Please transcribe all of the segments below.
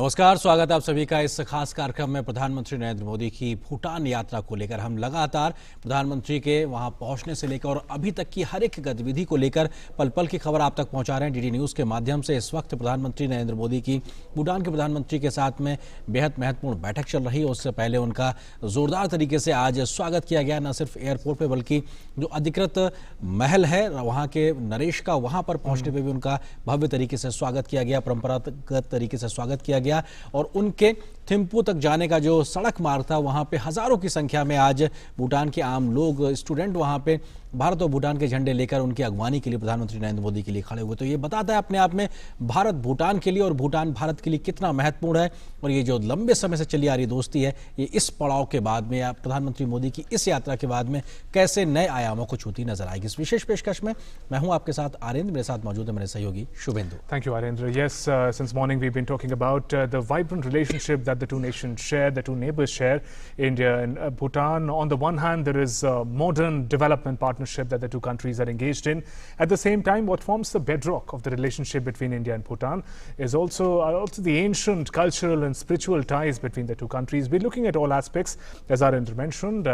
नमस्कार, स्वागत है आप सभी का इस खास कार्यक्रम में। प्रधानमंत्री नरेंद्र मोदी की भूटान यात्रा को लेकर हम लगातार प्रधानमंत्री के वहां पहुंचने से लेकर और अभी तक की हर एक गतिविधि को लेकर पल पल की खबर आप तक पहुंचा रहे हैं डीडी न्यूज के माध्यम से। इस वक्त प्रधानमंत्री नरेंद्र मोदी की भूटान के प्रधानमंत्री के साथ में बेहद महत्वपूर्ण बैठक चल रही है। उससे पहले उनका जोरदार तरीके से आज स्वागत किया गया, न सिर्फ एयरपोर्ट पर बल्कि जो अधिकृत महल है वहाँ के नरेश का, वहाँ पर पहुँचने पर भी उनका भव्य तरीके से स्वागत किया गया, परंपरागत तरीके से स्वागत किया गया। और उनके थिम्पू तक जाने का जो सड़क मार्ग था, वहां पे हजारों की संख्या में आज भूटान के आम लोग, स्टूडेंट वहां पे भारत और भूटान के झंडे लेकर उनकी अगवानी के लिए प्रधानमंत्री नरेंद्र मोदी के लिए खड़े हुए। तो ये बताता है अपने आप में भारत भूटान के लिए और भूटान भारत के लिए कितना महत्वपूर्ण है। और ये जो लंबे समय से चली आ रही दोस्ती है, ये इस पड़ाव के बाद में या प्रधानमंत्री मोदी की इस यात्रा के बाद में कैसे नए आयामों को छूती नजर आएगी। इस विशेष पेशकश में मैं हूं आपके साथ आरेंद्र, मेरे साथ मौजूद है मेरे सहयोगी Suvendu. Thank you, Arendra. Yes, since morning we've been talking about the vibrant relationship that the two nations share, the two neighbors share, India and Bhutan. On the one hand, there is a modern development partnership that the two countries are engaged in. At the same time, what forms the bedrock of the relationship between India and Bhutan is also the ancient cultural and spiritual ties between the two countries. We're looking at all aspects, as Arendra mentioned.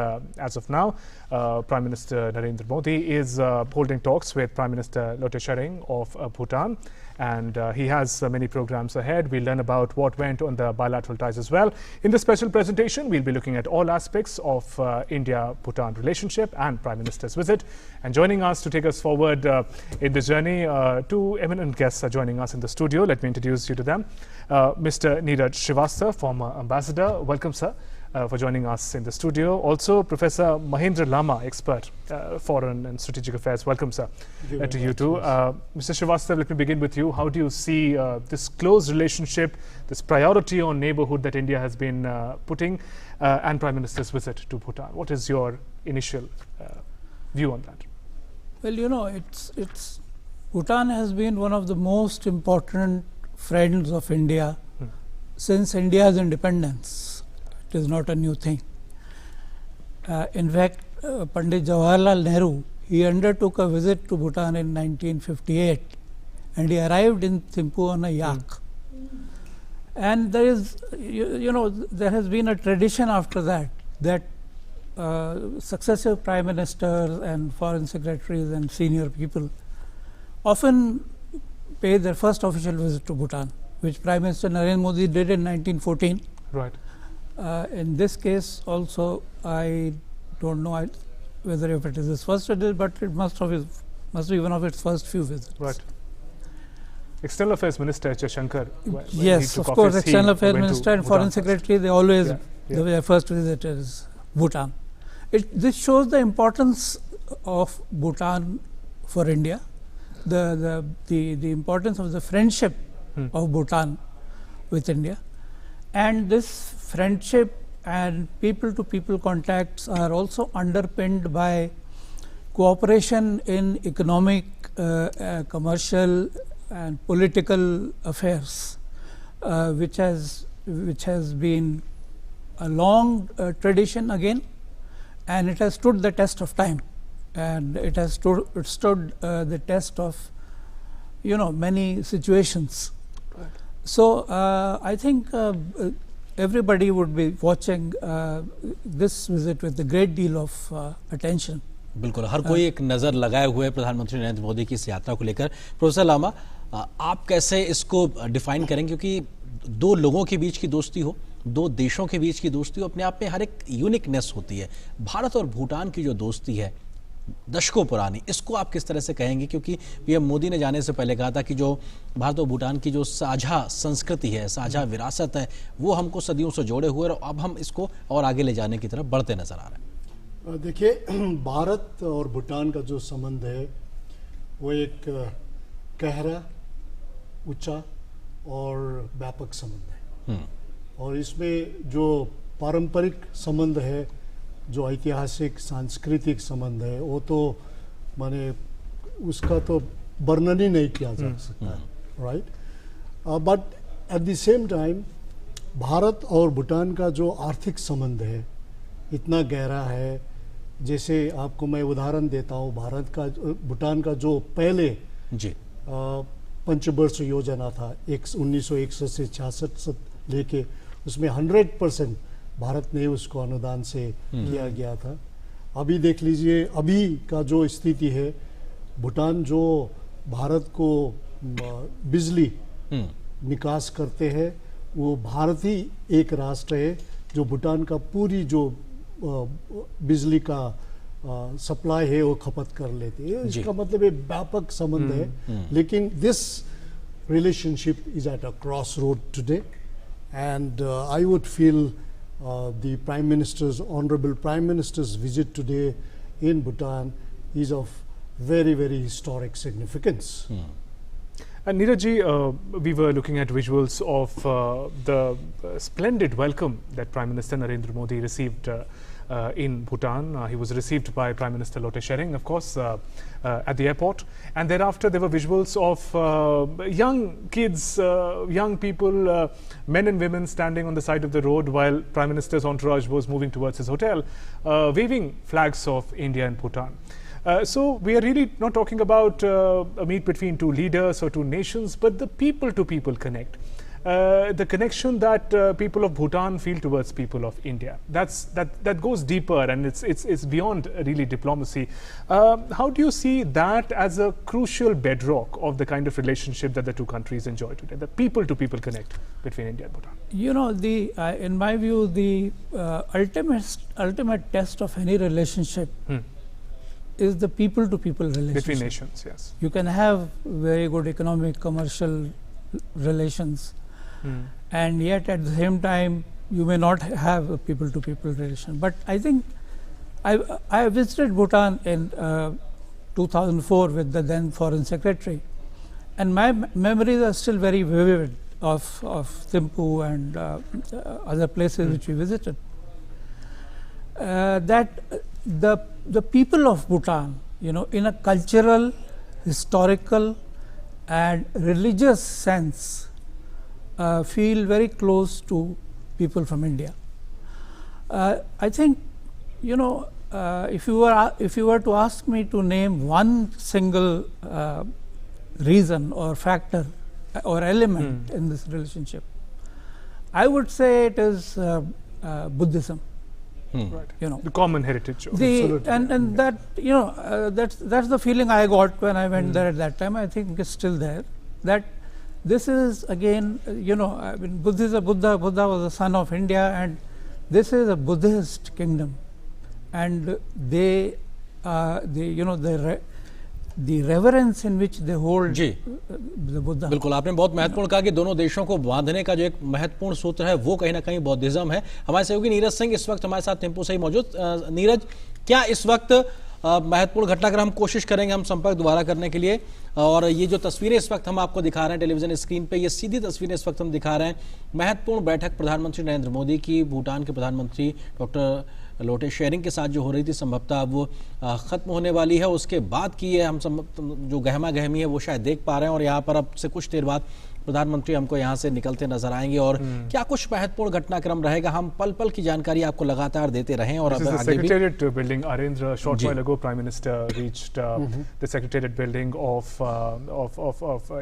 As of now, Prime Minister Narendra Modi is holding talks with Prime Minister Lotte Tshering of Bhutan, and he has many programs ahead. We'll learn about what went on the bilateral ties as well. In the special presentation, we'll be looking at all aspects of India-Bhutan relationship and Prime Minister's visit. And joining us to take us forward in the journey, two eminent guests are joining us in the studio. Let me introduce you to them. Mr. Neeraj Srivastava, former ambassador. Welcome, sir. For joining us in the studio. Also, Professor Mahendra Lama, expert foreign and strategic affairs. Welcome, sir, to you too. Mr. Srivastava, let me begin with you. How do you see this close relationship, this priority on neighborhood that India has been putting, and Prime Minister's visit to Bhutan? What is your initial view on that? Well, you know, it's Bhutan has been one of the most important friends of India since India's independence. It is not a new thing. In fact, Pandit Jawaharlal Nehru, he undertook a visit to Bhutan in 1958, and he arrived in Thimphu on a yak. And there is, you know, there has been a tradition after that successive prime ministers and foreign secretaries and senior people often pay their first official visit to Bhutan, which Prime Minister Narendra Modi did in 1914. Right. In this case also, I don't know whether if it is his first visit, but it must be one of its first few visits. Right. External Affairs Minister H. Shankar. Yes, of course, External Affairs Minister and Foreign Secretary, they always, their first visit is Bhutan. This shows the importance of Bhutan for India, the importance of the friendship of Bhutan with India. And this friendship and people-to-people contacts are also underpinned by cooperation in economic, commercial and political affairs, which has been a long tradition again, and it has stood the test of time, and it has stood the test of, you know, many situations. So I think everybody would be watching this visit with a great deal of attention. बिल्कुल, हर कोई एक नज़र लगाए हुए है प्रधानमंत्री नरेंद्र मोदी की इस यात्रा को लेकर। प्रोफेसर लामा, आप कैसे इसको डिफाइन करेंगे, क्योंकि दो लोगों के बीच की दोस्ती हो, दो देशों के बीच की दोस्ती हो, अपने आप में हर एक यूनिकनेस होती है। भारत और भूटान की जो दोस्ती है दशकों पुरानी, इसको आप किस तरह से कहेंगे? क्योंकि पीएम मोदी ने जाने से पहले कहा था कि जो भारत और भूटान की जो साझा संस्कृति है, साझा विरासत है, वो हमको सदियों से जोड़े हुए और अब हम इसको और आगे ले जाने की तरफ बढ़ते नजर आ रहे हैं। देखिए, भारत और भूटान का जो संबंध है वो एक गहरा, ऊंचा और व्यापक संबंध है। और इसमें जो पारंपरिक संबंध है, जो ऐतिहासिक सांस्कृतिक संबंध है, वो तो माने उसका तो वर्णन ही नहीं किया जा सकता, right. But at the same time Bharat और भूटान का जो आर्थिक संबंध है इतना गहरा है। जैसे आपको मैं उदाहरण देता हूँ, भारत का भूटान का जो पहले पंचवर्ष योजना था 1961 से 66 लेके उसमें 100% भारत ने उसको अनुदान से किया गया था। अभी देख लीजिए अभी का जो स्थिति है, भूटान जो भारत को बिजली निकास करते हैं, वो भारत ही एक राष्ट्र है जो भूटान का पूरी जो बिजली का सप्लाई है वो खपत कर लेते हैं। इसका मतलब एक व्यापक संबंध है, लेकिन this relationship is at a crossroad today, and I would feel the honorable Prime Minister's visit today in Bhutan is of very, very historic significance. And Neeraj ji, we were looking at visuals of the splendid welcome that Prime Minister Narendra Modi received in Bhutan. He was received by Prime Minister Lote Tshering, of course, at the airport. And thereafter, there were visuals of young kids, young people, men and women standing on the side of the road while Prime Minister's entourage was moving towards his hotel, waving flags of India and Bhutan. So we are really not talking about a meet between two leaders or two nations, but the people-to-people connect. The connection that people of Bhutan feel towards people of India. That goes deeper, and it's beyond really diplomacy. How do you see that as a crucial bedrock of the kind of relationship that the two countries enjoy today? The people-to-people connect between India and Bhutan. You know, in my view, the ultimate test of any relationship is the people-to-people relationship. Between nations, yes. You can have very good economic, commercial relations, and yet at the same time you may not have a people-to-people relation. But I think I visited Bhutan in 2004 with the then Foreign Secretary, and my memories are still very vivid of Thimphu and other places which we visited. That the people of Bhutan, you know, in a cultural, historical and religious sense, feel very close to people from India. I think, you know, if you were to ask me to name one single reason or factor or element in this relationship, I would say it is Buddhism. Right. You know, the common heritage. And that, you know, that's the feeling I got when I went there at that time. I think it's still there. That this is again, you know, I mean, Buddha was the son of India, and this is a Buddhist kingdom, and they you know, the reverence in which they hold the Buddha. बिल्कुल, आपने बहुत महत्वपूर्ण कहा कि दोनों देशों को बांधने का जो एक महत्वपूर्ण सूत्र है वो कहीं ना कहीं बौद्धिज्म है। हमारे सहयोगी नीरज सिंह इस वक्त हमारे साथ थिम्पू से ही मौजूद। नीरज, क्या इस वक्त महत्वपूर्ण घटनाक्रम हम कोशिश करेंगे हम संपर्क दोबारा करने के लिए, और ये जो तस्वीरें इस वक्त हम आपको दिखा रहे हैं टेलीविजन स्क्रीन पे, ये सीधी तस्वीरें इस वक्त हम दिखा रहे हैं महत्वपूर्ण बैठक प्रधानमंत्री नरेंद्र मोदी की भूटान के प्रधानमंत्री डॉक्टर लोटे त्शेरिंग के साथ जो हो रही थी, संभवतः वो खत्म होने वाली है। उसके बाद की ये हम जो गहमा गहमी है वो शायद देख पा रहे हैं, और यहाँ पर अब से कुछ देर बाद प्रधानमंत्री हमको यहाँ से निकलते नजर आएंगे, और क्या कुछ महत्वपूर्ण घटनाक्रम रहेगा हम पल पल की जानकारी आपको लगातार देते रहें। और अब आगे भी Secretariat building, Arendra, short while ago Prime Minister reached the Secretariat building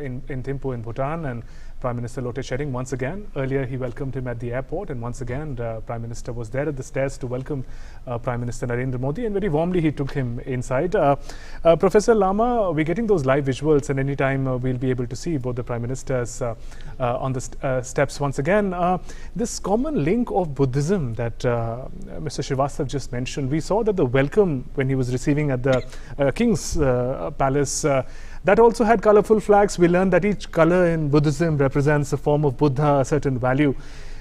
in Thimphu in Bhutan, and Prime Minister Lote Tshering once again, earlier he welcomed him at the airport, and once again Prime Minister was there at the stairs to welcome Prime Minister Narendra Modi, and very warmly he took him inside. Professor Lama, we're getting those live visuals, and anytime we'll be able to see both the Prime Ministers on the steps once again. This common link of Buddhism that Mr. Srivastav just mentioned, we saw that the welcome when he was receiving at the King's Palace, that also had colorful flags. We learned that each color in Buddhism represents a form of Buddha, a certain value.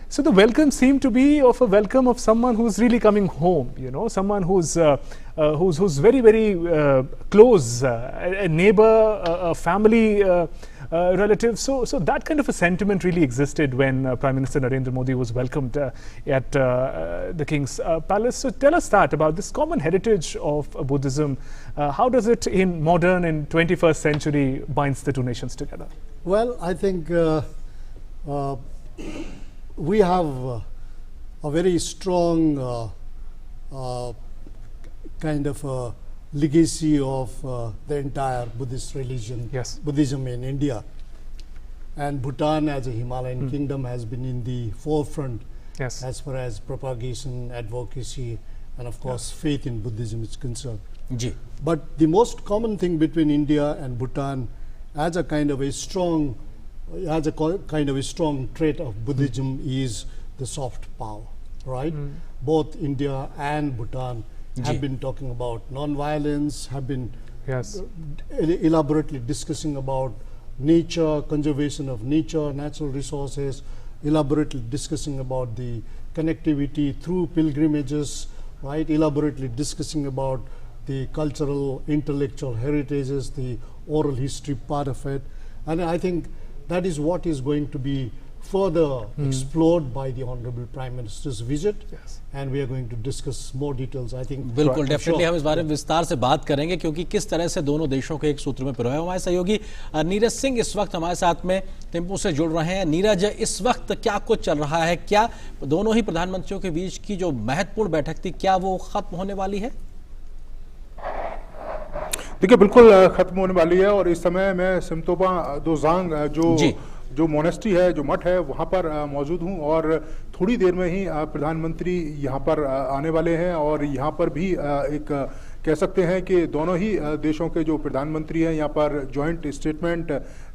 So the welcome seemed to be of a welcome of someone who's really coming home, you know, someone who's very, very close, a neighbor, a family relative. So that kind of a sentiment really existed when Prime Minister Narendra Modi was welcomed at the King's Palace. So tell us that about this common heritage of Buddhism. How does it in modern and 21st century binds the two nations together? Well, I think we have a very strong kind of a legacy of the entire Buddhist religion, yes, Buddhism in India. And Bhutan as a Himalayan kingdom has been in the forefront Yes. as far as propagation, advocacy, and of course faith in Buddhism is concerned. जी But the most common thing between India and Bhutan, as a kind of a strong trait of Buddhism, is the soft power, right? Both India and Bhutan have Ji. been talking about non-violence, have been Yes. elaborately discussing about nature, conservation of nature, natural resources, elaborately discussing about the connectivity through pilgrimages, right? Elaborately discussing about the cultural, intellectual heritages, the oral history part of it. And I think that is what is going to be further explored by the Honorable Prime Minister's visit. Yes. And we are going to discuss more details, I think. बिल्कुल for definitely sure. हम इस बारे में विस्तार से बात करेंगे क्योंकि किस तरह से दोनों देशों के एक सूत्र में पिरोए। हमारे सहयोगी नीरज सिंह इस वक्त हमारे साथ में टिम्पू से जुड़ रहे हैं। नीरज, इस वक्त क्या कुछ चल रहा है? क्या दोनों ही प्रधानमंत्रियों के बीच की जो महत्वपूर्ण बैठक थी, क्या वो खत्म होने वाली है? देखिए, बिल्कुल खत्म होने वाली है और इस समय मैं सिमतोपा दोजांग जो मोनेस्ट्री है, जो मठ है, वहाँ पर मौजूद हूँ और थोड़ी देर में ही प्रधानमंत्री यहाँ पर आने वाले हैं और यहाँ पर भी एक कह सकते हैं कि दोनों ही देशों के जो प्रधानमंत्री हैं यहाँ पर जॉइंट स्टेटमेंट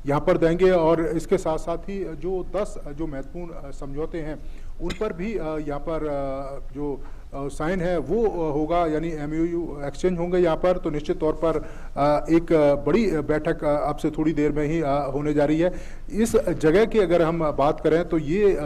यहाँ पर देंगे और इसके साथ साथ ही जो 10 जो महत्वपूर्ण समझौते हैं उन पर भी यहाँ पर जो साइन है वो होगा, यानी MOU एक्सचेंज होंगे यहाँ पर। तो निश्चित तौर पर एक बड़ी बैठक अब से थोड़ी देर में ही होने जा रही है। इस जगह की अगर हम बात करें तो ये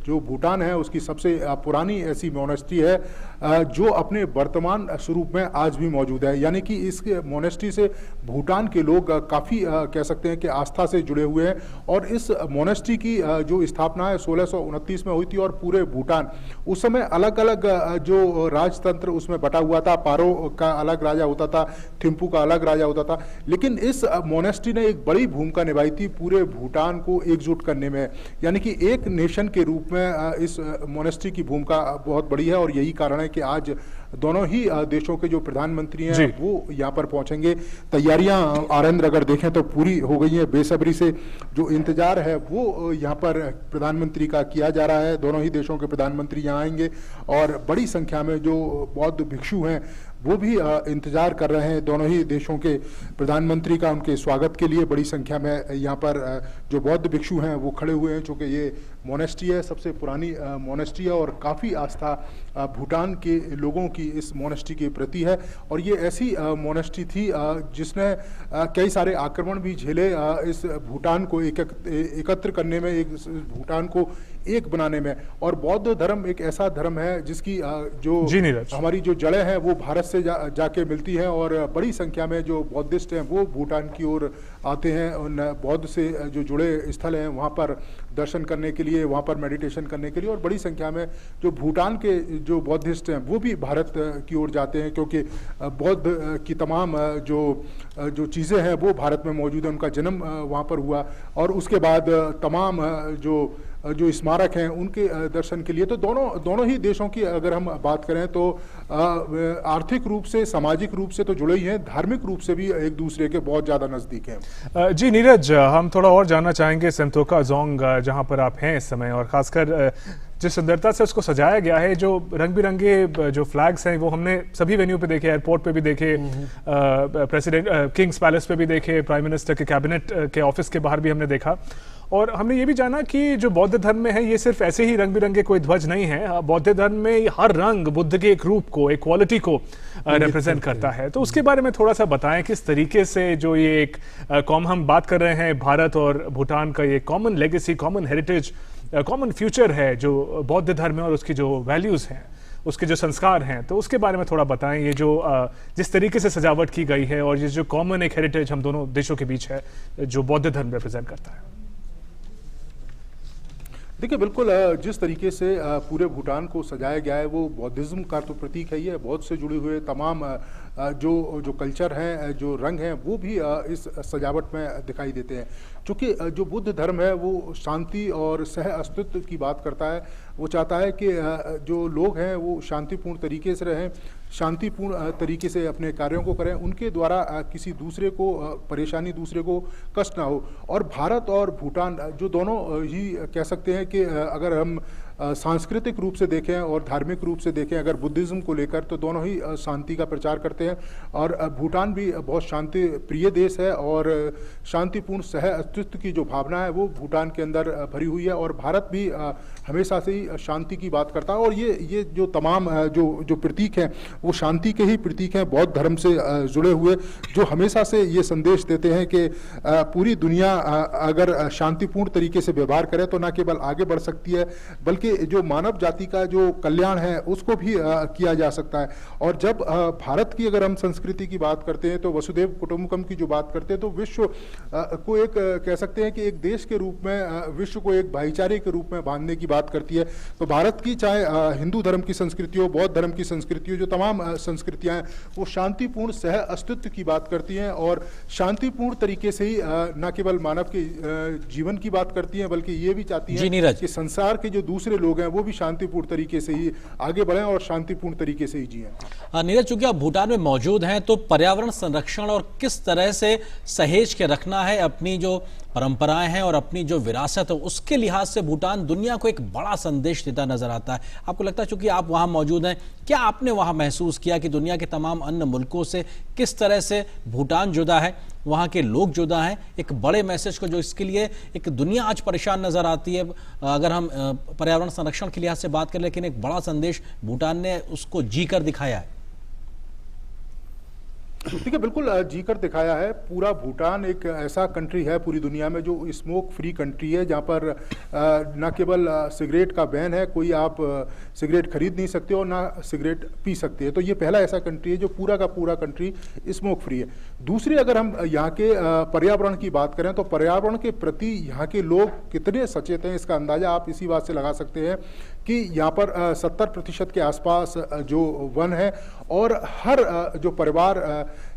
जो भूटान है उसकी सबसे पुरानी ऐसी मोनेस्ट्री है जो अपने वर्तमान स्वरूप में आज भी मौजूद है, यानी कि इस मोनेस्ट्री से भूटान के लोग काफ़ी कह सकते हैं कि आस्था से जुड़े हुए हैं। और इस मोनेस्ट्री की जो स्थापना है 1629 में हुई थी और पूरे भूटान उस समय अलग अलग जो राजतंत्र उसमें बटा हुआ था, पारो का अलग राजा होता था, थिम्पू का अलग राजा होता था, लेकिन इस मोनेस्ट्री ने एक बड़ी भूमिका निभाई थी पूरे भूटान को एकजुट करने में, यानी कि एक नेशन के रूप में इस मोनेस्ट्री की भूमिका बहुत बड़ी है। और यही कारण है कि आज दोनों ही देशों के जो प्रधानमंत्री हैं वो यहाँ पर पहुंचेंगे। तैयारियां आनंद अगर देखें तो पूरी हो गई हैं, बेसब्री से जो इंतजार है वो यहाँ पर प्रधानमंत्री का किया जा रहा है। दोनों ही देशों के प्रधानमंत्री यहाँ आएंगे और बड़ी संख्या में जो बौद्ध भिक्षु हैं वो भी इंतजार कर रहे हैं दोनों ही देशों के प्रधानमंत्री का, उनके स्वागत के लिए बड़ी संख्या में यहाँ पर जो बौद्ध भिक्षु हैं वो खड़े हुए हैं। चूँकि ये मोनेस्ट्री है, सबसे पुरानी मोनेस्ट्री है और काफ़ी आस्था भूटान के लोगों की इस मोनेस्ट्री के प्रति है। और ये ऐसी मोनेस्ट्री थी जिसने कई सारे आक्रमण भी झेले इस भूटान को एकत्र करने में, एक भूटान को एक बनाने में। और बौद्ध धर्म एक ऐसा धर्म है जिसकी जो हमारी जो जड़ें हैं वो भारत से जाके मिलती हैं और बड़ी संख्या में जो बौद्धिस्ट हैं वो भूटान की ओर आते हैं। उन बौद्ध से जो जुड़े स्थल हैं वहाँ पर दर्शन करने के लिए, वहाँ पर मेडिटेशन करने के लिए, और बड़ी संख्या में जो भूटान के जो बौद्धिस्ट हैं वो भी भारत की ओर जाते हैं क्योंकि बौद्ध की तमाम जो चीज़ें हैं वो भारत में मौजूद है। उनका जन्म वहाँ पर हुआ और उसके बाद तमाम जो स्मारक हैं उनके दर्शन के लिए। तो दोनों ही देशों की अगर हम बात करें तो आर्थिक रूप से, सामाजिक रूप से तो जुड़े ही हैं, धार्मिक रूप से भी एक दूसरे के बहुत ज़्यादा नज़दीक हैं। जी नीरज, हम थोड़ा और जानना चाहेंगे सिमतोखा जोंग जहाँ पर आप हैं इस समय, और ख़ासकर जिस सुंदरता से उसको सजाया गया है, जो रंग बिरंगे जो फ्लैग्स हैं वो हमने सभी वेन्यू पे देखे, एयरपोर्ट पे भी देखे, प्रेसिडेंट किंग्स पैलेस पे भी देखे, प्राइम मिनिस्टर के कैबिनेट के ऑफिस के बाहर भी हमने देखा। और हमने ये भी जाना कि जो बौद्ध धर्म में है ये सिर्फ ऐसे ही रंग बिरंगे कोई ध्वज नहीं है। बौद्ध धर्म में हर रंग बुद्ध के एक रूप को, एक क्वालिटी को रिप्रेजेंट करता है। तो उसके बारे में थोड़ा सा बताएं, किस तरीके से जो ये एक हम बात कर रहे हैं भारत और भूटान का ये common legacy, common heritage, common future है जो बौद्ध धर्म है और उसकी जो वैल्यूज़ हैं, उसके जो संस्कार हैं, तो उसके बारे में थोड़ा बताएं। ये जो जिस तरीके से सजावट की गई है और ये जो कॉमन एक हेरिटेज हम दोनों देशों के बीच है जो बौद्ध धर्म रिप्रेजेंट करता है। देखिए, बिल्कुल जिस तरीके से पूरे भूटान को सजाया गया है वो बौद्धिज्म का तो प्रतीक है ही है। बौद्ध से जुड़े हुए तमाम जो कल्चर हैं, जो रंग हैं, वो भी इस सजावट में दिखाई देते हैं। क्योंकि जो बुद्ध धर्म है वो शांति और सह अस्तित्व की बात करता है। वो चाहता है कि जो लोग हैं वो शांतिपूर्ण तरीके से रहें, शांतिपूर्ण तरीके से अपने कार्यों को करें, उनके द्वारा किसी दूसरे को परेशानी, दूसरे को कष्ट ना हो। और भारत और भूटान जो दोनों ही कह सकते हैं कि अगर हम सांस्कृतिक रूप से देखें और धार्मिक रूप से देखें, अगर बुद्धिज़्म को लेकर, तो दोनों ही शांति का प्रचार करते हैं। और भूटान भी बहुत शांति प्रिय देश है और शांतिपूर्ण सह अस्तित्व की जो भावना है वो भूटान के अंदर भरी हुई है। और भारत भी हमेशा से ही शांति की बात करता है। और ये जो तमाम जो प्रतीक हैं वो शांति के ही प्रतीक हैं, बौद्ध धर्म से जुड़े हुए, जो हमेशा से ये संदेश देते हैं कि पूरी दुनिया अगर शांतिपूर्ण तरीके से व्यवहार करे तो न केवल आगे बढ़ सकती है बल्कि जो मानव जाति का जो कल्याण है उसको भी किया जा सकता है। और जब भारत की अगर हम संस्कृति की बात करते हैं तो वसुधैव कुटुंबकम की जो बात करते हैं तो विश्व को एक कह सकते हैं कि एक देश के रूप में, विश्व को एक भाईचारे के रूप में बांधने की बात करती है। तो भारत की चाहे हिंदू धर्म की संस्कृति हो, बौद्ध धर्म की संस्कृति हो, जो तमाम संस्कृतियां हैं वो शांतिपूर्ण सह अस्तित्व की बात करती हैं और शांतिपूर्ण तरीके से ही न केवल मानव के जीवन की बात करती हैं बल्कि ये भी चाहती हैं कि संसार के जो दूसरे लोग हैं वो भी शांतिपूर्ण तरीके से ही आगे बढ़ें और शांतिपूर्ण तरीके से ही जिएं। नीरज, चूंकि आप भूटान में मौजूद हैं तो पर्यावरण संरक्षण और किस तरह से सहेज के रखना है अपनी जो परंपराएं हैं और अपनी जो विरासत है, उसके लिहाज से भूटान दुनिया को एक बड़ा संदेश देता नजर आता है। आपको लगता है, चूंकि आप वहां मौजूद हैं, क्या आपने वहां महसूस किया कि दुनिया के तमाम अन्य मुल्कों से किस तरह से भूटान जुदा है, वहां के लोग जुदा हैं, एक बड़े मैसेज को, जो इसके लिए एक दुनिया आज परेशान नजर आती है, अगर हम पर्यावरण संरक्षण के लिहाज से बात करें, लेकिन एक बड़ा संदेश भूटान ने उसको जी कर दिखाया है। ठीक है, बिल्कुल जी कर दिखाया है। पूरा भूटान एक ऐसा कंट्री है पूरी दुनिया में जो स्मोक फ्री कंट्री है, जहाँ पर न केवल सिगरेट का बैन है, कोई आप सिगरेट खरीद नहीं सकते हो ना सिगरेट पी सकते हैं। तो ये पहला ऐसा कंट्री है जो पूरा का पूरा कंट्री स्मोक फ्री है। दूसरी, अगर हम यहाँ के पर्यावरण की बात करें तो पर्यावरण के प्रति यहाँ के लोग कितने सचेत हैं इसका अंदाजा आप इसी बात से लगा सकते हैं कि यहाँ पर 70% के आसपास जो वन है और हर जो परिवार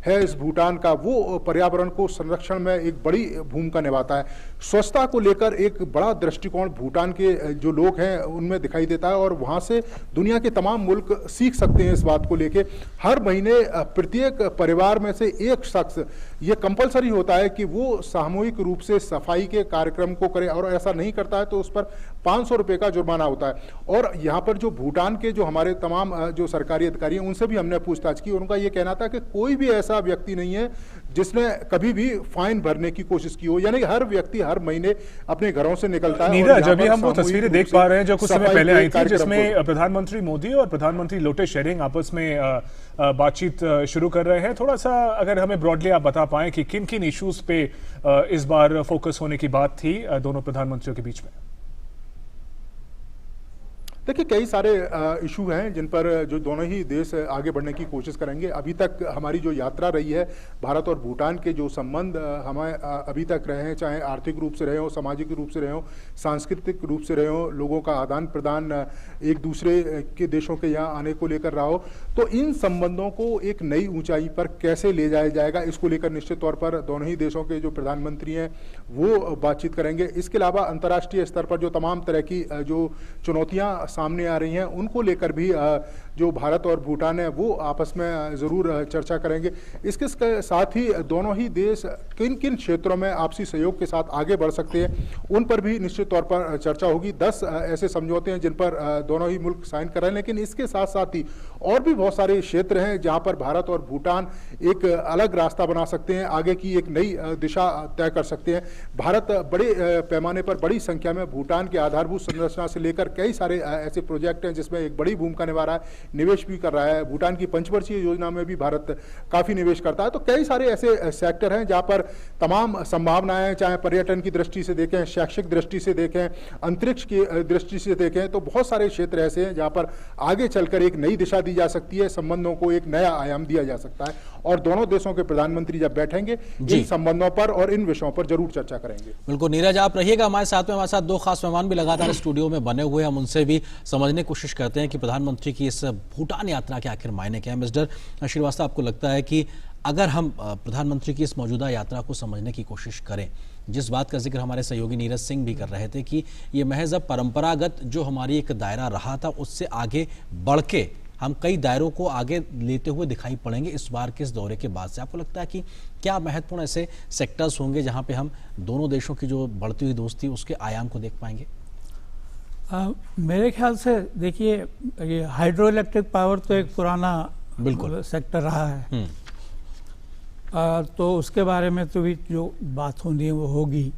है इस भूटान का वो पर्यावरण को संरक्षण में एक बड़ी भूमिका निभाता है। स्वच्छता को लेकर एक बड़ा दृष्टिकोण भूटान के जो लोग हैं उनमें दिखाई देता है और वहाँ से दुनिया के तमाम मुल्क सीख सकते हैं इस बात को लेके। हर महीने प्रत्येक परिवार में से एक शख्स ये कंपलसरी होता है कि वो सामूहिक रूप से सफाई के कार्यक्रम को करे और ऐसा नहीं करता है तो उस पर 500 रुपये का जुर्माना होता है। और यहाँ पर जो भूटान के जो हमारे तमाम जो सरकारी अधिकारी हैं उनसे भी हमने पूछताछ की, उनका ये कहना था कि कोई भी ऐसा व्यक्ति नहीं है जिसने कभी भी फाइन भरने की कोशिश की हो, यानी हर व्यक्ति हर महीने अपने घरों से निकलता है। नीरज, अभी हम वो तस्वीरें देख पा रहे हैं जो कुछ समय पहले आई थी, जिसमें प्रधानमंत्री मोदी और प्रधानमंत्री लोटे शेरिंग आपस में बातचीत शुरू कर रहे हैं। थोड़ा सा अगर हमें ब्रॉडली आप बता पाएं कि किन किन इश्यूज पे इस बार फोकस होने की बात थी दोनों प्रधानमंत्रियों के बीच में। देखिए, कई सारे इशू हैं जिन पर जो दोनों ही देश आगे बढ़ने की कोशिश करेंगे। अभी तक हमारी जो यात्रा रही है, भारत और भूटान के जो संबंध हमें अभी तक रहे हैं, चाहे आर्थिक रूप से रहे हो, सामाजिक रूप से रहे हो, सांस्कृतिक रूप से रहे हो, लोगों का आदान प्रदान एक दूसरे के देशों के यहाँ आने को लेकर रहा हो, तो इन संबंधों को एक नई ऊंचाई पर कैसे ले जाया जाएगा, इसको लेकर निश्चित तौर पर दोनों ही देशों के जो प्रधानमंत्री हैं वो बातचीत करेंगे। इसके अलावा अंतर्राष्ट्रीय स्तर पर जो तमाम तरह की जो चुनौतियाँ सामने आ रही हैं उनको लेकर भी जो भारत और भूटान है वो आपस में ज़रूर चर्चा करेंगे। इसके साथ ही दोनों ही देश किन किन क्षेत्रों में आपसी सहयोग के साथ आगे बढ़ सकते हैं उन पर भी निश्चित तौर पर चर्चा होगी। 10 ऐसे समझौते हैं जिन पर दोनों ही मुल्क साइन कर रहे हैं, लेकिन इसके साथ साथ ही और भी बहुत सारे क्षेत्र हैं जहां पर भारत और भूटान एक अलग रास्ता बना सकते हैं, आगे की एक नई दिशा तय कर सकते हैं। भारत बड़े पैमाने पर बड़ी संख्या में भूटान के आधारभूत संरचना से लेकर कई सारे ऐसे प्रोजेक्ट हैं जिसमें एक बड़ी भूमिका निभा रहा है, निवेश भी कर रहा है। भूटान की पंचवर्षीय योजना में भी भारत काफी निवेश करता है। तो कई सारे ऐसे सेक्टर हैं जहां पर तमाम संभावनाएं, चाहे पर्यटन की दृष्टि से देखें, शैक्षिक दृष्टि से देखें, अंतरिक्ष की दृष्टि से देखें, तो बहुत सारे क्षेत्र ऐसे हैं जहां पर आगे चलकर एक नई दिशा दी जा सकती है, संबंधों को एक नया आयाम दिया जा सकता है। और दोनों देशों के प्रधानमंत्री जब बैठेंगे इन संबंधों पर और इन विषयों पर जरूर चर्चा करेंगे। बिल्कुल नीरज, आप रहिएगा हमारे साथ में। हमारे साथ 2 खास मेहमान भी लगातार स्टूडियो में बने हुए, हम उनसे भी समझने की कोशिश करते हैं कि प्रधानमंत्री की इस भूटान यात्रा के आखिर मायने क्या है। मिस्टर श्रीवास्तव, आपको लगता है कि अगर हम प्रधानमंत्री की इस मौजूदा यात्रा को समझने की कोशिश करें, जिस बात का जिक्र हमारे सहयोगी नीरज सिंह भी कर रहे थे कि ये महज अब परंपरागत जो हमारी एक दायरा रहा था उससे आगे बढ़ के हम कई दायरों को आगे लेते हुए दिखाई पड़ेंगे इस बार के इस दौरे के बाद से, आपको लगता है कि क्या महत्वपूर्ण ऐसे सेक्टर्स होंगे जहां पे हम दोनों देशों की जो बढ़ती हुई दोस्ती उसके आयाम को देख पाएंगे? मेरे ख्याल से देखिए, ये हाइड्रो इलेक्ट्रिक पावर तो एक पुराना बिल्कुल सेक्टर रहा है, तो उसके बारे में तो भी जो बात होनी है वो होगी।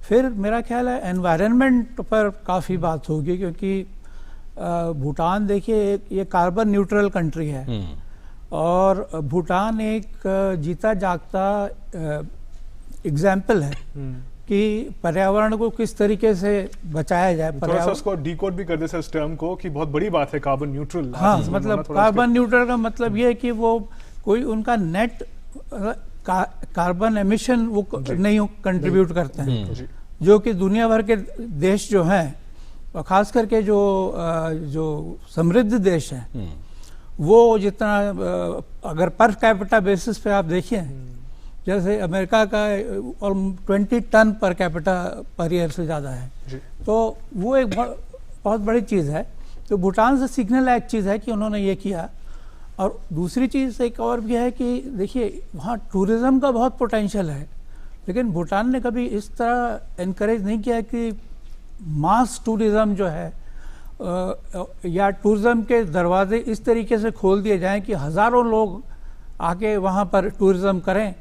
फिर मेरा ख्याल है एनवायरनमेंट पर काफ़ी बात होगी, क्योंकि भूटान देखिए ये कार्बन न्यूट्रल कंट्री है और भूटान एक जीता जागता एग्जाम्पल है कि पर्यावरण को किस तरीके से बचाया जाए। थोड़ा सा उसको डीकोड भी कर दे सर इस टर्म को कि बहुत बड़ी बात है कार्बन न्यूट्रल। हाँ, मतलब कार्बन न्यूट्रल का मतलब ये है कि वो कोई उनका नेट कार्बन एमिशन वो नहीं कंट्रीब्यूट करते हैं, जो कि दुनिया भर के देश जो हैं और खास करके जो समृद्ध देश हैं वो जितना अगर पर कैपिटा बेसिस पे आप देखिए, जैसे अमेरिका का और 20 ton per capita per year से ज़्यादा है, तो वो एक बहुत बड़ी चीज़ है। तो भूटान से सीखने लायक चीज़ है कि उन्होंने ये किया। और दूसरी चीज़ एक और भी है कि देखिए वहाँ टूरिज़्म का बहुत पोटेंशियल है, लेकिन भूटान ने कभी इस तरह इनकरेज नहीं किया कि मास टूरिज़्म जो है या टूरिज़्म के दरवाजे इस तरीके से खोल दिए जाएं कि हज़ारों लोग आके वहाँ पर टूरिज़्म करें।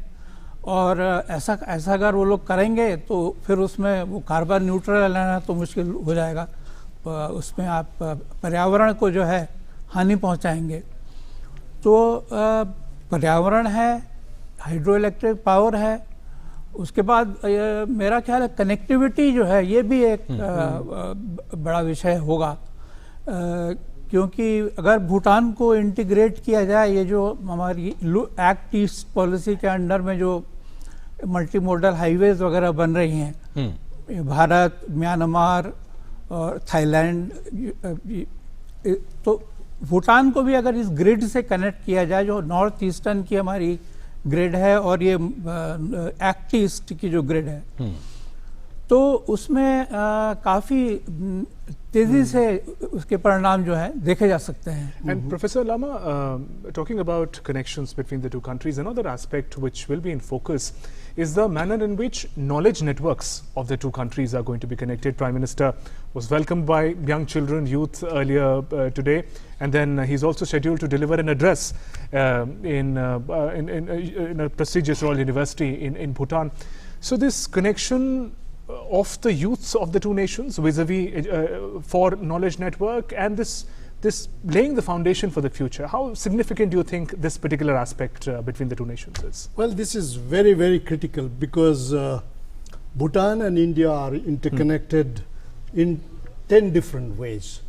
और ऐसा अगर वो लोग करेंगे तो फिर उसमें वो कार्बन न्यूट्रल लाना तो मुश्किल हो जाएगा, उसमें आप पर्यावरण को जो है हानि पहुँचाएंगे। तो पर्यावरण है, हाइड्रो इलेक्ट्रिक पावर है, उसके बाद मेरा ख्याल है कनेक्टिविटी जो है ये भी एक बड़ा विषय होगा, क्योंकि अगर भूटान को इंटीग्रेट किया जाए, ये जो हमारी एक्ट ईस्ट पॉलिसी के अंडर में जो मल्टी मॉडल हाईवेज वगैरह बन रही हैं, भारत, म्यांमार और थाईलैंड, तो भूटान को भी अगर इस ग्रिड से कनेक्ट किया जाए, जो नॉर्थ ईस्टर्न की हमारी ग्रिड है और ये एक्ट ईस्ट की जो ग्रिड है, तो उसमें काफ़ी तेज़ी से उसके परिणाम जो है देखे जा सकते हैं। And Professor Lama, talking about connections between the two countries, another aspect which will be in focus is the manner in which knowledge networks of the two countries are going to be connected. Prime Minister was welcomed by young children, youth earlier today, and then he's also scheduled to deliver an address in a prestigious Royal University in Bhutan. So this connection of the youths of the two nations vis-a-vis for knowledge network and this laying the foundation for the future, how significant do you think this particular aspect between the two nations is? Well, this is very, very critical because Bhutan and India are interconnected in 10 different ways.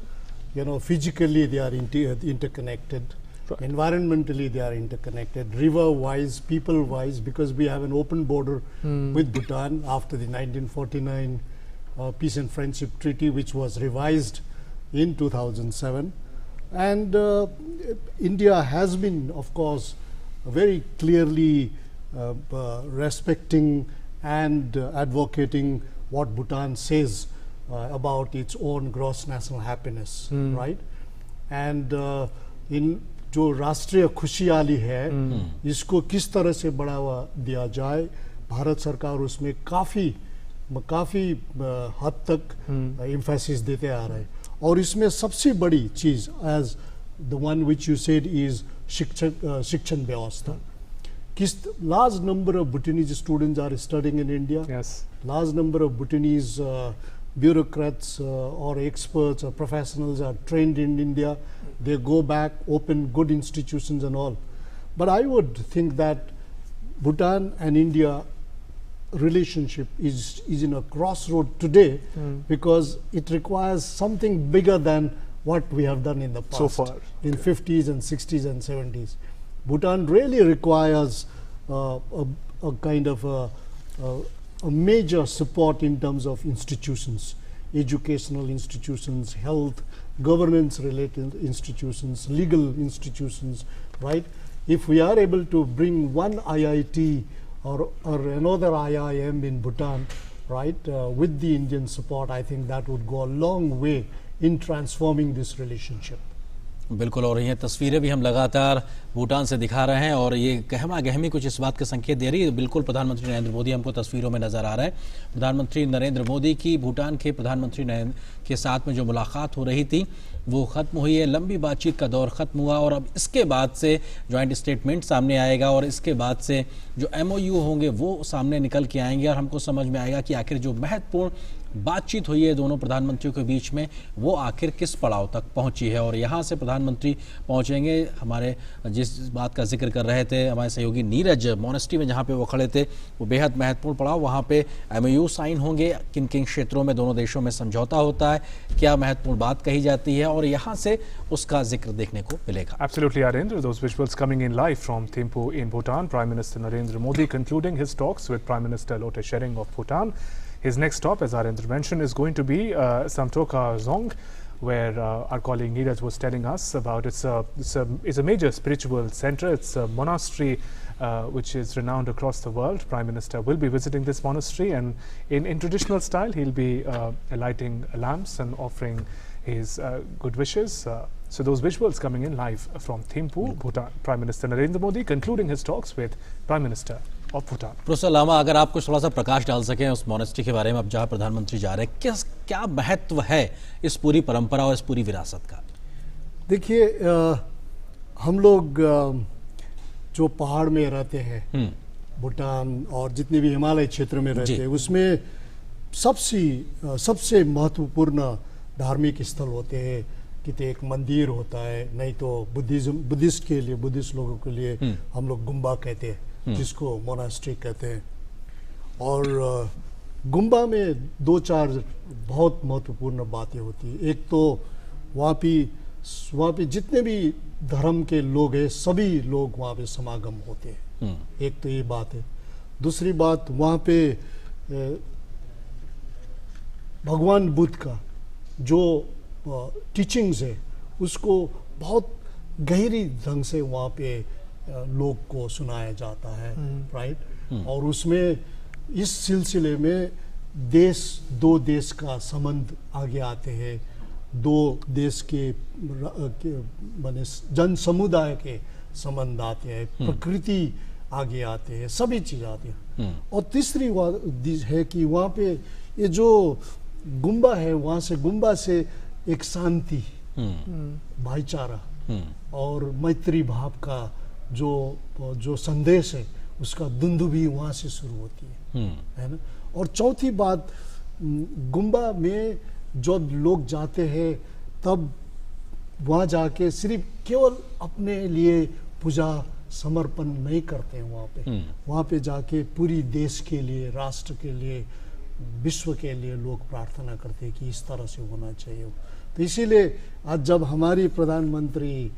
You know, physically they are interconnected, right. Environmentally they are interconnected, river-wise, people-wise, because we have an open border with Bhutan after the 1949 Peace and Friendship Treaty, which was revised in 2007. And India has been, of course, very clearly respecting and advocating what Bhutan says about its own gross national happiness, right? And in जो राष्ट्रीय खुशहाली है, इसको किस तरह से बढ़ावा दिया जाए, भारत सरकार उसमें काफ़ी हद तक एम्फेसिस देते आ रहे हैं। और इसमें सबसे बड़ी चीज़ as the one which you said is शिक्षण व्यवस्था। किस large number of Bhutanese students are studying in India. Yes. Large number of Bhutanese bureaucrats or experts or professionals are trained in India. They go back, open good institutions and all. But I would think that Bhutan and India relationship is in a crossroad today because it requires something bigger than what we have done in the past. So far. In 50s and 60s and 70s. Bhutan really requires a kind of a major support in terms of institutions, educational institutions, health, governance related institutions, legal institutions, right? If we are able to bring one IIT or another IIM in Bhutan, right, with the Indian support, I think that would go a long way in transforming this relationship. बिल्कुल, और ये तस्वीरें भी हम लगातार भूटान से दिखा रहे हैं और ये गहमा गहमी कुछ इस बात के संकेत दे रही है। बिल्कुल प्रधानमंत्री नरेंद्र मोदी हमको तस्वीरों में नजर आ रहा है। प्रधानमंत्री नरेंद्र मोदी की भूटान के प्रधानमंत्री के साथ में जो मुलाकात हो रही थी वो ख़त्म हुई है, लंबी बातचीत का दौर ख़त्म हुआ और अब इसके बाद से जॉइंट स्टेटमेंट सामने आएगा और इसके बाद से जो MOU होंगे वो सामने निकल के आएंगे और हमको समझ में आएगा कि आखिर जो महत्वपूर्ण बातचीत हुई है दोनों प्रधानमंत्रियों के बीच में वो आखिर किस पड़ाव तक पहुंची है। और यहाँ से प्रधानमंत्री पहुंचेंगे, हमारे जिस बात का जिक्र कर रहे थे हमारे सहयोगी नीरज, मोनेस्ट्री में जहाँ पे वो खड़े थे वो बेहद महत्वपूर्ण पड़ाव, वहाँ पे MOU साइन होंगे, किन किन क्षेत्रों में दोनों देशों में समझौता होता है, क्या महत्वपूर्ण बात कही जाती है और यहाँ से उसका जिक्र देखने को मिलेगा। Absolutely, Arendra. Those visuals coming in live from Thimphu in Bhutan. Prime Minister Narendra Modi concluding his talks with Prime Minister Lote Tshering of Bhutan. His next stop, as Arendra mentioned, is going to be Samtoka Zong, where our colleague Neeraj was telling us about. It's a major spiritual center. It's a monastery which is renowned across the world. Prime Minister will be visiting this monastery, and in traditional style, he'll be lighting lamps and offering his good wishes. So those visuals coming in live from Thimphu, Bhutan. Prime Minister Narendra Modi concluding his talks with Prime Minister of Bhutan. Professor Lama, अगर आप कुछ थोड़ा सा प्रकाश डाल सकें उस monastery के बारे में, अब जहाँ प्रधानमंत्री जा रहे हैं, क्या महत्व है इस पूरी परंपरा और इस पूरी विरासत का? देखिए, हम लोग जो पहाड़ में रहते हैं भूटान और जितने भी हिमालय क्षेत्र में रहते हैं उसमें सबसे महत्वपूर्ण धार्मिक स्थल होते हैं। कितने एक मंदिर होता है, नहीं तो बुद्धिस्ट लोगों के लिए हम लोग गुम्बा कहते हैं, जिसको मोनास्ट्री कहते हैं। और गुम्बा में 2-4 बहुत महत्वपूर्ण बातें होती है। एक तो वहाँ पे जितने भी धर्म के लोग हैं सभी लोग वहाँ पे समागम होते हैं, एक तो ये बात है। दूसरी बात, वहाँ पे भगवान बुद्ध का जो टीचिंग्स है उसको बहुत गहरी ढंग से वहाँ पे लोग को सुनाया जाता है, राइट। और उसमें इस सिलसिले में दो देश का संबंध आगे आते हैं, दो देश के माने जन समुदाय के संबंध आते हैं, प्रकृति आगे आते हैं, सभी चीज आते हैं। और तीसरी बात है कि वहाँ पे ये जो गुम्बा है, वहाँ से गुम्बा से एक शांति, भाईचारा और मैत्री भाव का जो संदेश है उसका धुंध भी वहाँ से शुरू होती है ना। और चौथी बात, गुम्बा में जब लोग जाते हैं तब वहाँ जाके सिर्फ केवल अपने लिए पूजा समर्पण नहीं करते हैं। वहाँ पे जाके पूरी देश के लिए, राष्ट्र के लिए, विश्व के लिए लोग प्रार्थना करते हैं कि इस तरह से होना चाहिए। तो इसीलिए आज जब हमारी प्रधानमंत्री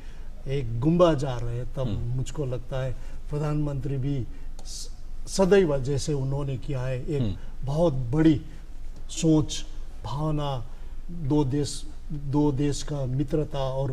एक गुम्बा जा रहे हैं तब मुझको लगता है प्रधानमंत्री भी सदैव जैसे उन्होंने किया है एक बहुत बड़ी सोच, भावना, दो देश का मित्रता और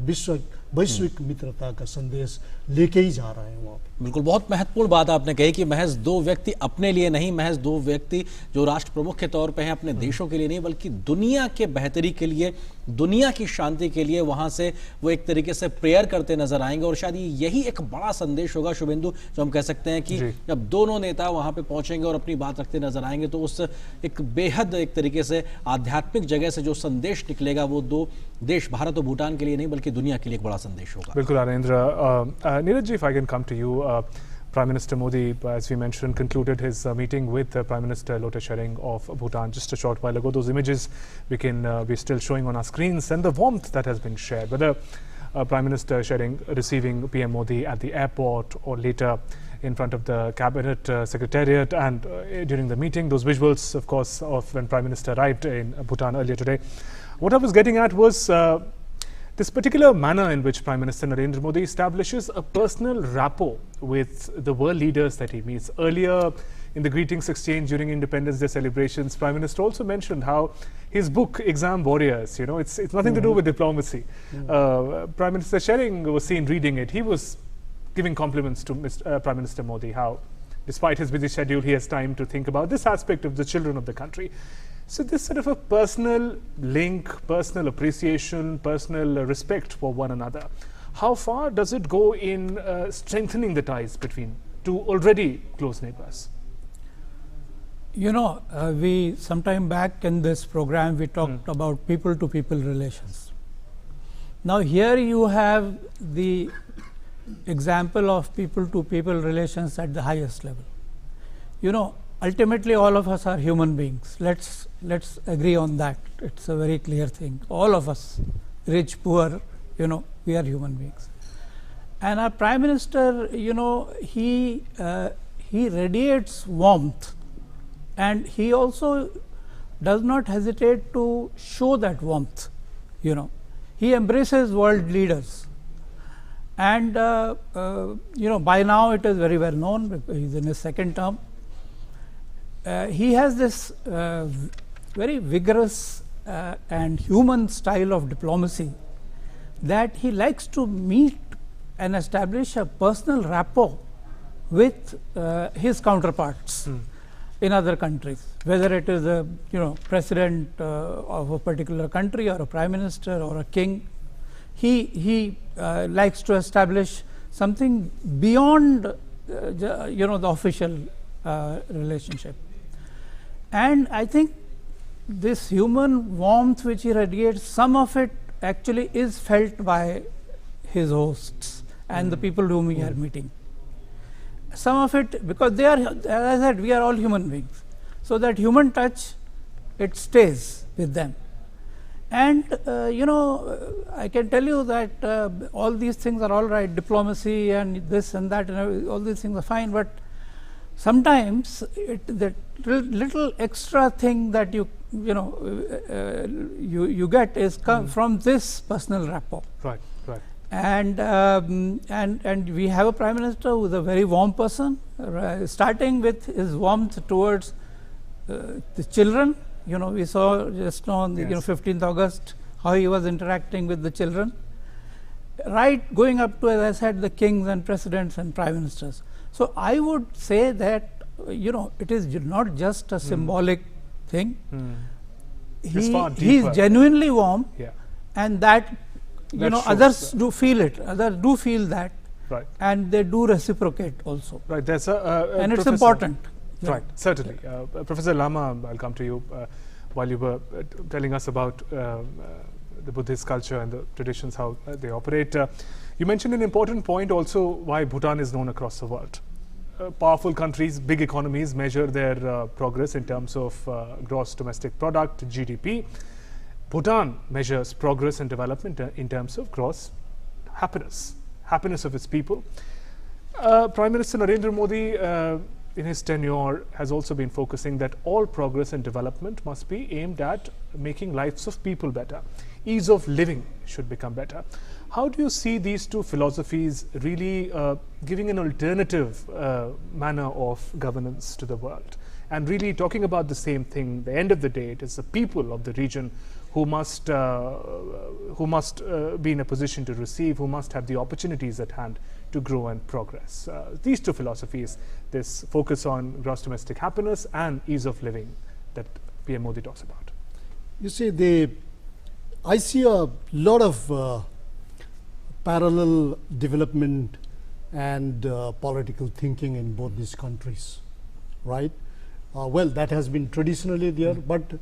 वैश्विक मित्रता का संदेश लेके ही जा रहा है वहाँ पे। बिल्कुल, बहुत महत्वपूर्ण बात आपने कही कि महज दो व्यक्ति अपने लिए नहीं, महज दो व्यक्ति जो राष्ट्र प्रमुख के तौर पे हैं अपने देशों के लिए नहीं, बल्कि दुनिया के बेहतरी के लिए, दुनिया की शांति के लिए वहाँ से वो एक तरीके से प्रेयर करते नजर आएंगे। और शायद यही एक बड़ा संदेश होगा शुभेंदु, जो हम कह सकते हैं कि जब दोनों नेता वहाँ पे पहुंचेंगे और अपनी बात रखते नजर आएंगे तो उस एक बेहद एक तरीके से आध्यात्मिक जगह से जो संदेश निकलेगा वो दो देश, भारत और भूटान के लिए नहीं बल्कि दुनिया के लिए एक बड़ा संदेश होगा। बिल्कुल आरेंद्र। Neeraj ji, if I can come to you, Prime Minister Modi, as we mentioned, concluded his meeting with Prime Minister Lote Tshering of Bhutan just a short while ago. Those images we're still showing on our screens, and the warmth that has been shared, whether Prime Minister Tshering receiving PM Modi at the airport or later in front of the cabinet secretariat, and during the meeting, those visuals, of course, of when Prime Minister arrived in Bhutan earlier today. What I was getting at was this particular manner in which Prime Minister Narendra Modi establishes a personal rapport with the world leaders that he meets. Earlier, in the greetings exchange during Independence Day celebrations, Prime Minister also mentioned how his book, Exam Warriors, you know, it's nothing to do with diplomacy. Prime Minister Shering was seen reading it. He was giving compliments to Prime Minister Modi, how despite his busy schedule, he has time to think about this aspect of the children of the country. So this sort of a personal link, personal appreciation, personal respect for one another, how far does it go in strengthening the ties between two already close neighbors? You know, we sometime back in this program, we talked about people-to-people relations. Now here you have the example of people-to-people relations at the highest level. You know, ultimately all of us are human beings. Let's agree on that. It's a very clear thing. All of us, rich, poor, you know, we are human beings. And our Prime Minister, you know, he radiates warmth, and he also does not hesitate to show that warmth. You know, he embraces world leaders, and you know, by now it is very well known because he is in his second term. He has this very vigorous and human style of diplomacy, that he likes to meet and establish a personal rapport with his counterparts in other countries, whether it is a president of a particular country or a prime minister or a king. He likes to establish something beyond the official relationship. And I think this human warmth which he radiates, some of it actually is felt by his hosts and the people whom we are meeting. Some of it, because they are, as I said, we are all human beings. So that human touch, it stays with them. And I can tell you that all these things are all right, diplomacy and this and that, and all these things are fine, but sometimes that little extra thing that you get is from this personal rapport. Right, right. And we have a prime minister who is a very warm person, starting with his warmth towards the children. We saw just on the 15th August how he was interacting with the children, right going up to, as I said, the kings and presidents and prime ministers. So I would say that it is not just a symbolic thing. He is genuinely warm, and that others do feel it. Others do feel that, right, and they do reciprocate also. Right, there's and it's important. Right, certainly. Professor Lama, I'll come to you. While you were telling us about the Buddhist culture and the traditions, how they operate, you mentioned an important point also, why Bhutan is known across the world. Powerful countries, big economies measure their progress in terms of gross domestic product, GDP. Bhutan measures progress and development in terms of gross happiness of its people. Prime Minister Narendra Modi, in his tenure, has also been focusing that all progress and development must be aimed at making lives of people better. Ease of living should become better. How do you see these two philosophies really giving an alternative manner of governance to the world, and really talking about the same thing? At the end of the day, it is the people of the region who must be in a position to receive, who must have the opportunities at hand to grow and progress. These two philosophies, this focus on gross domestic happiness and ease of living that PM Modi talks about. You see, I see a lot of parallel development and political thinking in both these countries, right? Well, that has been traditionally there, but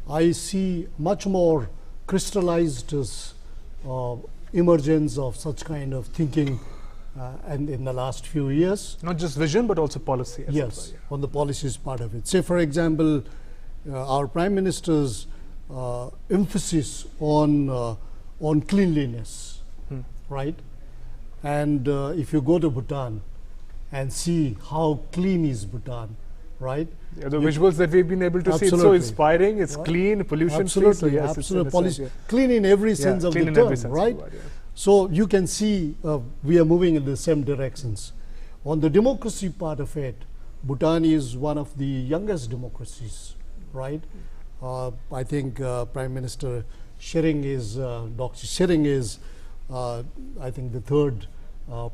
I see much more crystallized emergence of such kind of thinking and in the last few years. Not just vision, but also policy as well. Yes, on the policy is part of it. Say, for example, our Prime Minister's emphasis on cleanliness, right? And if you go to Bhutan and see how clean is Bhutan, right? Yeah, the visuals that we've been able to see, it's so inspiring. It's clean, pollution-free. So yes, absolutely. Clean in every sense of the term, right? So you can see we are moving in the same directions. On the democracy part of it, Bhutan is one of the youngest democracies, right? I think Prime Minister Shering is, Dr. Shering is, I think the third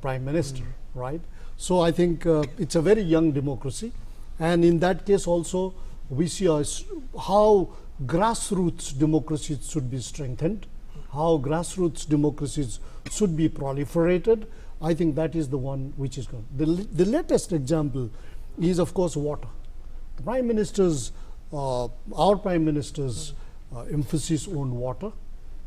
Prime Minister, right? So I think it's a very young democracy, and in that case also we see how grassroots democracies should be strengthened, how grassroots democracies should be proliferated. I think that is the one which is good. The latest example is of course water. The Prime Minister's, our Prime Minister's emphasis on water,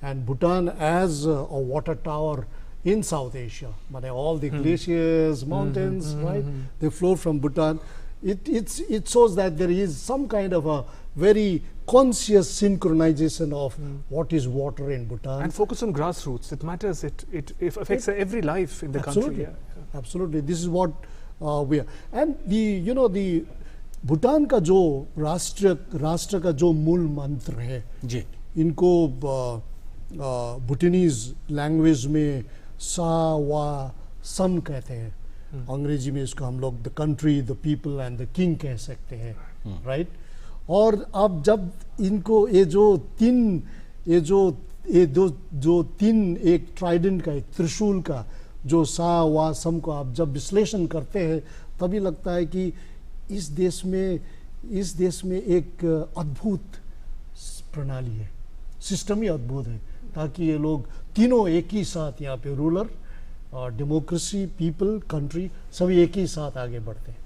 and Bhutan as a water tower in South Asia. But all the glaciers, mountains, right? They flow from Bhutan. It shows that there is some kind of a very conscious synchronization of what is water in Bhutan. And focus on grassroots. It matters. It affects every life in the country. Yeah. Absolutely. This is what we are. And the Bhutan का जो राष्ट्र का जो मूल मंत्र है जी, इनको भूटानीज language में सा वा सम कहते हैं, अंग्रेजी में इसको हम लोग the country, the people and the king कह सकते हैं, राइट? और अब जब इनको ये जो तीन एक ट्राइडेंट का, एक त्रिशूल का जो सा वा सम को आप जब विश्लेषण करते हैं तभी लगता है कि इस देश में एक अद्भुत प्रणाली है, सिस्टम ही अद्भुत है, ताकि ये लोग तीनों एक ही साथ यहाँ पे रूलर, डेमोक्रेसी, पीपल, कंट्री सभी एक ही साथ आगे बढ़ते हैं।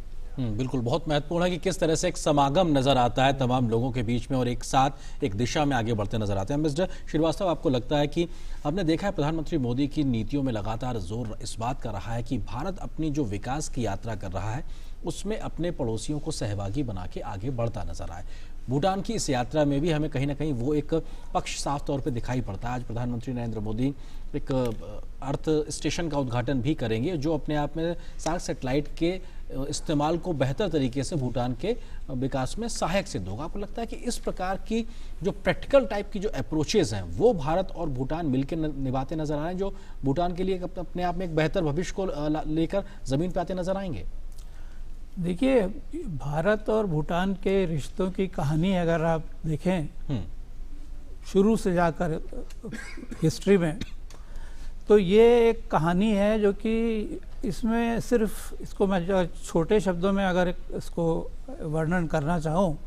बिल्कुल, बहुत महत्वपूर्ण है कि किस तरह से एक समागम नजर आता है तमाम लोगों के बीच में और एक साथ एक दिशा में आगे बढ़ते नजर आते हैं। मिस्टर श्रीवास्तव, आपको लगता है कि हमने देखा है प्रधानमंत्री मोदी की नीतियों में लगातार जोर इस बात का रहा है कि भारत अपनी जो विकास की यात्रा कर रहा है उसमें अपने पड़ोसियों को सहभागी बना के आगे बढ़ता नजर आए। भूटान की इस यात्रा में भी हमें कहीं ना कहीं वो एक पक्ष साफ तौर पे दिखाई पड़ता है। आज प्रधानमंत्री नरेंद्र मोदी एक अर्थ स्टेशन का उद्घाटन भी करेंगे जो अपने आप में सार्क सैटेलाइट के इस्तेमाल को बेहतर तरीके से भूटान के विकास में सहायक सिद्ध होगा। आपको लगता है कि इस प्रकार की जो प्रैक्टिकल टाइप की जो अप्रोचेज हैं वो भारत और भूटान मिलकर निभाते नजर आ रहे हैं, जो भूटान के लिए अपने आप में एक बेहतर भविष्य को लेकर जमीन पर आते नजर आएंगे? देखिए, भारत और भूटान के रिश्तों की कहानी अगर आप देखें शुरू से जाकर हिस्ट्री में, तो ये एक कहानी है जो कि इसमें सिर्फ इसको मैं छोटे शब्दों में अगर इसको वर्णन करना चाहूँ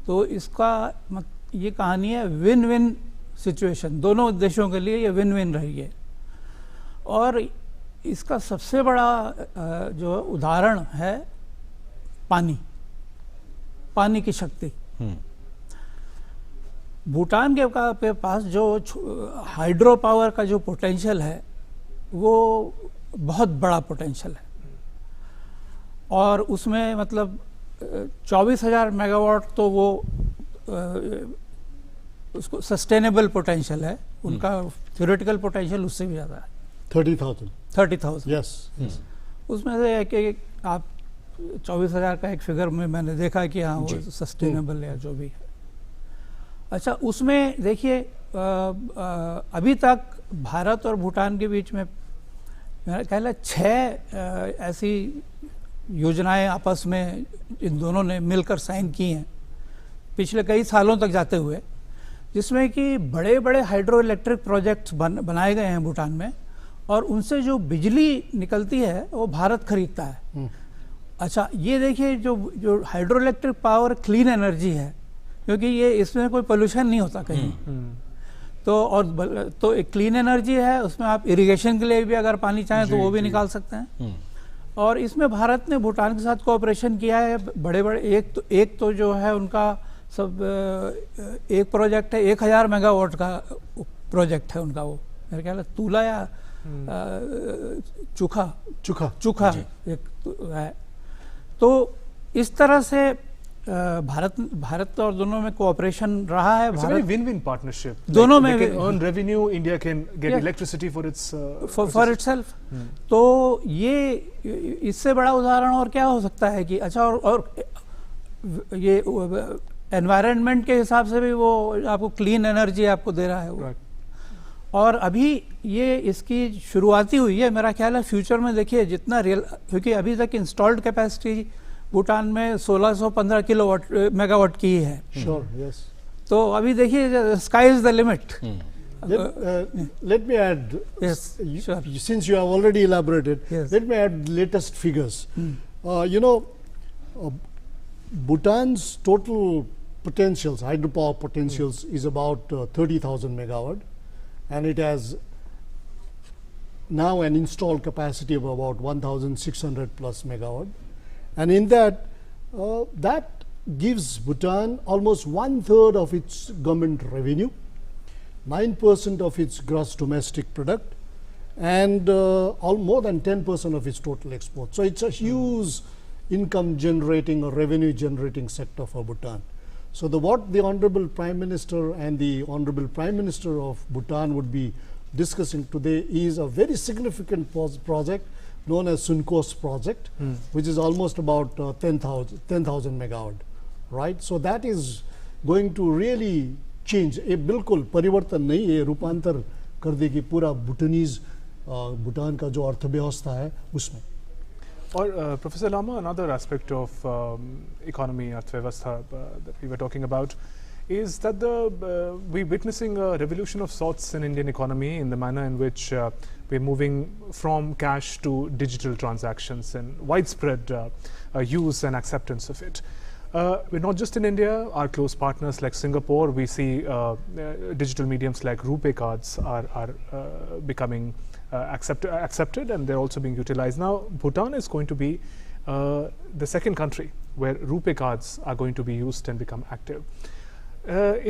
तो इसका ये कहानी है विन विन सिचुएशन, दोनों देशों के लिए ये विन विन रही है। और इसका सबसे बड़ा जो उदाहरण है पानी की शक्ति। भूटान के पास जो हाइड्रो पावर का जो पोटेंशियल है वो बहुत बड़ा पोटेंशियल है, और उसमें मतलब 24,000 मेगावाट तो वो उसको सस्टेनेबल पोटेंशियल है, उनका थ्योरेटिकल पोटेंशियल उससे भी ज़्यादा है, 30,000। यस, उसमें से एक आप 24,000 का एक फिगर में मैंने देखा कि हाँ वो सस्टेनेबल है जो भी है। अच्छा, उसमें देखिए अभी तक भारत और भूटान के बीच में मेरा ख्याल है 6 ऐसी योजनाएं आपस में इन दोनों ने मिलकर साइन की हैं पिछले कई सालों तक जाते हुए, जिसमें कि बड़े बड़े हाइड्रो इलेक्ट्रिक प्रोजेक्ट्स बनाए गए हैं भूटान में, और उनसे जो बिजली निकलती है वो भारत खरीदता है। अच्छा, ये देखिए जो hydro electric power clean energy है, क्योंकि ये इसमें कोई पोल्यूशन नहीं होता कहीं, तो एक क्लीन एनर्जी है, उसमें आप इरिगेशन के लिए भी अगर पानी चाहें तो वो भी निकाल सकते हैं। और इसमें भारत ने भूटान के साथ कोऑपरेशन किया है बड़े बड़े, एक तो जो है उनका सब एक प्रोजेक्ट है 1000 मेगावाट का प्रोजेक्ट है उनका, वो मेरे ख्याल है तूला या चुखा एक है। तो इस तरह से भारत और दोनों में कोऑपरेशन रहा है। भारत विन-विन पार्टनरशिप, दोनों में earn revenue, India can get electricity for itself. तो ये इससे बड़ा उदाहरण और क्या हो सकता है कि अच्छा, और ये एनवायरनमेंट के हिसाब से भी वो आपको क्लीन एनर्जी आपको दे रहा है वो। और अभी ये इसकी शुरुआती हुई है, मेरा ख्याल है फ्यूचर में देखिए जितना क्योंकि अभी तक इंस्टॉल्ड कैपेसिटी भूटान में 1615 किलोवाट मेगावाट की है। Sure, yes. तो अभी देखिए sky is the limit. Let me add, Yes, sure. since you have already elaborated, Yes. let me add latest figures. You know, Bhutan's total potentials, hydropower potentials, is about 30,000 megawatt, and it has now an installed capacity of about 1,600 plus megawatt, and in that, that gives Bhutan almost 1/3 of its government revenue, 9% of its gross domestic product, and more than 10% of its total export. So it's a huge income generating or revenue generating sector for Bhutan. So what the Honorable Prime Minister and the Honorable Prime Minister of Bhutan would be discussing today is a very significant project known as Sunkos project, which is almost about 10,000 megawatt, right? So that is going to really change. ये बिल्कुल परिवर्तन नहीं, ये रूपांतर कर देगी पूरा भूटान का जो अर्थव्यवस्था है उसमें। Or Professor Lama, another aspect of economy, Arthvyavastha, that we were talking about is that we're witnessing a revolution of sorts in Indian economy in the manner in which we're moving from cash to digital transactions and widespread use and acceptance of it. We're not just in India, our close partners like Singapore, we see digital mediums like RuPay cards are becoming accepted, and they're also being utilized. Now, Bhutan is going to be the second country where RuPay cards are going to be used and become active.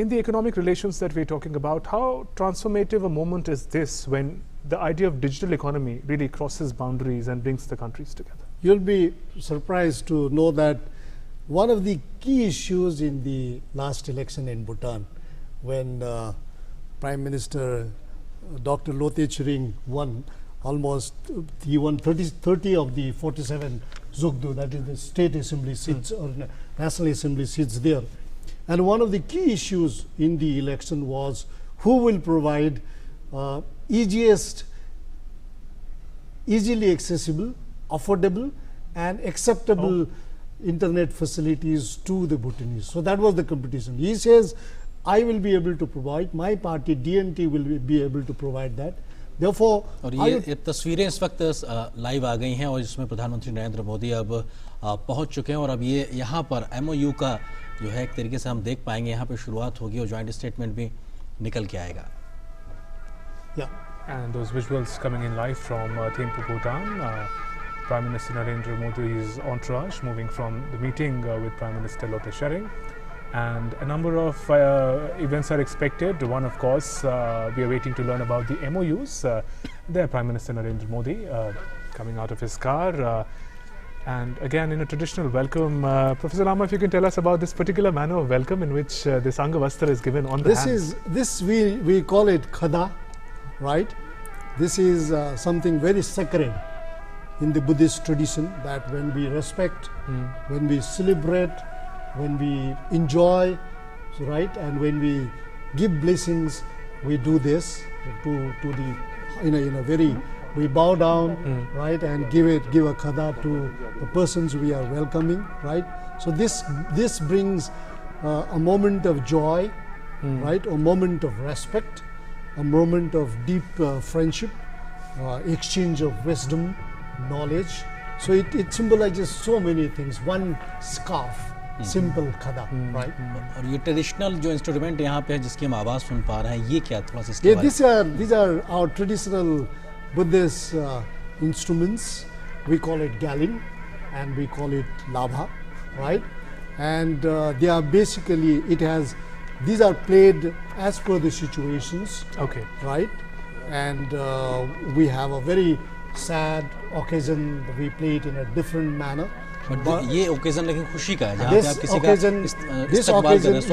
In the economic relations that we're talking about, how transformative a moment is this when the idea of digital economy really crosses boundaries and brings the countries together? You'll be surprised to know that one of the key issues in the last election in Bhutan, when Prime Minister Dr. Lothe Tshering won, he won 30 of the 47 Zugdu, that is the state assembly seats or national assembly seats there. And one of the key issues in the election was who will provide easily accessible, affordable and acceptable internet facilities to the Bhutanese. So that was the competition. He says, I will be able to provide, my party DNT will be able to provide that. Therefore, और ये तस्वीरें इस वक्त live आ गई हैं और इसमें प्रधानमंत्री नरेंद्र मोदी अब पहुंच चुके हैं और अब ये यहाँ पर MOU का जो है एक तरीके से हम देख पाएंगे, यहाँ पे शुरुआत होगी और जॉइंट स्टेटमेंट भी निकल के आएगा। Yeah, and those visuals coming in live from Thimphu, Bhutan. Prime Minister Narendra Modi's entourage moving from the meeting with Prime Minister Lothe Tshering, and a number of events are expected. One, of course, we are waiting to learn about the MOUs. There, Prime Minister Narendra Modi coming out of his car, and again in a traditional welcome. Professor Lama, if you can tell us about this particular manner of welcome in which this Angavastra is given on the hands. This we call it khada, right? This is something very sacred in the Buddhist tradition, that when we respect, when we celebrate, when we enjoy, so right, and when we give blessings, we do this to the in a very, we bow down, right, and give a khada to the persons we are welcoming, right. So this brings a moment of joy, right, a moment of respect, a moment of deep friendship, exchange of wisdom, knowledge. So it symbolizes so many things. One scarf, simple khada, right? और ये traditional जो instrument यहाँ पे है जिसकी हम आवाज सुन पा रहे हैं, ये क्या थोड़ा सा इसके बारे में? These are our traditional Buddhist instruments. We call it galin and we call it labha, right? And they are basically, these are played as per the situations, okay, right? And we have a very sad occasion, we play it in a different manner. But ये occasion लेकिन खुशी का है, जहाँ पे आप किसी का this occasion is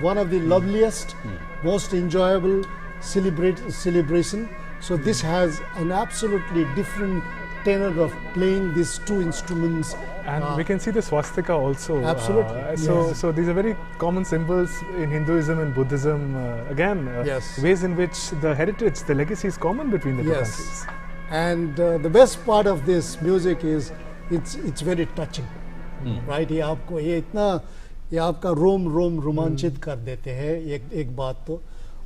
one of the loveliest, most enjoyable celebration. So this has an absolutely different tenor of playing these two instruments. And we can see the swastika also. Absolutely. So these are very common symbols in Hinduism and Buddhism. Again, ways in which the heritage, the legacy is common between the two countries. And the best part of this music is it's very touching, right. ये आपका रोम रोमांचित कर देते हैं, एक बात तो।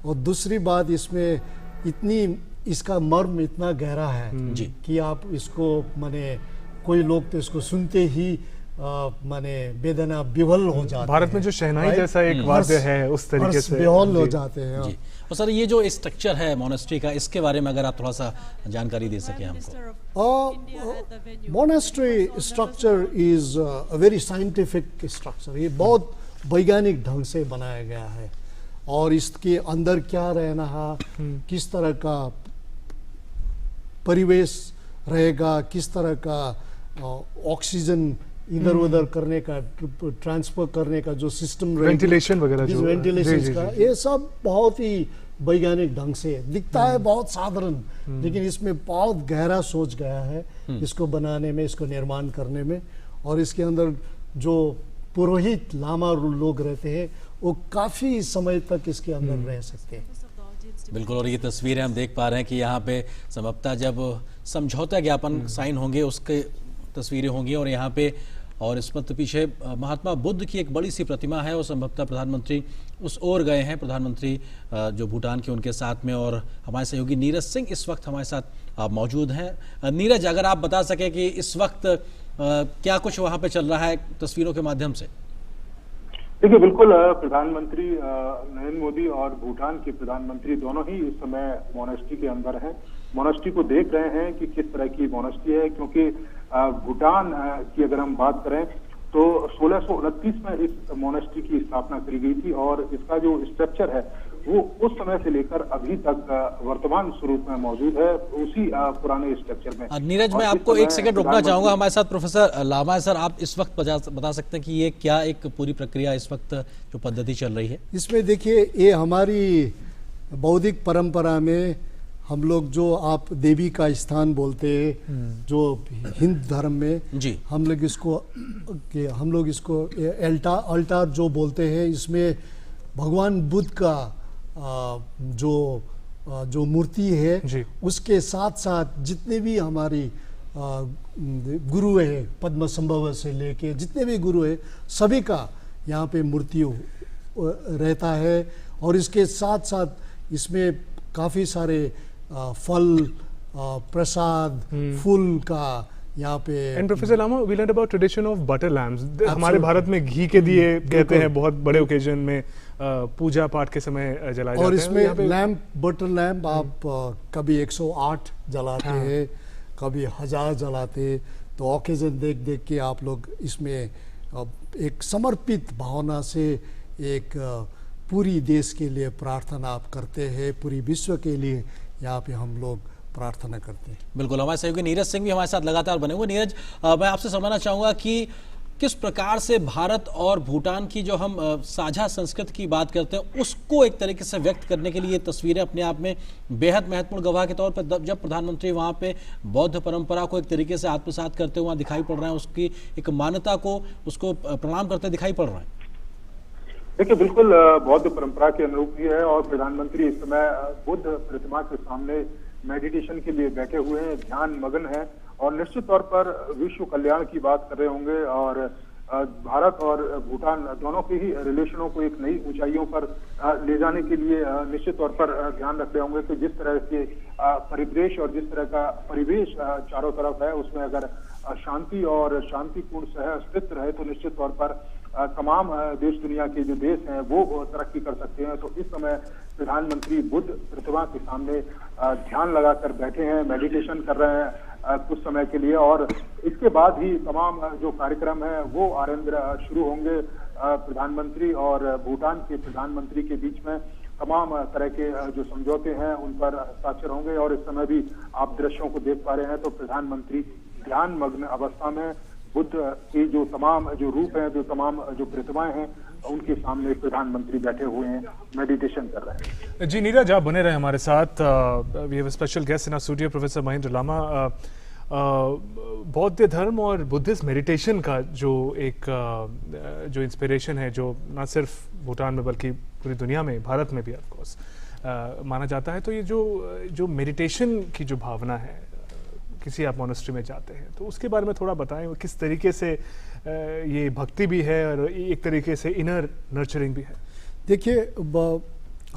और दूसरी बात, इसमें इसका मर्म इतना गहरा है कि आप इसको माने कोई लोग तो इसको सुनते ही माने बेदना विवल हो जाते हैं। भारत में जो शहनाई जैसा एक वाद्य है उस तरीके से बेहौल हो जाते हैं। जी। और सर, ये जो स्ट्रक्चर है मोनेस्ट्री का, इसके बारे में अगर आप थोड़ा सा जानकारी दे सके हमको। Monastery structure is a very scientific structure. ये बहुत वैज्ञानिक ढंग से बनाया गया है, और इसके अंदर क्या रहना है, किस तरह का परिवेश रहेगा, किस तरह का ऑक्सीजन इधर उधर करने का, ट्रांसफर करने का जो सिस्टम, वेंटिलेशन वगैरह, जो वेंटिलेशन का, ये सब बहुत ही वैज्ञानिक ढंग से दिखता है, बहुत साधारण, लेकिन इसमें बहुत गहरा सोच गया है इसको बनाने में, इसको निर्माण करने में। और इसके अंदर जो पुरोहित लामा लोग रहते हैं, वो काफी समय तक इसके अंदर रह सकते हैं। बिल्कुल। और ये तस्वीरें हम देख पा रहे हैं कि यहाँ पे संभवतः जब समझौता ज्ञापन साइन होंगे उसके तस्वीरें होंगी, और यहाँ पे और इस पत्र पीछे महात्मा बुद्ध की एक बड़ी सी प्रतिमा है, और संभवतः प्रधानमंत्री उस ओर गए हैं, प्रधानमंत्री जो भूटान के उनके साथ में, और हमारे सहयोगी नीरज सिंह इस वक्त हमारे साथ मौजूद हैं। नीरज, अगर आप बता सके कि इस वक्त क्या कुछ वहाँ पे चल रहा है तस्वीरों के माध्यम से। देखिए, बिल्कुल प्रधानमंत्री नरेंद्र मोदी और भूटान के प्रधानमंत्री दोनों ही इस समय मोनेस्ट्री के अंदर हैं। मोनेस्ट्री को देख रहे हैं कि किस तरह की मोनेस्ट्री है, क्योंकि भूटान की अगर हम बात करें तो 1629 में इस मोनेस्ट्री की स्थापना करी गई थी, और इसका जो स्ट्रक्चर है वो उस समय से लेकर अभी तक वर्तमान स्वरूप में मौजूद है, उसी पुराने स्ट्रक्चर में। नीरज, मैं आपको एक सेकंड रुकना चाहूंगा। हमारे साथ प्रोफेसर लामा है। सर, आप इस वक्त बता सकते हैं कि ये क्या एक पूरी प्रक्रिया इस वक्त जो पद्धति चल रही है? इसमें देखिए, ये हमारी बौद्धिक परंपरा में हम लोग जो आप देवी का स्थान बोलते हैं, जो हिंद धर्म में जी, हम लोग इसको अल्टार जो बोलते हैं, इसमें भगवान बुद्ध का जो मूर्ति है, उसके साथ साथ जितने भी हमारी गुरु है, पद्म संभव से लेके जितने भी गुरु है, सभी का यहाँ पे मूर्ति रहता है। और इसके साथ साथ इसमें काफ़ी सारे फल, प्रसाद, फूल का यहाँ पे। And professor Lama, we learn about tradition of butter lamps. हमारे भारत में घी के दिए कहते हैं, बहुत बड़े ओकेजन में पूजा पाठ के समय जलाए जाते हैं। और इसमें लैम्प, बटर लैम्प आप कभी 108 जलाते हैं, कभी 1000 जलाते। तो ओकेजन देख देख के आप लोग इसमें एक समर्पित भावना से एक पूरी देश के लिए प्रार्थना आप करते हैं, पूरी विश्व के लिए यहाँ पे हम लोग प्रार्थना करते हैं। बिल्कुल। हमारे सहयोगी नीरज सिंह भी हमारे साथ लगातार बने हुए। नीरज, मैं आपसे समझना चाहूँगा कि किस प्रकार से भारत और भूटान की जो हम साझा संस्कृति की बात करते हैं, उसको एक तरीके से व्यक्त करने के लिए ये तस्वीरें अपने आप में बेहद महत्वपूर्ण गवाह के तौर पर, जब प्रधानमंत्री वहाँ पे बौद्ध परंपरा को एक तरीके से आत्मसात करते हुए दिखाई पड़ रहे हैं, उसकी एक मान्यता को, उसको प्रणाम करते दिखाई पड़ रहे हैं। देखिए, बिल्कुल बौद्ध परंपरा के अनुरूप ही है, और प्रधानमंत्री इस समय बुद्ध प्रतिमा के सामने मेडिटेशन के लिए बैठे हुए हैं, ध्यान मग्न है, और निश्चित तौर पर विश्व कल्याण की बात कर रहे होंगे, और भारत और भूटान दोनों के ही रिलेशनों को एक नई ऊंचाइयों पर ले जाने के लिए निश्चित तौर पर ध्यान रख रहे होंगे कि जिस तरह के परिवेश और जिस तरह का परिवेश चारों तरफ है, उसमें अगर शांति और शांतिपूर्ण सह अस्तित्व रहे तो निश्चित तौर पर तमाम देश, दुनिया के जो देश हैं वो तरक्की कर सकते हैं। तो इस समय प्रधानमंत्री बुद्ध प्रतिमा के सामने ध्यान लगाकर बैठे हैं, मेडिटेशन कर रहे हैं कुछ समय के लिए, और इसके बाद ही तमाम जो कार्यक्रम है वो आरंभ शुरू होंगे। प्रधानमंत्री और भूटान के प्रधानमंत्री के बीच में तमाम तरह के जो समझौते हैं उन पर हस्ताक्षर होंगे, और इस समय भी आप दृश्यों को देख पा रहे हैं तो प्रधानमंत्री ध्यान मग्न अवस्था में बुद्ध के जो तमाम जो रूप हैं, जो तमाम जो प्रतिमाएं हैं, उनके सामने प्रधानमंत्री बैठे हुए हैं, मेडिटेशन कर रहे हैं। जी नीरज, आप बने रहे हमारे साथ। We have a special guest in our studio, professor Mahendra Lama. बौद्ध धर्म और बुद्धिस्ट मेडिटेशन का जो एक जो इंस्पिरेशन है, जो ना सिर्फ भूटान में बल्कि पूरी दुनिया में, भारत में भी ऑफ कोर्स माना जाता है, तो ये जो मेडिटेशन की जो भावना है, किसी आप मोनेस्ट्री में जाते हैं, तो उसके बारे में थोड़ा बताएं, किस तरीके से ये भक्ति भी है और एक तरीके से इनर नर्चरिंग भी है। देखिए,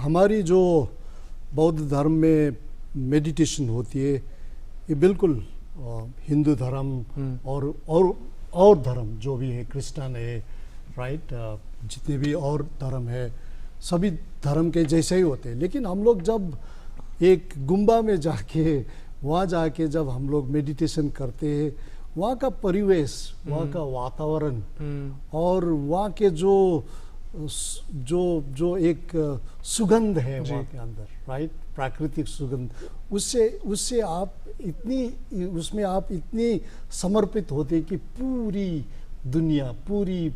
हमारी जो बौद्ध धर्म में मेडिटेशन होती है, ये बिल्कुल हिंदू धर्म और धर्म जो भी है, क्रिश्चियन है, राइट, जितने भी और धर्म है, सभी धर्म के जैसे ही होते हैं। लेकिन हम लोग जब एक गुम्बा में जाके, वहाँ जाके जब हम लोग मेडिटेशन करते हैं, वहाँ का परिवेश, वहाँ का वातावरण और वहाँ के जो एक सुगंध है वहाँ के अंदर, राइट, प्राकृतिक सुगंध, उससे आप उसमें आप इतनी समर्पित होते कि पूरी दुनिया, पूरी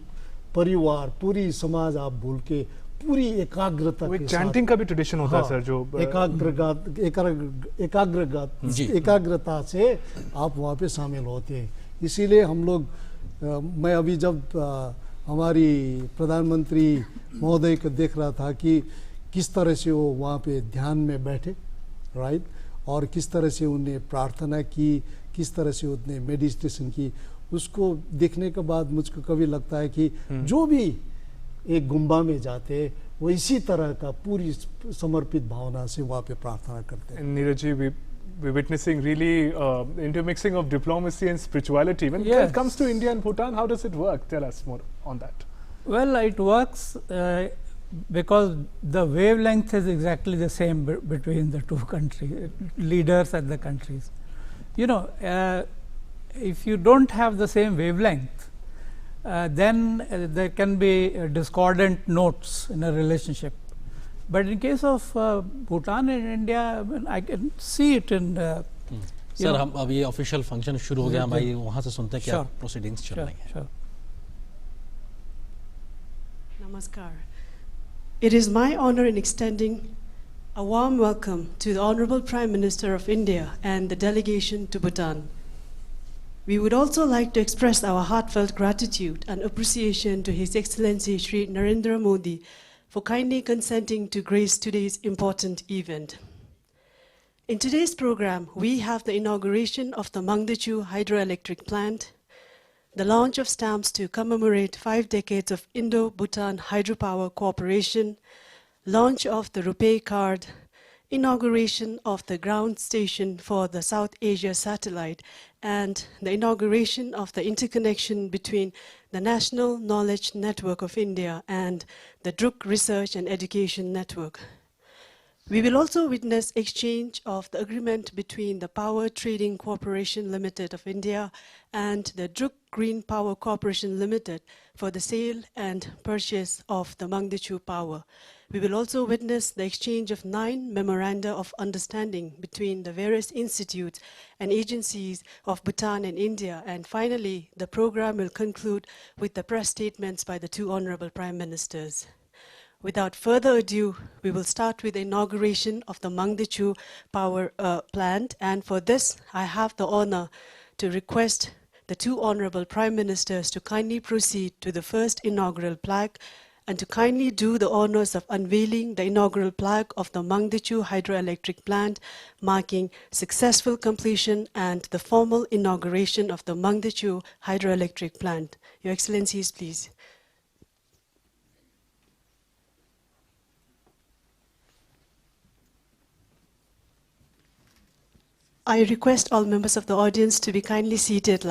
परिवार, पूरी समाज आप भूल के पूरी एकाग्रता के साथ, चैंटिंग का भी ट्रेडिशन होता है सर, जो एकाग्रता से आप वहाँ पे शामिल होते हैं। इसीलिए हम लोग, मैं अभी जब हमारी प्रधानमंत्री महोदय को देख रहा था कि किस तरह से वो वहाँ पे ध्यान में बैठे, राइट, और किस तरह से उन्हें प्रार्थना की, किस तरह से उन्हें मेडिटेशन की, उसको देखने के बाद मुझको कभी लगता है कि जो भी एक गुम्बा में जाते हैं, वो इसी तरह का पूरी समर्पित भावना से वहाँ पे प्रार्थना करते हैं। Neeraj ji, we're witnessing really intermixing of diplomacy and spirituality. When it comes to India and Bhutan, how does it work? Tell us more on that. Well, it works because the wavelength is exactly the same between the two countries, leaders and the countries. You know, if you don't have the same wavelength, then there can be discordant notes in a relationship. But in case of Bhutan and India, I mean, I can see it in sir, हम अब ये official function शुरू हो गया, भाई वहाँ से सुनते हैं क्या प्रोसीडिंग्स चल रही हैं। Namaskar. It is my honor in extending a warm welcome to the Honorable Prime Minister of India and the delegation to Bhutan. We would also like to express our heartfelt gratitude and appreciation to His Excellency Shri Narendra Modi for kindly consenting to grace today's important event. In today's program, we have the inauguration of the Mangdechu hydroelectric plant, the launch of stamps to commemorate 5 decades of Indo-Bhutan hydropower cooperation, launch of the RuPay card, inauguration of the ground station for the South Asia satellite, and the inauguration of the interconnection between the National Knowledge Network of India and the Druk Research and Education Network. We will also witness exchange of the agreement between the Power Trading Corporation Limited of India and the Druk Green Power Corporation Limited for the sale and purchase of the Mangdechu power. We will also witness the exchange of 9 memoranda of understanding between the various institutes and agencies of Bhutan and India. And finally, the program will conclude with the press statements by the 2 Honorable Prime Ministers. Without further ado, we will start with the inauguration of the Mangdechu power plant. And for this, I have the honor to request the 2 Honorable Prime Ministers to kindly proceed to the first inaugural plaque and to kindly do the honors of unveiling the inaugural plaque of the Mangdechu hydroelectric plant, marking successful completion and the formal inauguration of the Mangdechu hydroelectric plant. Your Excellencies, please. I request all members of the audience to be kindly seated.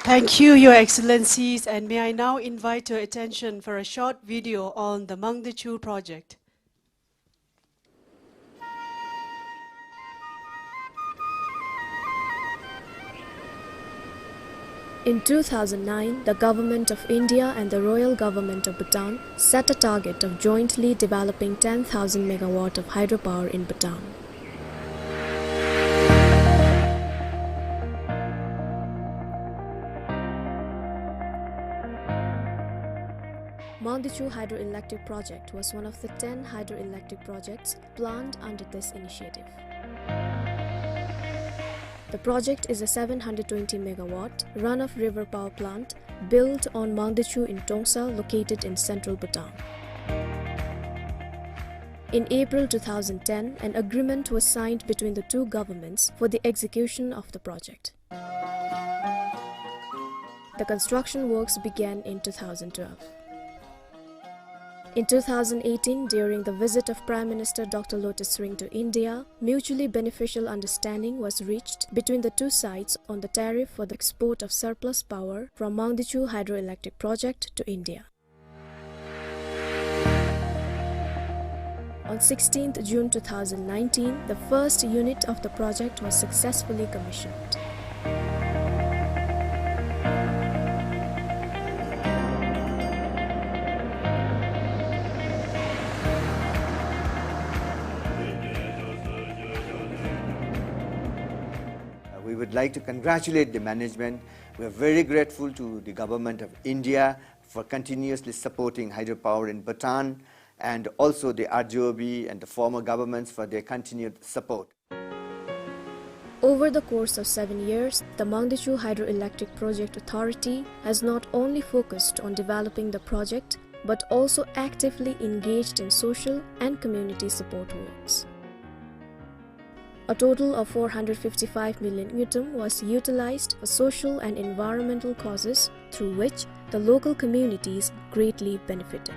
Thank you, Your Excellencies, and may I now invite your attention for a short video on the Mangdechu project. In 2009, the Government of India and the Royal Government of Bhutan set a target of jointly developing 10,000 megawatt of hydropower in Bhutan. Mangdechu hydroelectric project was one of the 10 hydroelectric projects planned under this initiative. The project is a 720 megawatt run-of-river power plant built on Mangdechu in Tongsa, located in central Bhutan. In April 2010, an agreement was signed between the two governments for the execution of the project. The construction works began in 2012. In 2018, during the visit of Prime Minister Dr. Lotus Singh to India, mutually beneficial understanding was reached between the two sides on the tariff for the export of surplus power from Mangdechu hydroelectric project to India. On 16th June 2019, the first unit of the project was successfully commissioned. We would like to congratulate the management. We are very grateful to the government of India for continuously supporting hydropower in Bhutan, and also the RJOB and the former governments for their continued support. Over the course of 7 years, the Mangdechu Hydroelectric Project Authority has not only focused on developing the project, but also actively engaged in social and community support works. A total of 455 million yutum was utilized for social and environmental causes, through which the local communities greatly benefited.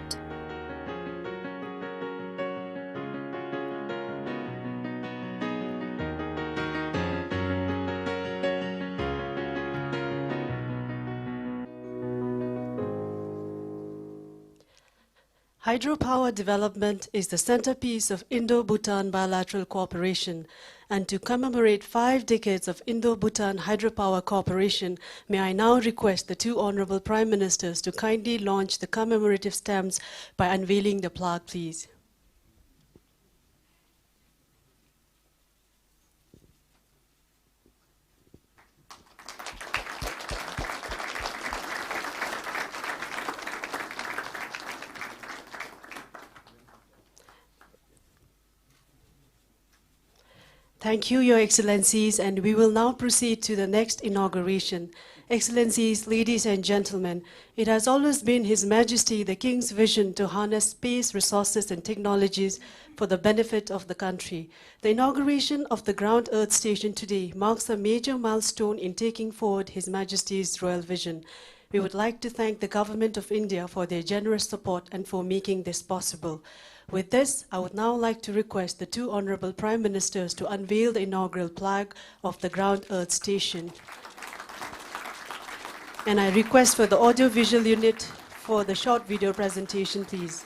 Hydropower development is the centerpiece of Indo-Bhutan bilateral cooperation, and to commemorate 5 decades of Indo-Bhutan hydropower cooperation, may I now request the two Honorable Prime Ministers to kindly launch the commemorative stamps by unveiling the plaque, please. Thank you, Your Excellencies, and we will now proceed to the next inauguration. Excellencies, ladies and gentlemen, it has always been His Majesty the King's vision to harness space resources and technologies for the benefit of the country. The inauguration of the Ground Earth Station today marks a major milestone in taking forward His Majesty's royal vision. We would like to thank the Government of India for their generous support and for making this possible. With this, I would now like to request the two Honorable Prime Ministers to unveil the inaugural plaque of the Ground Earth Station. And I request for the audio-visual unit for the short video presentation, please.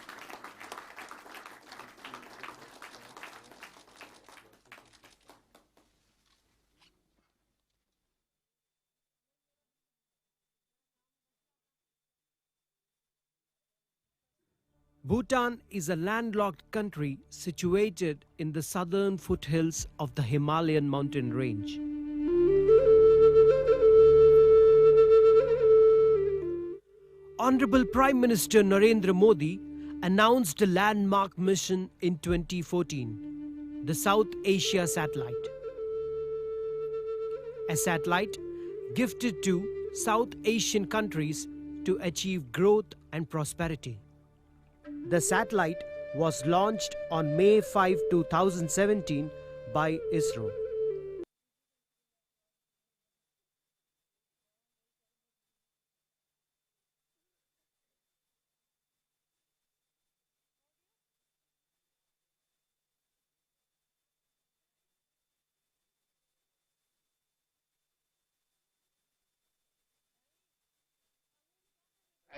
Bhutan is a landlocked country situated in the southern foothills of the Himalayan mountain range. Honorable Prime Minister Narendra Modi announced a landmark mission in 2014, the South Asia Satellite. A satellite gifted to South Asian countries to achieve growth and prosperity. The satellite was launched on May 5, 2017 by ISRO.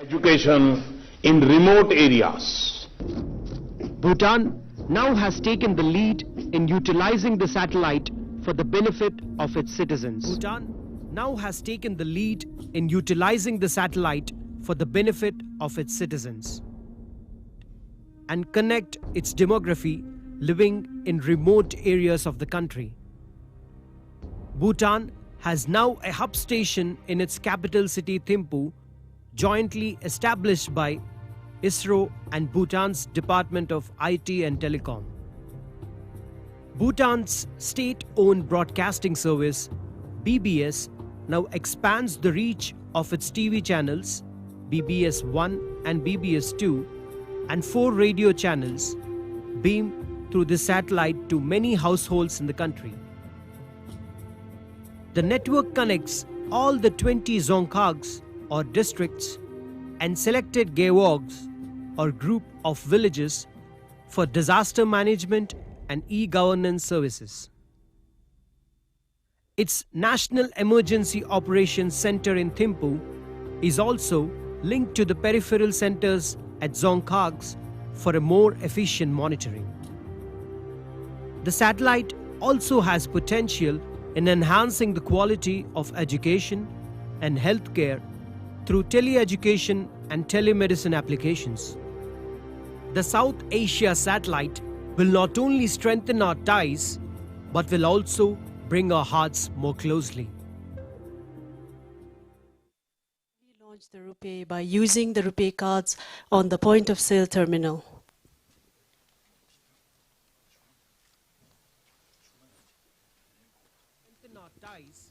Education in remote areas. Bhutan now has taken the lead in utilizing the satellite for the benefit of its citizens. Bhutan now has taken the lead in utilizing the satellite for the benefit of its citizens and connect its demography living in remote areas of the country. Bhutan has now a hub station in its capital city Thimphu, jointly established by ISRO and Bhutan's Department of IT and Telecom. Bhutan's state-owned broadcasting service, BBS now expands the reach of its TV channels, BBS 1 and BBS 2, and 4 radio channels beam through the satellite to many households in the country. The network connects all the 20 Dzongkhags or districts and selected Gaewogs or group of villages for disaster management and e-governance services. Its National Emergency Operations Center in Thimphu is also linked to the peripheral centers at Dzongkhags for a more efficient monitoring. The satellite also has potential in enhancing the quality of education and healthcare through teleeducation and telemedicine applications. The South Asia satellite will not only strengthen our ties, but will also bring our hearts more closely. We launched the RuPay by using the RuPay cards on the point of sale terminal. Strengthen our ties.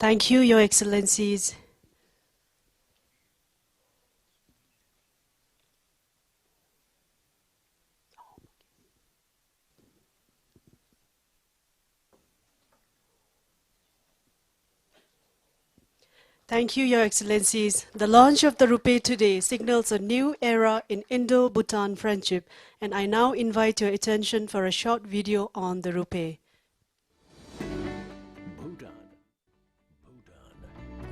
Thank you, Your Excellencies. Thank you, Your Excellencies. The launch of the RuPay today signals a new era in Indo-Bhutan friendship, and I now invite your attention for a short video on the RuPay.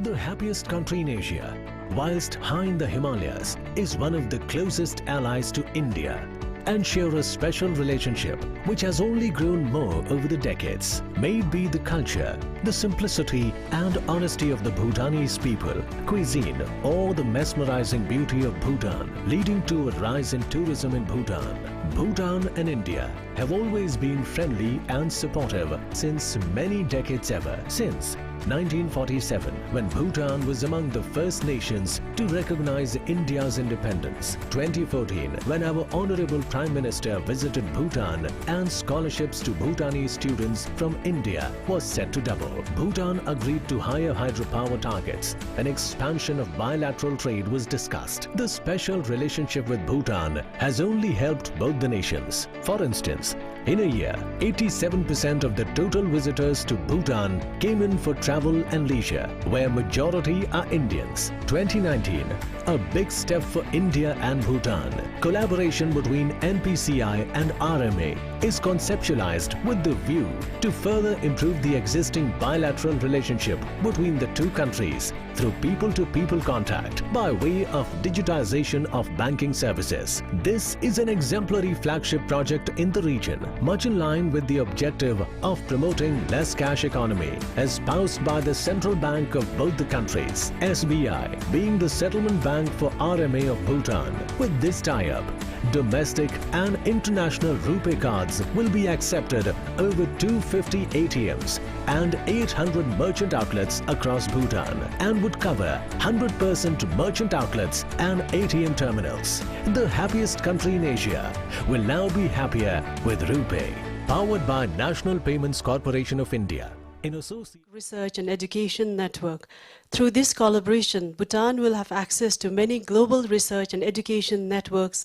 The happiest country in Asia, whilst high in the Himalayas, is one of the closest allies to India and share a special relationship which has only grown more over the decades. May it be the culture, the simplicity and honesty of the Bhutanese people, cuisine or the mesmerizing beauty of Bhutan leading to a rise in tourism in Bhutan. Bhutan and India have always been friendly and supportive since many decades ever. Since 1947, when Bhutan was among the first nations to recognize India's independence. 2014, when our Honorable Prime Minister visited Bhutan and scholarships to Bhutanese students from India was set to double. Bhutan agreed to higher hydropower targets. An expansion of bilateral trade was discussed. The special relationship with Bhutan has only helped both the nations. For instance, in a year, 87% of the total visitors to Bhutan came in for travel and leisure, where majority are Indians. 2019, a big step for India and Bhutan. Collaboration between NPCI and RMA is conceptualized with the view to further improve the existing bilateral relationship between the two countries through people-to-people contact by way of digitization of banking services. This is an exemplary flagship project in the region, much in line with the objective of promoting less cash economy espoused by the Central Bank of both the countries, SBI being the settlement bank for RMA of Bhutan. With this tie-up, domestic and international RuPay cards will be accepted over 250 ATMs and 800 merchant outlets across Bhutan and would cover 100% merchant outlets and ATM terminals. The happiest country in Asia will now be happier with RuPay, powered by National Payments Corporation of India. In association Research and Education Network. Through this collaboration, Bhutan will have access to many global research and education networks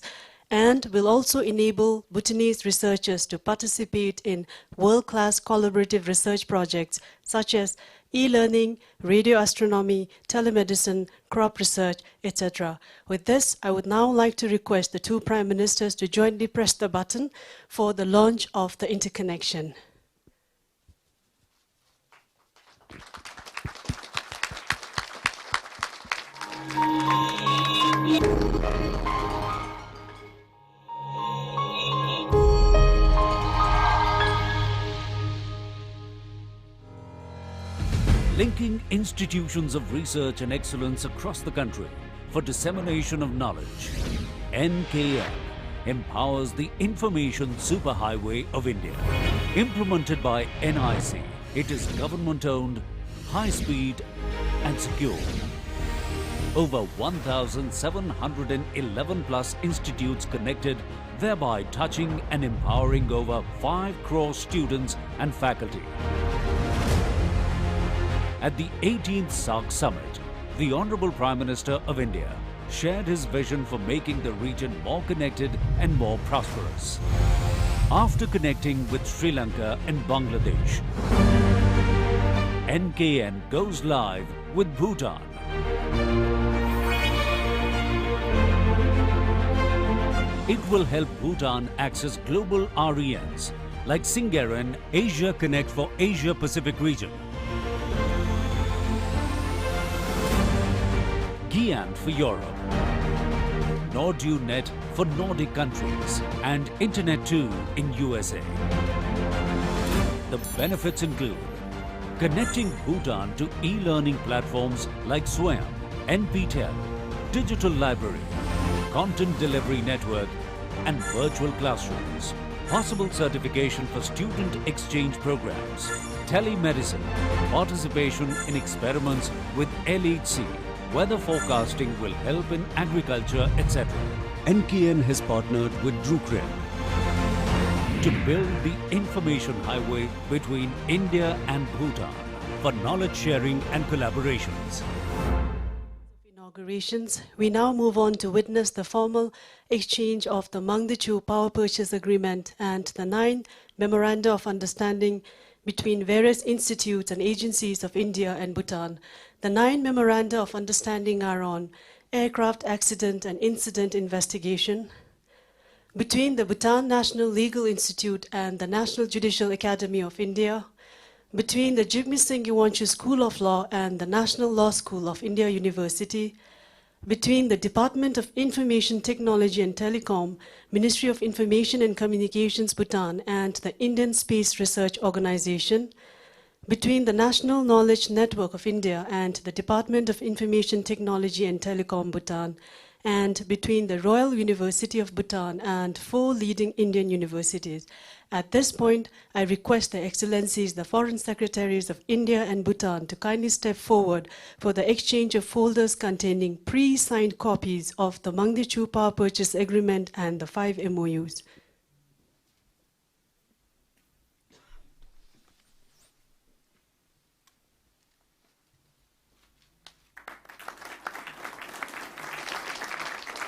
and will also enable Bhutanese researchers to participate in world-class collaborative research projects such as e-learning, radio astronomy, telemedicine, crop research, etc. With this, I would now like to request the two Prime Ministers to jointly press the button for the launch of the interconnection. Linking institutions of research and excellence across the country for dissemination of knowledge. NKN empowers the information superhighway of India. Implemented by NIC, it is government-owned, high-speed and secure. Over 1,711 plus institutes connected, thereby touching and empowering over 5 crore students and faculty. At the 18th SAARC Summit, the Honorable Prime Minister of India shared his vision for making the region more connected and more prosperous. After connecting with Sri Lanka and Bangladesh, NKN goes live with Bhutan. It will help Bhutan access global RENs like Singeren Asia Connect for Asia Pacific region, Giant for Europe, NordUnet for Nordic countries, and Internet 2 in USA. The benefits include connecting Bhutan to e-learning platforms like Swayam, NPTEL, Digital Library, Content Delivery Network, and virtual classrooms. Possible certification for student exchange programs, telemedicine, participation in experiments with LHC, weather forecasting will help in agriculture, etc. NKN has partnered with Drukren to build the information highway between India and Bhutan for knowledge sharing and collaborations. Inaugurations, we now move on to witness the formal exchange of the Mangdechu Power Purchase Agreement and the 9 Memoranda of Understanding between various institutes and agencies of India and Bhutan. The 9 Memoranda of Understanding are on aircraft accident and incident investigation, between the Bhutan National Legal Institute and the National Judicial Academy of India, between the Jigme Singh Yuvanshu School of Law and the National Law School of India University, between the Department of Information Technology and Telecom, Ministry of Information and Communications Bhutan, and the Indian Space Research Organization, between the National Knowledge Network of India and the Department of Information Technology and Telecom Bhutan, and between the Royal University of Bhutan and 4 leading Indian universities. At this point, I request the Excellencies, the Foreign Secretaries of India and Bhutan to kindly step forward for the exchange of folders containing pre-signed copies of the Mangdechu Power Purchase Agreement and the 5 MOUs.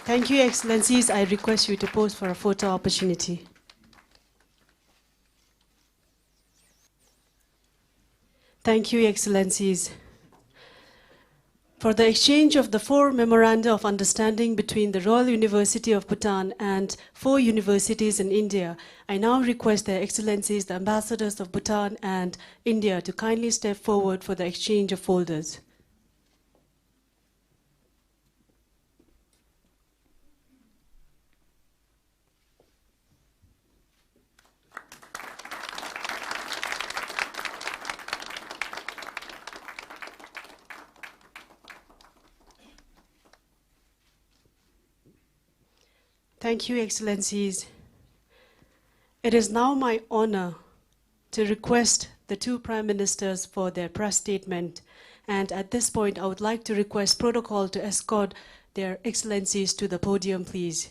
Thank you, Excellencies. I request you to pose for a photo opportunity. Thank you, Excellencies. For the exchange of the 4 Memoranda of Understanding between the Royal University of Bhutan and 4 universities in India, I now request their Excellencies, the Ambassadors of Bhutan and India, to kindly step forward for the exchange of folders. Thank you, Excellencies. It is now my honor to request the 2 Prime Ministers for their press statement. And at this point, I would like to request protocol to escort their Excellencies to the podium, please.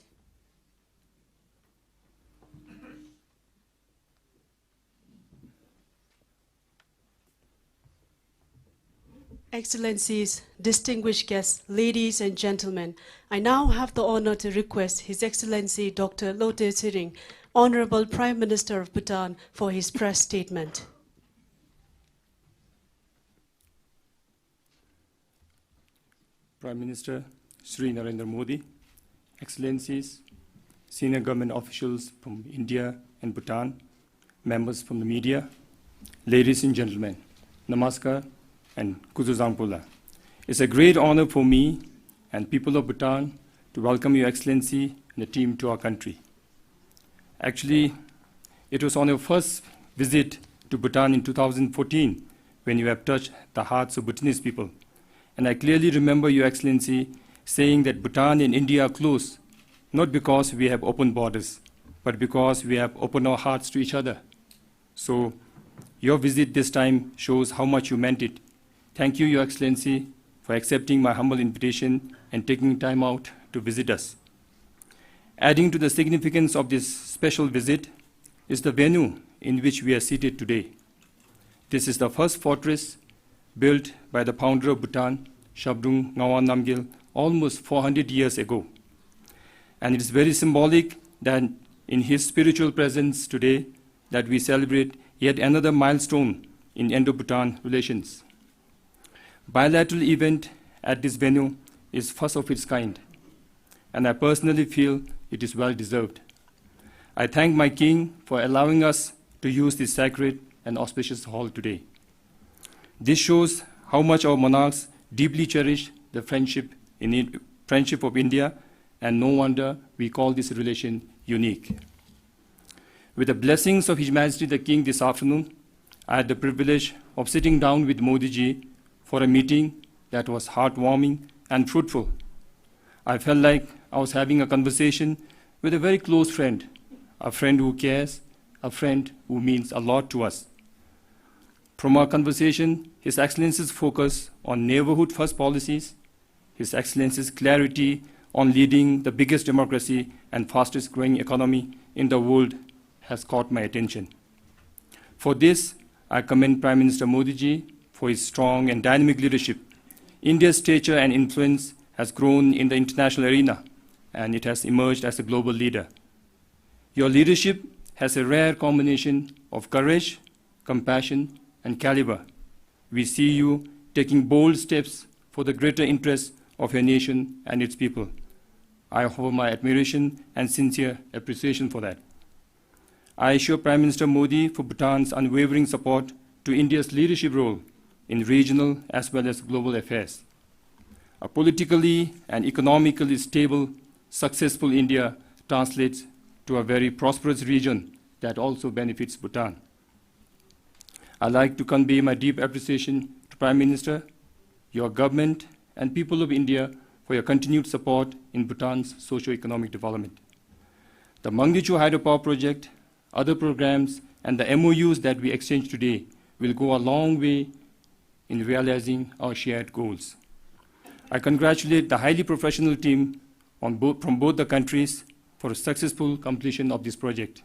Excellencies, distinguished guests, ladies and gentlemen, I now have the honor to request His Excellency Dr. Lotay Tshering, Honorable Prime Minister of Bhutan, for his press statement. Prime Minister Shri Narendra Modi, Excellencies, senior government officials from India and Bhutan, members from the media, ladies and gentlemen, Namaskar and Kuzuzang Pula. It's a great honor for me and people of Bhutan to welcome Your Excellency and the team to our country. Actually, it was on your first visit to Bhutan in 2014 when you have touched the hearts of Bhutanese people. And I clearly remember Your Excellency saying that Bhutan and India are close, not because we have open borders, but because we have opened our hearts to each other. So your visit this time shows how much you meant it. Thank you, Your Excellency, for accepting my humble invitation and taking time out to visit us. Adding to the significance of this special visit is the venue in which we are seated today. This is the first fortress built by the founder of Bhutan, Shabdrung Ngawang Namgyal, almost 400 years ago. And it is very symbolic that in his spiritual presence today that we celebrate yet another milestone in Indo-Bhutan relations. Bilateral event at this venue is first of its kind, and I personally feel it is well deserved. I thank my king for allowing us to use this sacred and auspicious hall today. This shows how much our monarchs deeply cherish the friendship of India, and no wonder we call this relation unique. With the blessings of His Majesty the King this afternoon, I had the privilege of sitting down with Modi ji for a meeting that was heartwarming and fruitful. I felt like I was having a conversation with a very close friend, a friend who cares, a friend who means a lot to us. From our conversation, His Excellency's focus on neighborhood first policies, His Excellency's clarity on leading the biggest democracy and fastest growing economy in the world has caught my attention. For this, I commend Prime Minister Modi ji for his strong and dynamic leadership. India's stature and influence has grown in the international arena, and it has emerged as a global leader. Your leadership has a rare combination of courage, compassion, and caliber. We see you taking bold steps for the greater interests of your nation and its people. I offer my admiration and sincere appreciation for that. I assure Prime Minister Modi for Bhutan's unwavering support to India's leadership role in regional as well as global affairs. A politically and economically stable, successful India translates to a very prosperous region that also benefits Bhutan. I'd like to convey my deep appreciation to Prime Minister, your government, and people of India for your continued support in Bhutan's socio-economic development. The Mangdechu hydropower project, other programs, and the MOUs that we exchange today will go a long way in realizing our shared goals. I congratulate the highly professional team from both the countries for a successful completion of this project.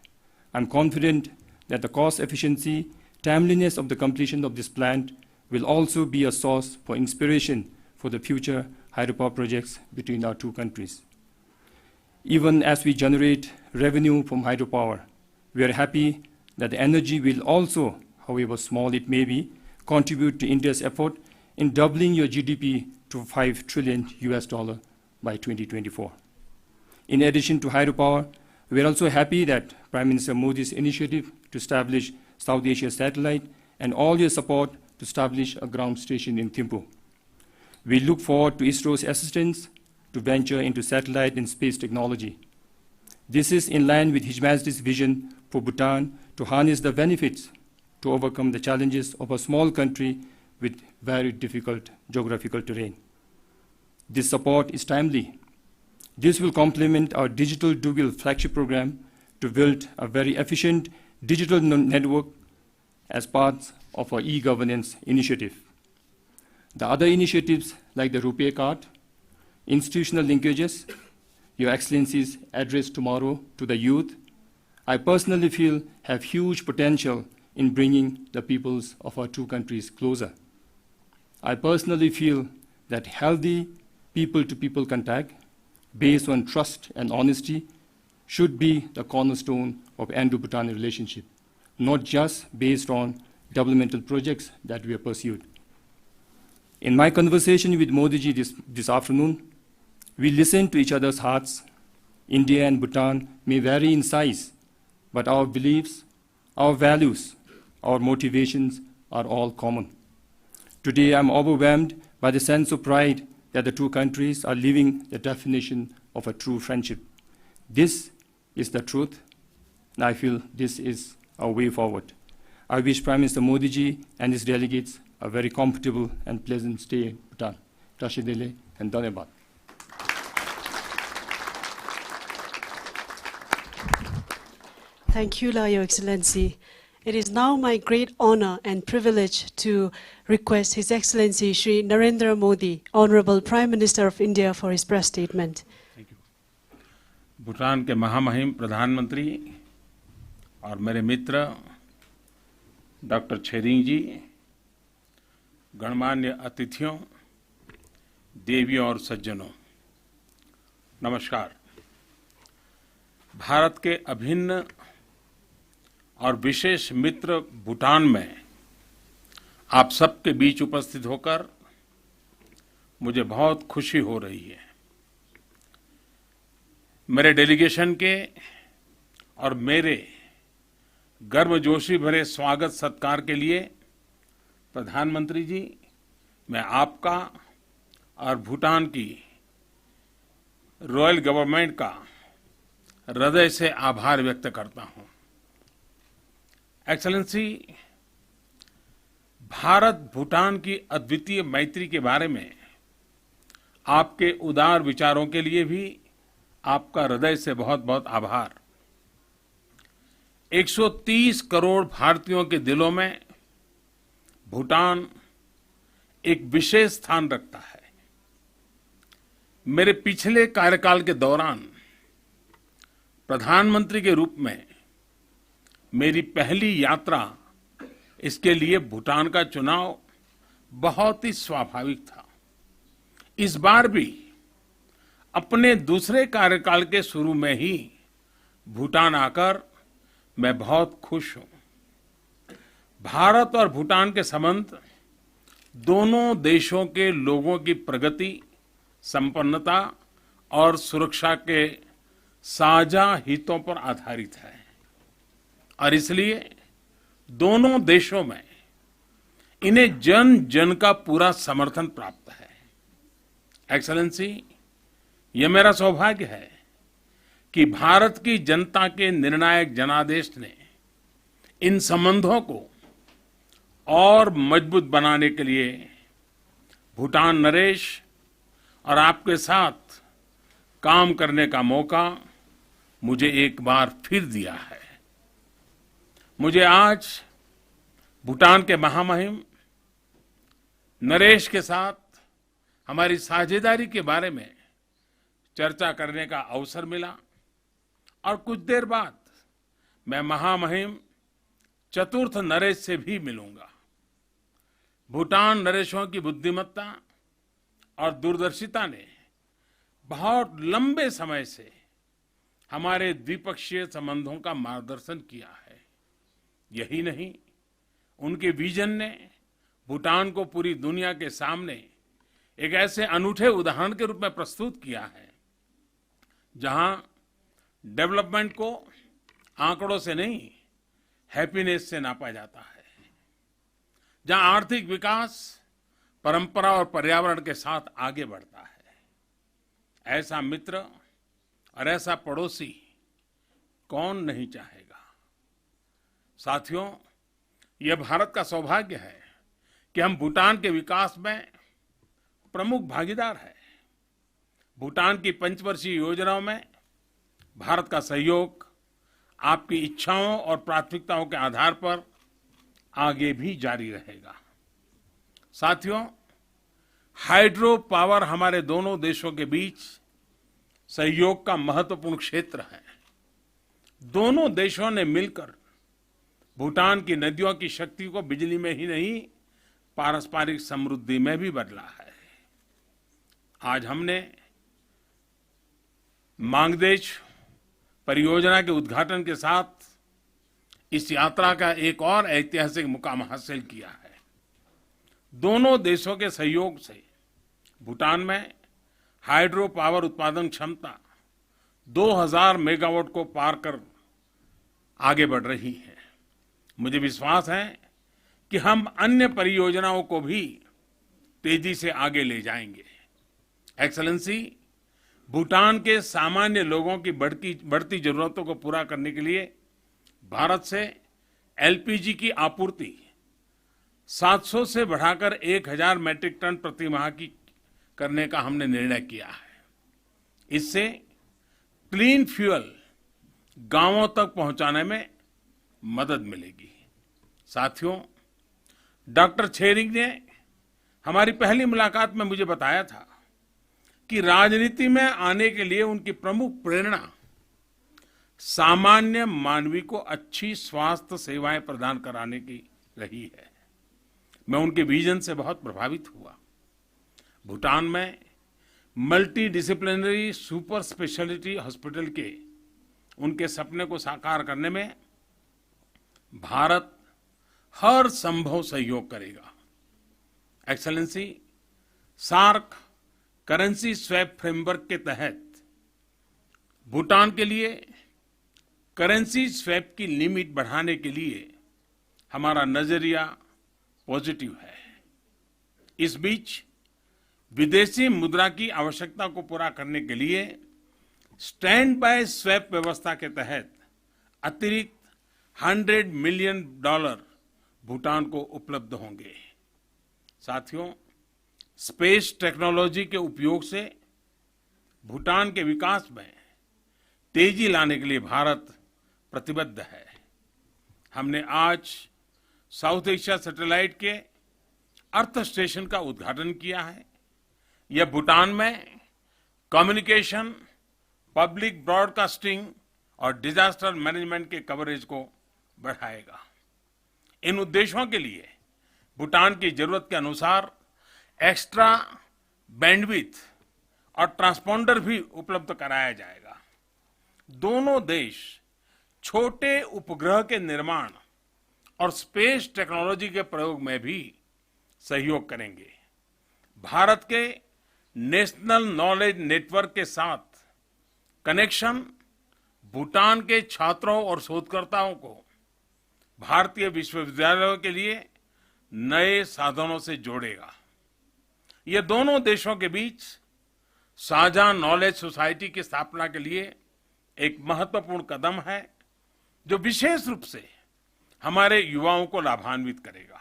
I'm confident that the cost efficiency, timeliness of the completion of this plant will also be a source for inspiration for the future hydropower projects between our two countries. Even as we generate revenue from hydropower, we are happy that the energy will also, however small it may be, contribute to India's effort in doubling your GDP to $5 trillion by 2024. In addition to hydropower, we are also happy that Prime Minister Modi's initiative to establish South Asia Satellite and all your support to establish a ground station in Thimphu. We look forward to ISRO's assistance to venture into satellite and space technology. This is in line with His Majesty's vision for Bhutan to harness the benefits to overcome the challenges of a small country with very difficult geographical terrain. This support is timely. This will complement our Digital Dugil flagship program to build a very efficient digital network as part of our e-governance initiative. The other initiatives like the RuPay card, institutional linkages, Your Excellency's address tomorrow to the youth, I personally feel have huge potential in bringing the peoples of our two countries closer. I personally feel that healthy people-to-people contact based on trust and honesty should be the cornerstone of Indo-Bhutan relationship, not just based on developmental projects that we have pursued. In my conversation with Modi ji this afternoon, we listened to each other's hearts. India and Bhutan may vary in size, but our beliefs, our values, our motivations are all common. Today, I'm overwhelmed by the sense of pride that the two countries are living the definition of a true friendship. This is the truth, and I feel this is our way forward. I wish Prime Minister Modi ji and his delegates a very comfortable and pleasant stay in Bhutan. Tashidele and Dhanyabad. Thank you, Your Excellency. It is now my great honor and privilege to request His Excellency Shri Narendra Modi, Honorable Prime Minister of India, for his press statement. Thank you. Bhutan के महामहिम प्रधानमंत्री और मेरे मित्र doctor Tshering जी, गणमान्य अतिथियों, देवियों और सज्जनों, नमस्कार। भारत के अभिन्न और विशेष मित्र भूटान में आप सबके बीच उपस्थित होकर मुझे बहुत खुशी हो रही है। मेरे डेलीगेशन के और मेरे गर्मजोशी भरे स्वागत सत्कार के लिए प्रधानमंत्री जी, मैं आपका और भूटान की रॉयल गवर्नमेंट का हृदय से आभार व्यक्त करता हूं। एक्सेलेंसी, भारत भूटान की अद्वितीय मैत्री के बारे में आपके उदार विचारों के लिए भी आपका हृदय से बहुत बहुत आभार। 130 करोड़ भारतीयों के दिलों में भूटान एक विशेष स्थान रखता है। मेरे पिछले कार्यकाल के दौरान प्रधानमंत्री के रूप में मेरी पहली यात्रा, इसके लिए भूटान का चुनाव बहुत ही स्वाभाविक था। इस बार भी अपने दूसरे कार्यकाल के शुरू में ही भूटान आकर मैं बहुत खुश हूं। भारत और भूटान के संबंध दोनों देशों के लोगों की प्रगति, संपन्नता और सुरक्षा के साझा हितों पर आधारित है और इसलिए दोनों देशों में इन्हें जन जन का पूरा समर्थन प्राप्त है। एक्सेलेंसी, यह मेरा सौभाग्य है कि भारत की जनता के निर्णायक जनादेश ने इन संबंधों को और मजबूत बनाने के लिए भूटान नरेश और आपके साथ काम करने का मौका मुझे एक बार फिर दिया है। मुझे आज भूटान के महामहिम नरेश के साथ हमारी साझेदारी के बारे में चर्चा करने का अवसर मिला और कुछ देर बाद मैं महामहिम चतुर्थ नरेश से भी मिलूंगा। भूटान नरेशों की बुद्धिमत्ता और दूरदर्शिता ने बहुत लंबे समय से हमारे द्विपक्षीय संबंधों का मार्गदर्शन किया है। यही नहीं, उनके विजन ने भूटान को पूरी दुनिया के सामने एक ऐसे अनूठे उदाहरण के रूप में प्रस्तुत किया है जहां डेवलपमेंट को आंकड़ों से नहीं, हैप्पीनेस से नापा जाता है, जहां आर्थिक विकास परंपरा और पर्यावरण के साथ आगे बढ़ता है। ऐसा मित्र और ऐसा पड़ोसी कौन नहीं चाहेगा। साथियों, यह भारत का सौभाग्य है कि हम भूटान के विकास में प्रमुख भागीदार हैं। भूटान की पंचवर्षीय योजनाओं में भारत का सहयोग आपकी इच्छाओं और प्राथमिकताओं के आधार पर आगे भी जारी रहेगा। साथियों, हाइड्रो पावर हमारे दोनों देशों के बीच सहयोग का महत्वपूर्ण क्षेत्र है। दोनों देशों ने मिलकर भूटान की नदियों की शक्ति को बिजली में ही नहीं, पारस्परिक समृद्धि में भी बदला है। आज हमने मांगदेच परियोजना के उद्घाटन के साथ इस यात्रा का एक और ऐतिहासिक मुकाम हासिल किया है। दोनों देशों के सहयोग से भूटान में हाइड्रो पावर उत्पादन क्षमता 2000 मेगावाट को पार कर आगे बढ़ रही है। मुझे विश्वास है कि हम अन्य परियोजनाओं को भी तेजी से आगे ले जाएंगे। एक्सेलेंसी, भूटान के सामान्य लोगों की बढ़ती जरूरतों को पूरा करने के लिए भारत से एलपीजी की आपूर्ति 700 से बढ़ाकर 1000 मैट्रिक टन प्रति माह की करने का हमने निर्णय किया है। इससे क्लीन फ्यूल गांवों तक पहुंचाने में मदद मिलेगी। साथियों, डॉक्टर छेरिंग ने हमारी पहली मुलाकात में मुझे बताया था कि राजनीति में आने के लिए उनकी प्रमुख प्रेरणा सामान्य मानवी को अच्छी स्वास्थ्य सेवाएं प्रदान कराने की रही है। मैं उनके विजन से बहुत प्रभावित हुआ। भूटान में multi disciplinary super speciality hospital के उनके सपने को साकार करने में भारत हर संभव सहयोग करेगा। Excellency, SAARC currency swap framework के तहत भूटान के लिए करेंसी स्वैप की लिमिट बढ़ाने के लिए हमारा नजरिया पॉजिटिव है। इस बीच विदेशी मुद्रा की आवश्यकता को पूरा करने के लिए स्टैंड बाय स्वैप व्यवस्था के तहत अतिरिक्त $100 मिलियन भूटान को उपलब्ध होंगे। साथियों, स्पेस टेक्नोलॉजी के उपयोग से भूटान के विकास में तेजी लाने के लिए भारत प्रतिबद्ध है। हमने आज साउथ एशिया सैटेलाइट के अर्थ स्टेशन का उद्घाटन किया है। यह भूटान में कम्युनिकेशन, पब्लिक ब्रॉडकास्टिंग और डिजास्टर मैनेजमेंट के कवरेज को बढ़ाएगा। इन उद्देश्यों के लिए भूटान की जरूरत के अनुसार एक्स्ट्रा बैंडविड्थ और ट्रांसपोंडर भी उपलब्ध कराया जाएगा। दोनों देश छोटे उपग्रह के निर्माण और स्पेस टेक्नोलॉजी के प्रयोग में भी सहयोग करेंगे। भारत के नेशनल नॉलेज नेटवर्क के साथ कनेक्शन भूटान के छात्रों और शोधकर्ताओं को भारतीय विश्वविद्यालयों के लिए नए साधनों से जोड़ेगा। ये दोनों देशों के बीच साझा नॉलेज सोसाइटी की स्थापना के लिए एक महत्वपूर्ण कदम है, जो विशेष रूप से हमारे युवाओं को लाभान्वित करेगा।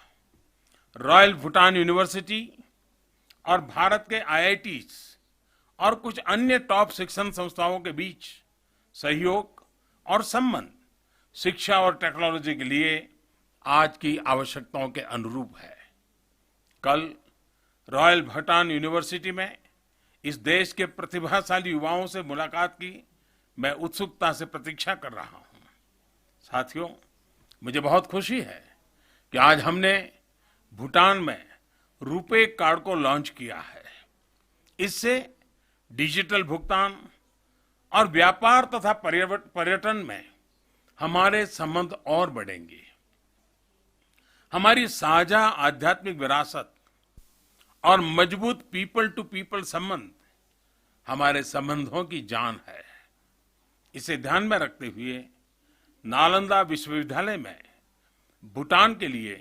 रॉयल भूटान यूनिवर्सिटी और भारत के आईआईटीज और कुछ अन्य टॉप शिक्षण संस्थाओं के बीच सहयोग और संबंध शिक्षा और टेक्नोलॉजी के लिए आज की आवश्यकताओं के अनुरूप है। कल रॉयल भूटान यूनिवर्सिटी में इस देश के प्रतिभाशाली युवाओं से मुलाकात की मैं उत्सुकता से प्रतीक्षा कर रहा हूं। साथियों, मुझे बहुत खुशी है कि आज हमने भूटान में रुपे कार्ड को लॉन्च किया है। इससे डिजिटल भुगतान और व्यापार तथा पर्यटन में हमारे संबंध और बढ़ेंगे। हमारी साझा आध्यात्मिक विरासत और मजबूत पीपल टू पीपल संबंध हमारे संबंधों की जान है। इसे ध्यान में रखते हुए नालंदा विश्वविद्यालय में भूटान के लिए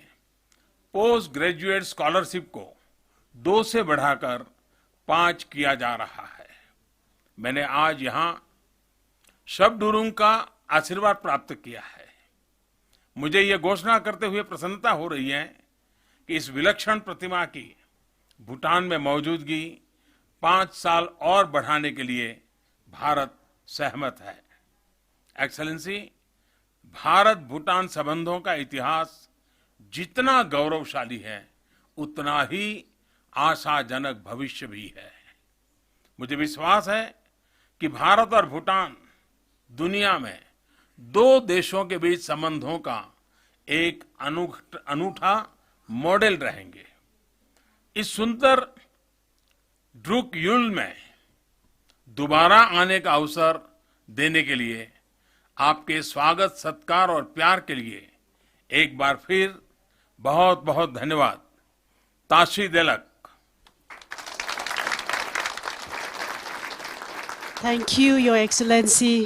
पोस्ट ग्रेजुएट स्कॉलरशिप को 2 से बढ़ाकर 5 किया जा रहा है। मैंने आज यहां शब्दुरुंग का आशीर्वाद प्राप्त किया है। मुझे यह घोषणा करते हुए प्रसन्नता हो रही है कि इस विलक्षण प्रतिमा की भूटान में मौजूदगी 5 साल और बढ़ाने के लिए भारत सहमत है। एक्सेलेंसी, भारत भूटान संबंधों का इतिहास जितना गौरवशाली है, उतना ही आशाजनक भविष्य भी है। मुझे विश्वास है कि भारत और भूटान दुनिया में 2 देशों के बीच संबंधों का एक अनूठा मॉडल रहेंगे। इस सुंदर ड्रुक युल में दोबारा आने का अवसर देने के लिए आपके स्वागत, सत्कार और प्यार के लिए एक बार फिर बहुत बहुत धन्यवाद। ताशी देलक। Thank you, Your Excellency.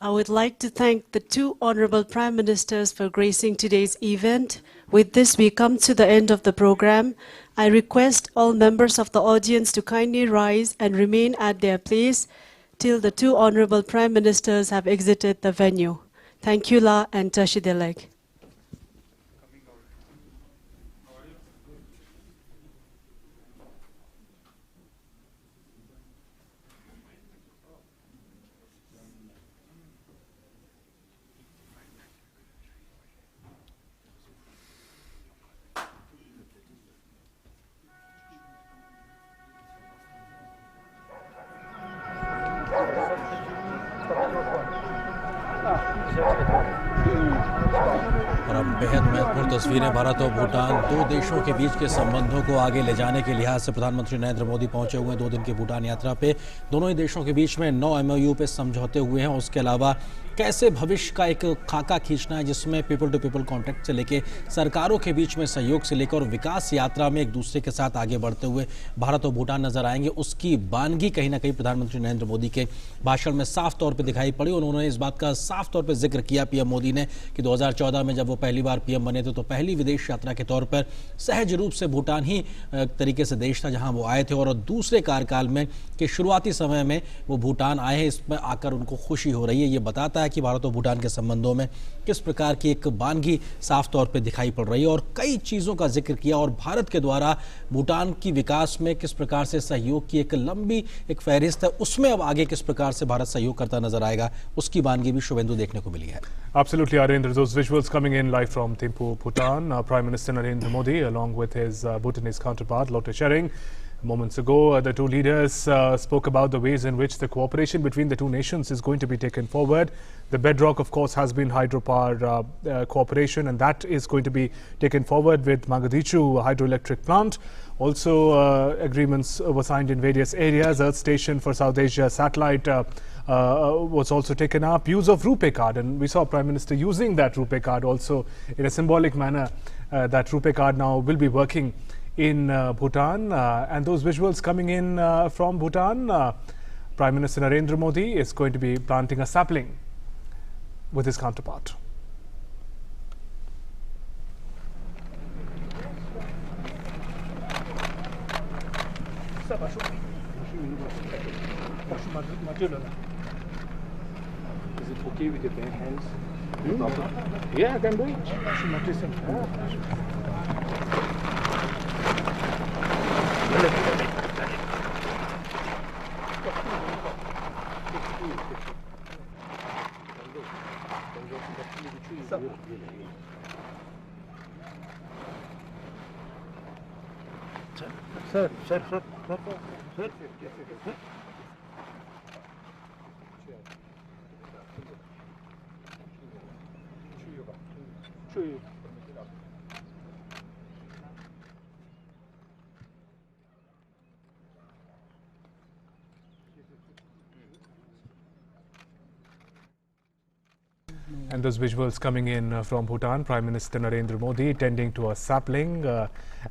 I would like to thank the two Honorable Prime Ministers for gracing today's event. With this, we come to the end of the program. I request all members of the audience to kindly rise and remain at their place till the two Honorable Prime Ministers have exited the venue. Thank you, La and Tashi Delek. और अब बेहद महत्वपूर्ण तस्वीरें भारत और भूटान, दो देशों के बीच के संबंधों को आगे ले जाने के लिहाज से प्रधानमंत्री नरेंद्र मोदी पहुंचे हुए हैं 2 दिन की भूटान यात्रा पे। दोनों ही देशों के बीच में 9 MOU पे समझौते हुए हैं। उसके अलावा कैसे भविष्य का एक खाका खींचना है जिसमें पीपल टू पीपल कॉन्टैक्ट से लेके सरकारों के बीच में सहयोग से लेकर और विकास यात्रा में एक दूसरे के साथ आगे बढ़ते हुए भारत और भूटान नजर आएंगे। उसकी बानगी कहीं ना कहीं प्रधानमंत्री नरेंद्र मोदी के भाषण में साफ तौर पे दिखाई पड़ी। उन्होंने इस बात का साफ तौर पे जिक्र किया पीएम मोदी ने कि 2014 में जब वो पहली बार पीएम बने थे तो पहली विदेश यात्रा के तौर पर सहज रूप से भूटान ही तरीके से देश था जहां वो आए थे और दूसरे कार्यकाल में के शुरुआती समय में वो भूटान आए हैं। इसमें आकर उनको खुशी हो रही है। ये बताता है कि भारत और भूटान के संबंधों में किस प्रकार की एक बानगी साफ तौर पे दिखाई पड़ रही है और कई चीज़ों का जिक्र किया और भारत के द्वारा भूटान की विकास में किस प्रकार से सहयोग की एक लंबी एक फहरिस्त है, उसमें अब आगे किस प्रकार से भारत सहयोग करता नजर आएगा, उसकी बानगी भी शुभेंदु देखने को मिली है। Absolutely, Arendra. Those visuals coming in live from Thimphu, Bhutan. Prime Minister Narendra Modi, along with his Bhutanese counterpart, Lotte Tshering. Moments ago, the two leaders spoke about the ways in which the cooperation between the two nations is going to be taken forward. The bedrock, of course, has been hydropower cooperation, and that is going to be taken forward with Mogadishu hydroelectric plant. Also, agreements were signed in various areas. Earth Station for South Asia satellite was also taken up. Use of RuPay card, and we saw Prime Minister using that RuPay card also in a symbolic manner. That RuPay card now will be working in Bhutan, and those visuals coming in from Bhutan, Prime Minister Narendra Modi is going to be planting a sapling with his counterpart. Is it okay with your bare hands? Yeah, I can do it. Sir. And those visuals coming in from Bhutan, Prime Minister Narendra Modi tending to a sapling,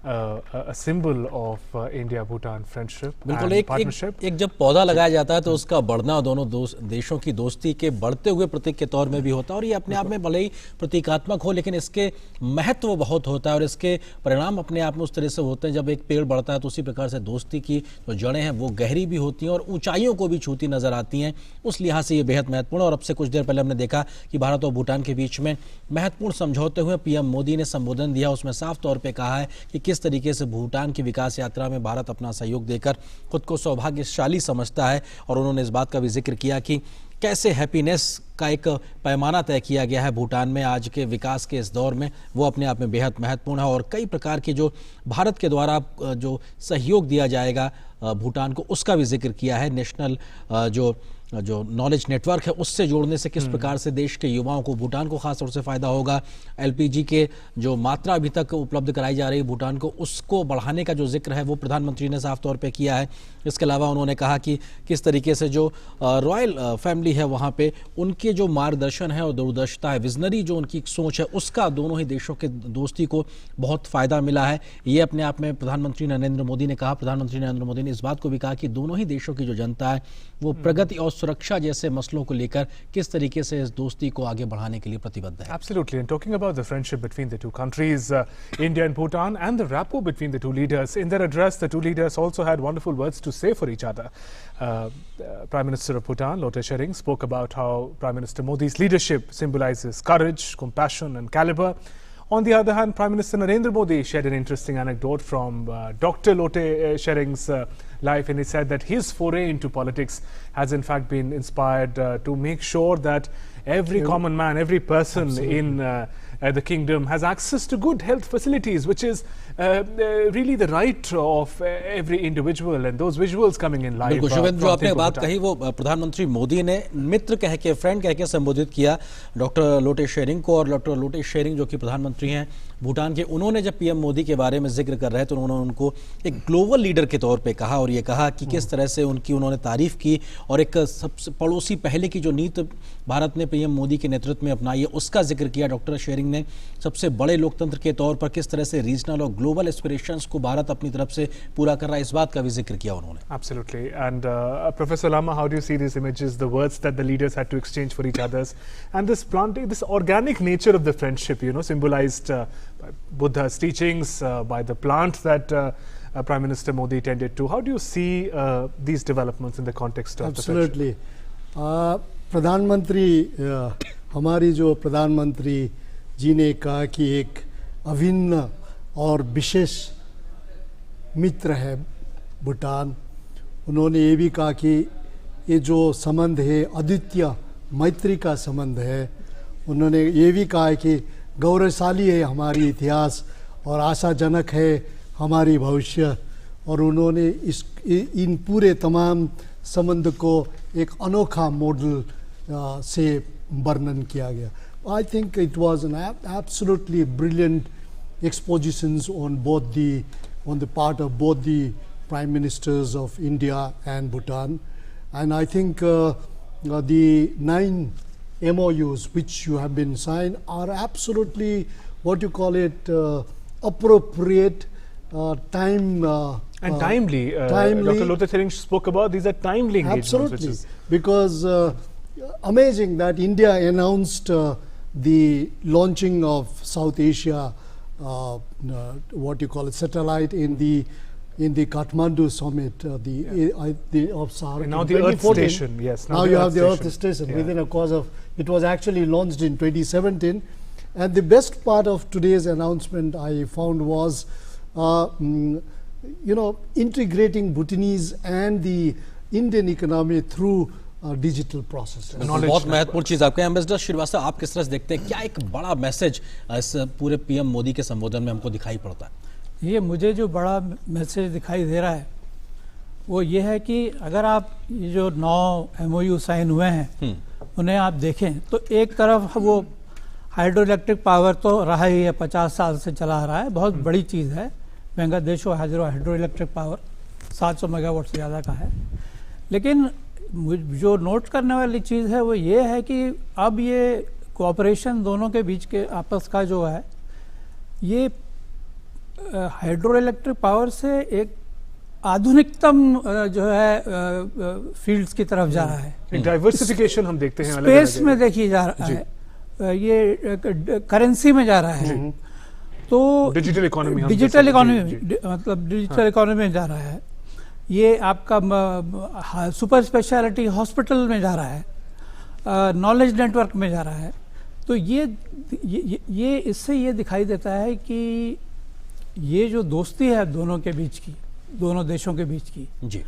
a symbol of India-Bhutan friendship and partnership. एक जब पौधा लगाया जाता है तो उसका बढ़ना दोनों देशों की दोस्ती के बढ़ते हुए प्रतीक के तौर में भी होता है और ये अपने आप में भले ही प्रतीकात्मक हो लेकिन इसके महत्व बहुत होता है और इसके परिणाम अपने आप में उस तरह से होते हैं। जब एक पेड़ बढ़ता है तो उसी प्रकार से दोस्ती की जो जड़ें हैं वो गहरी भी होती हैं और ऊंचाइयों को भी छूती नजर आती हैं। उस लिहाज से ये बेहद महत्वपूर्ण। और अब से कुछ देर पहले हमने देखा कि भारत और भूटान के बीच में महत्वपूर्ण समझौते हुए पीएम मोदी ने संबोधन दिया। उसमें साफ तौर पे कहा है कि किस तरीके से भूटान की विकास यात्रा में भारत अपना सहयोग देकर खुद को सौभाग्यशाली समझता है और उन्होंने इस बात का भी जिक्र किया कि कैसे हैप्पीनेस का एक पैमाना तय किया गया है भूटान में आज के विकास के इस दौर में, वो अपने आप में बेहद महत्वपूर्ण है। और कई प्रकार के जो भारत के द्वारा जो सहयोग दिया जाएगा भूटान को उसका भी जिक्र किया है। नेशनल जो जो नॉलेज नेटवर्क है उससे जोड़ने से किस प्रकार से देश के युवाओं को, भूटान को खास तौर से फायदा होगा। एलपीजी के जो मात्रा अभी तक उपलब्ध कराई जा रही है भूटान को, उसको बढ़ाने का जो जिक्र है वो प्रधानमंत्री ने साफ तौर पे किया है। इसके अलावा उन्होंने कहा कि किस तरीके से जो रॉयल फैमिली है वहाँ पे उनके जो मार्गदर्शन है और दूरदर्शिता है, विजनरी जो उनकी सोच है, उसका दोनों ही देशों के दोस्ती को बहुत फायदा मिला है। ये अपने आप में प्रधानमंत्री नरेंद्र मोदी ने कहा। प्रधानमंत्री नरेंद्र मोदी ने इस बात को भी कहा कि दोनों ही देशों की जो जनता है वो प्रगति और सुरक्षा जैसे मसलों को लेकर किस तरीके से इस दोस्ती को आगे बढ़ाने के लिए प्रतिबद्ध है। Absolutely. And talking about the friendship between the two countries, India and Bhutan, and the rapport between the two leaders, in their address, the two leaders also had wonderful words to say for each other. Prime Minister of Bhutan, Lote Tshering, spoke about how Prime Minister Modi's leadership symbolizes courage, compassion, and caliber. On the other hand, Prime Minister Narendra Modi shared an interesting anecdote from Dr. Lote Tshering's life, and he said that his foray into politics has in fact been inspired to make sure that every common man, every person in the kingdom has access to good health facilities, which is really the right of every individual, and those visuals coming in live. बिल्कुल शिवेंद्र, जो आपने बात कही वो प्रधानमंत्री मोदी ने मित्र कह के, फ्रेंड कह के संबोधित किया डॉक्टर लोटे शेरिंग को। और डॉक्टर लोटे शेरिंग जो कि प्रधानमंत्री हैं भूटान के, उन्होंने जब पीएम मोदी के बारे में जिक्र कर रहे थे तो उन्होंने उनको एक ग्लोबल लीडर के तौर पे कहा और ये कहा कि किस तरह से उन्होंने तारीफ की और एक सबसे पड़ोसी पहले की जो नीति भारत ने पीएम मोदी के नेतृत्व में अपनाई है उसका जिक्र किया। डॉक्टर शेरिंग ने सबसे बड़े लोकतंत्र के तौर पर किस तरह से रीजनल और ग्लोबल एस्पिरेशंस को भारत अपनी तरफ से पूरा कर रहा है, इस बात का भी जिक्र किया उन्होंने। Absolutely. And Professor Lama, how do you see these images, the words that the leaders had to exchange for each others, and this planting, this organic nature of the friendship, you know, symbolized by Buddha's teachings, by the plant that Prime Minister Modi tended to. How do you see these developments in the context of Absolutely. the friendship? प्रधानमंत्री, हमारी जो प्रधानमंत्री जी ने कहा कि एक अभिन्न और विशेष मित्र है भूटान। उन्होंने ये भी कहा कि ये जो संबंध है अद्वितीय मैत्री का संबंध है। उन्होंने ये भी कहा है कि गौरवशाली है हमारी इतिहास और आशाजनक है हमारी भविष्य। और उन्होंने इन पूरे तमाम संबंध को एक अनोखा मॉडल से वर्णन किया गया। I think it was an absolutely brilliant expositions on the part of both the prime ministers of India and Bhutan, and I think the 9 MOUs which you have been signed are absolutely what you call it appropriate, time and timely. Dr. Lote Tshering spoke about these are timely engagements. Absolutely, because amazing that India announced the launching of South Asia, what you call it, satellite in the Kathmandu summit, of Sahara. Now the Earth Station, yes. Now you have the Earth Station within a course of. It was actually launched in 2017, and the best part of today's announcement I found was, integrating Bhutanese and the Indian economy through digital process. बहुत महत्वपूर्ण चीज आपके ambassador Srivastava, आप किस तरह से देखते हैं, क्या एक बड़ा मैसेज इस पूरे पीएम मोदी के संबोधन में हमको दिखाई पड़ता है? ये मुझे जो बड़ा मैसेज दिखाई दे रहा है वो ये है कि अगर आप ये जो 9 MOU साइन हुए हैं उन्हें आप देखें तो एक तरफ वो हाइड्रो इलेक्ट्रिक पावर तो रहा ही है, 50 साल से चला रहा है, बहुत बड़ी चीज़ है। बांग्लादेश और हाइड्रो इलेक्ट्रिक पावर 700 मेगावाट से ज़्यादा का है। लेकिन जो नोट करने वाली चीज़ है वो ये है कि अब ये कोऑपरेशन दोनों के बीच के आपस का जो है ये हाइड्रो इलेक्ट्रिक पावर से एक आधुनिकतम जो है फील्ड्स की तरफ जा रहा है। एक डाइवर्सिफिकेशन हम देखते हैं स्पेस में देखी जा रहा है, ये करेंसी में जा रहा है, तो डिजिटल इकोनॉमी मतलब डिजिटल इकोनॉमी में जा रहा है। ये आपका सुपर स्पेशलिटी हॉस्पिटल में जा रहा है, नॉलेज नेटवर्क में जा रहा है। तो ये इससे ये दिखाई देता है कि ये जो दोस्ती है दोनों के बीच की, दोनों देशों के बीच की जी,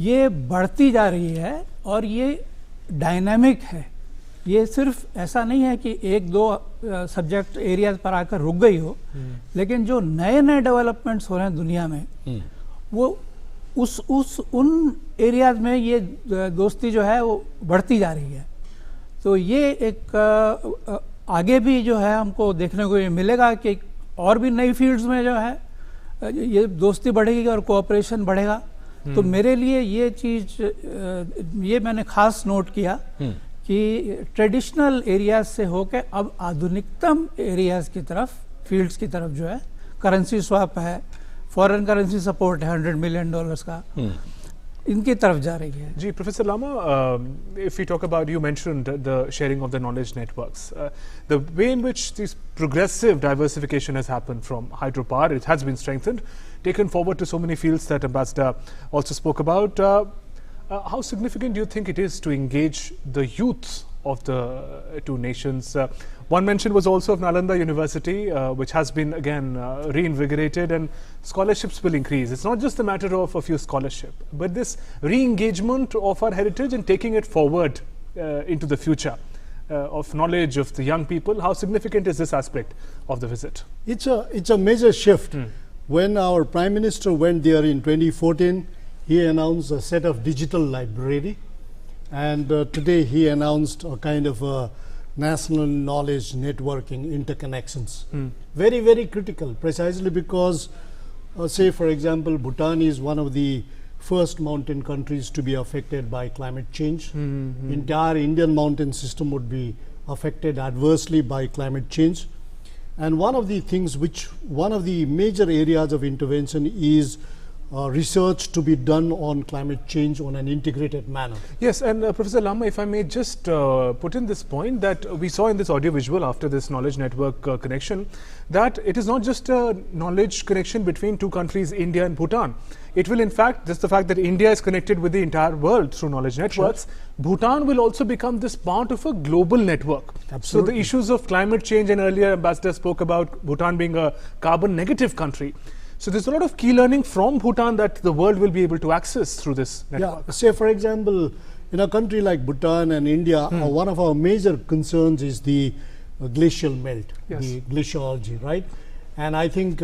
ये बढ़ती जा रही है और ये डायनामिक है। ये सिर्फ ऐसा नहीं है कि 1-2 सब्जेक्ट एरियाज पर आकर रुक गई हो, लेकिन जो नए नए डेवलपमेंट्स हो रहे हैं दुनिया में वो उन एरियाज में ये दोस्ती जो है वो बढ़ती जा रही है। तो ये एक आगे भी जो है हमको देखने को ये मिलेगा कि और भी नई फील्ड्स में जो है ये दोस्ती बढ़ेगी और कोऑपरेशन बढ़ेगा। तो मेरे लिए ये चीज़ ये मैंने खास नोट किया कि ट्रेडिशनल एरियाज से होकर अब आधुनिकतम एरियाज की तरफ, फील्ड्स की तरफ जो है करेंसी स्वैप है, फॉरेन करेंसी सपोर्ट है $100 मिलियन का, इनकी तरफ जा रही है। जी professor Lama, if we talk about, you mentioned the sharing of the knowledge networks, the way in which this progressive diversification has happened from hydropower, it has been strengthened, taken forward to so many fields that Ambassador also spoke about. How significant do you think it is to engage the youth of the two nations? One mention was also of Nalanda University, which has been again reinvigorated, and scholarships will increase. It's not just a matter of a few scholarships, but this re-engagement of our heritage and taking it forward into the future of knowledge of the young people. How significant is this aspect of the visit? It's a major shift. When our Prime Minister went there in 2014, he announced a set of digital library, and today he announced a kind of a national knowledge networking interconnections. Very, very critical, precisely because say for example Bhutan is one of the first mountain countries to be affected by climate change. Entire Indian mountain system would be affected adversely by climate change, and one of the things one of the major areas of intervention is research to be done on climate change on an integrated manner. Yes, and Professor Lama, if I may just put in this point that we saw in this audiovisual after this knowledge network connection, that it is not just a knowledge connection between two countries, India and Bhutan. It will in fact, just the fact that India is connected with the entire world through knowledge networks, sure, Bhutan will also become this part of a global network. Absolutely. So the issues of climate change, and earlier Ambassador spoke about Bhutan being a carbon negative country. So there's a lot of key learning from Bhutan that the world will be able to access through this network. Yeah, say for example, in a country like Bhutan and India, one of our major concerns is the glacial melt, the glaciology, right? And I think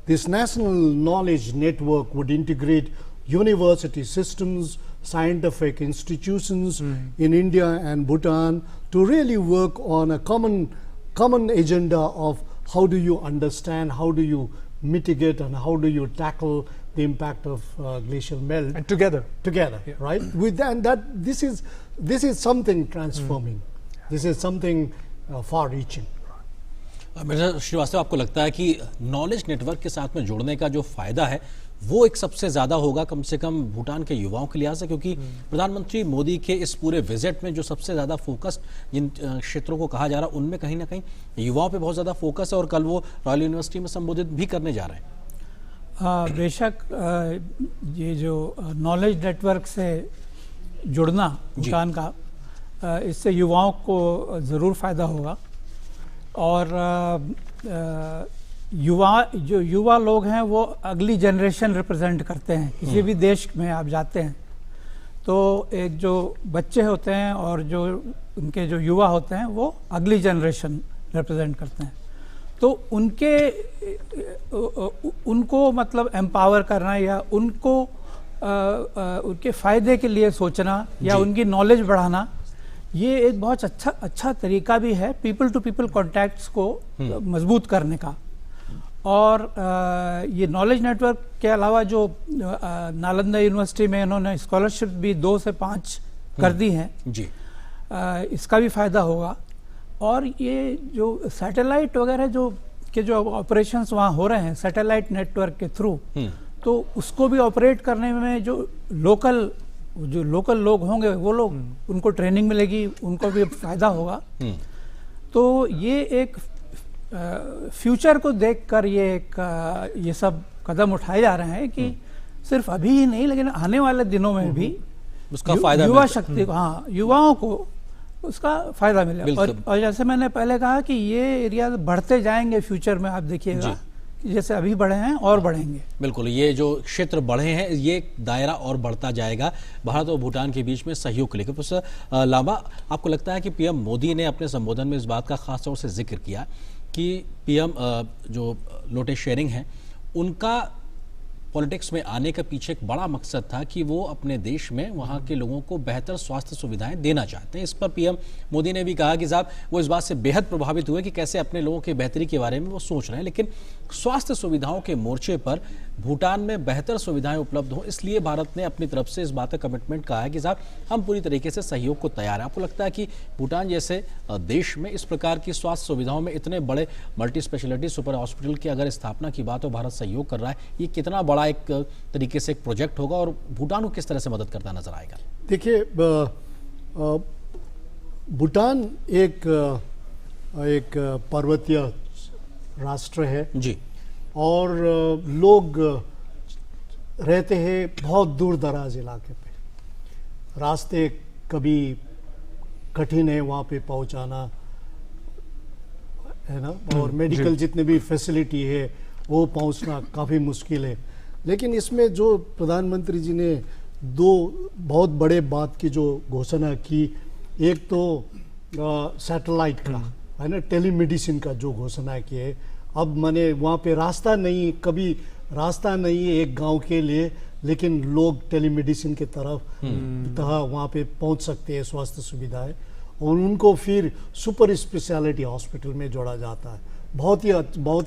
this national knowledge network would integrate university systems, scientific institutions in India and Bhutan to really work on a common agenda of how do you understand, how do you mitigate, and how do you tackle the impact of glacial melt, and together, yeah, right? With that, this is something transforming. This is something far-reaching. Mirza Srivastava, आपको लगता है कि knowledge network के साथ में जुड़ने का जो फायदा है वो एक सबसे ज्यादा होगा कम से कम भूटान के युवाओं के लिहाज से, क्योंकि प्रधानमंत्री मोदी के इस पूरे विजिट में जो सबसे ज्यादा फोकस जिन क्षेत्रों को कहा जा रहा है उनमें कहीं ना कहीं युवाओं पे बहुत ज्यादा फोकस है, और कल वो रॉयल यूनिवर्सिटी में संबोधित भी करने जा रहे हैं। बेशक ये जो नॉलेज नेटवर्क से जुड़ना भूटान का, इससे युवाओं को ज़रूर फ़ायदा होगा, और युवा लोग हैं वो अगली जनरेशन रिप्रेजेंट करते हैं। किसी भी देश में आप जाते हैं तो एक जो बच्चे होते हैं और जो उनके जो युवा होते हैं वो अगली जनरेशन रिप्रेजेंट करते हैं। तो उनको मतलब एम्पावर करना या उनको उनके फ़ायदे के लिए सोचना या उनकी नॉलेज बढ़ाना, ये एक बहुत अच्छा तरीका भी है पीपल टू पीपल कॉन्टैक्ट्स को मजबूत करने का। और ये नॉलेज नेटवर्क के अलावा जो नालंदा यूनिवर्सिटी में इन्होंने स्कॉलरशिप भी 2 से 5 कर दी हैं जी, इसका भी फ़ायदा होगा। और ये जो सैटेलाइट वगैरह जो ऑपरेशंस वहाँ हो रहे हैं सैटेलाइट नेटवर्क के थ्रू, तो उसको भी ऑपरेट करने में जो लोकल लोग होंगे वो लोग, उनको ट्रेनिंग मिलेगी, उनको भी फ़ायदा होगा। तो ये एक फ्यूचर को देखकर ये सब कदम उठाए जा रहे हैं कि सिर्फ अभी ही नहीं लेकिन आने वाले दिनों में भी उसका फायदा युवा शक्ति को, युवाओं को उसका फायदा मिलेगा। और जैसे मैंने पहले कहा कि ये एरिया बढ़ते जाएंगे फ्यूचर में, आप देखिएगा जैसे अभी बढ़े हैं और बढ़ेंगे। बिल्कुल, ये जो क्षेत्र बढ़े हैं ये दायरा और बढ़ता जाएगा भारत और भूटान के बीच में सहयोग को लेकर। प्रोफेसर लामा, आपको लगता है कि पीएम मोदी ने अपने संबोधन में इस बात का खास तौर से जिक्र किया कि पीएम जो लोटे शेरिंग है उनका पॉलिटिक्स में आने के पीछे एक बड़ा मकसद था कि वो अपने देश में वहाँ के लोगों को बेहतर स्वास्थ्य सुविधाएं देना चाहते हैं। इस पर पीएम मोदी ने भी कहा कि साहब वो इस बात से बेहद प्रभावित हुए कि कैसे अपने लोगों की बेहतरी के बारे में वो सोच रहे हैं, लेकिन स्वास्थ्य सुविधाओं के मोर्चे पर भूटान में बेहतर सुविधाएं उपलब्ध हो, इसलिए भारत ने अपनी तरफ से इस बात का कमिटमेंट कहा है कि साहब हम पूरी तरीके से सहयोग को तैयार है। आपको लगता है कि भूटान जैसे देश में इस प्रकार की स्वास्थ्य सुविधाओं में इतने बड़े मल्टी स्पेशलिटी सुपर हॉस्पिटल की अगर स्थापना की बात हो, भारत सहयोग कर रहा है, ये कितना बड़ा एक तरीके से एक प्रोजेक्ट होगा और भूटान को किस तरह से मदद करता नजर आएगा? देखिए, भूटान एक पर्वतीय राष्ट्र है जी, और लोग रहते हैं बहुत दूर दराज इलाके पे, रास्ते कभी कठिन है वहाँ पे पहुँचाना, है ना, और मेडिकल जितने भी फैसिलिटी है वो पहुँचना काफ़ी मुश्किल है। लेकिन इसमें जो प्रधानमंत्री जी ने दो बहुत बड़े बात की जो घोषणा की, एक तो सैटेलाइट का, है ना, टेलीमेडिसिन का जो घोषणा की है। अब माने वहाँ पे रास्ता नहीं, कभी रास्ता नहीं है एक गांव के लिए, लेकिन लोग टेलीमेडिसिन के तरफ वहाँ पे पहुँच सकते हैं स्वास्थ्य सुविधाएं, और उनको फिर सुपर स्पेशलिटी हॉस्पिटल में जोड़ा जाता है। बहुत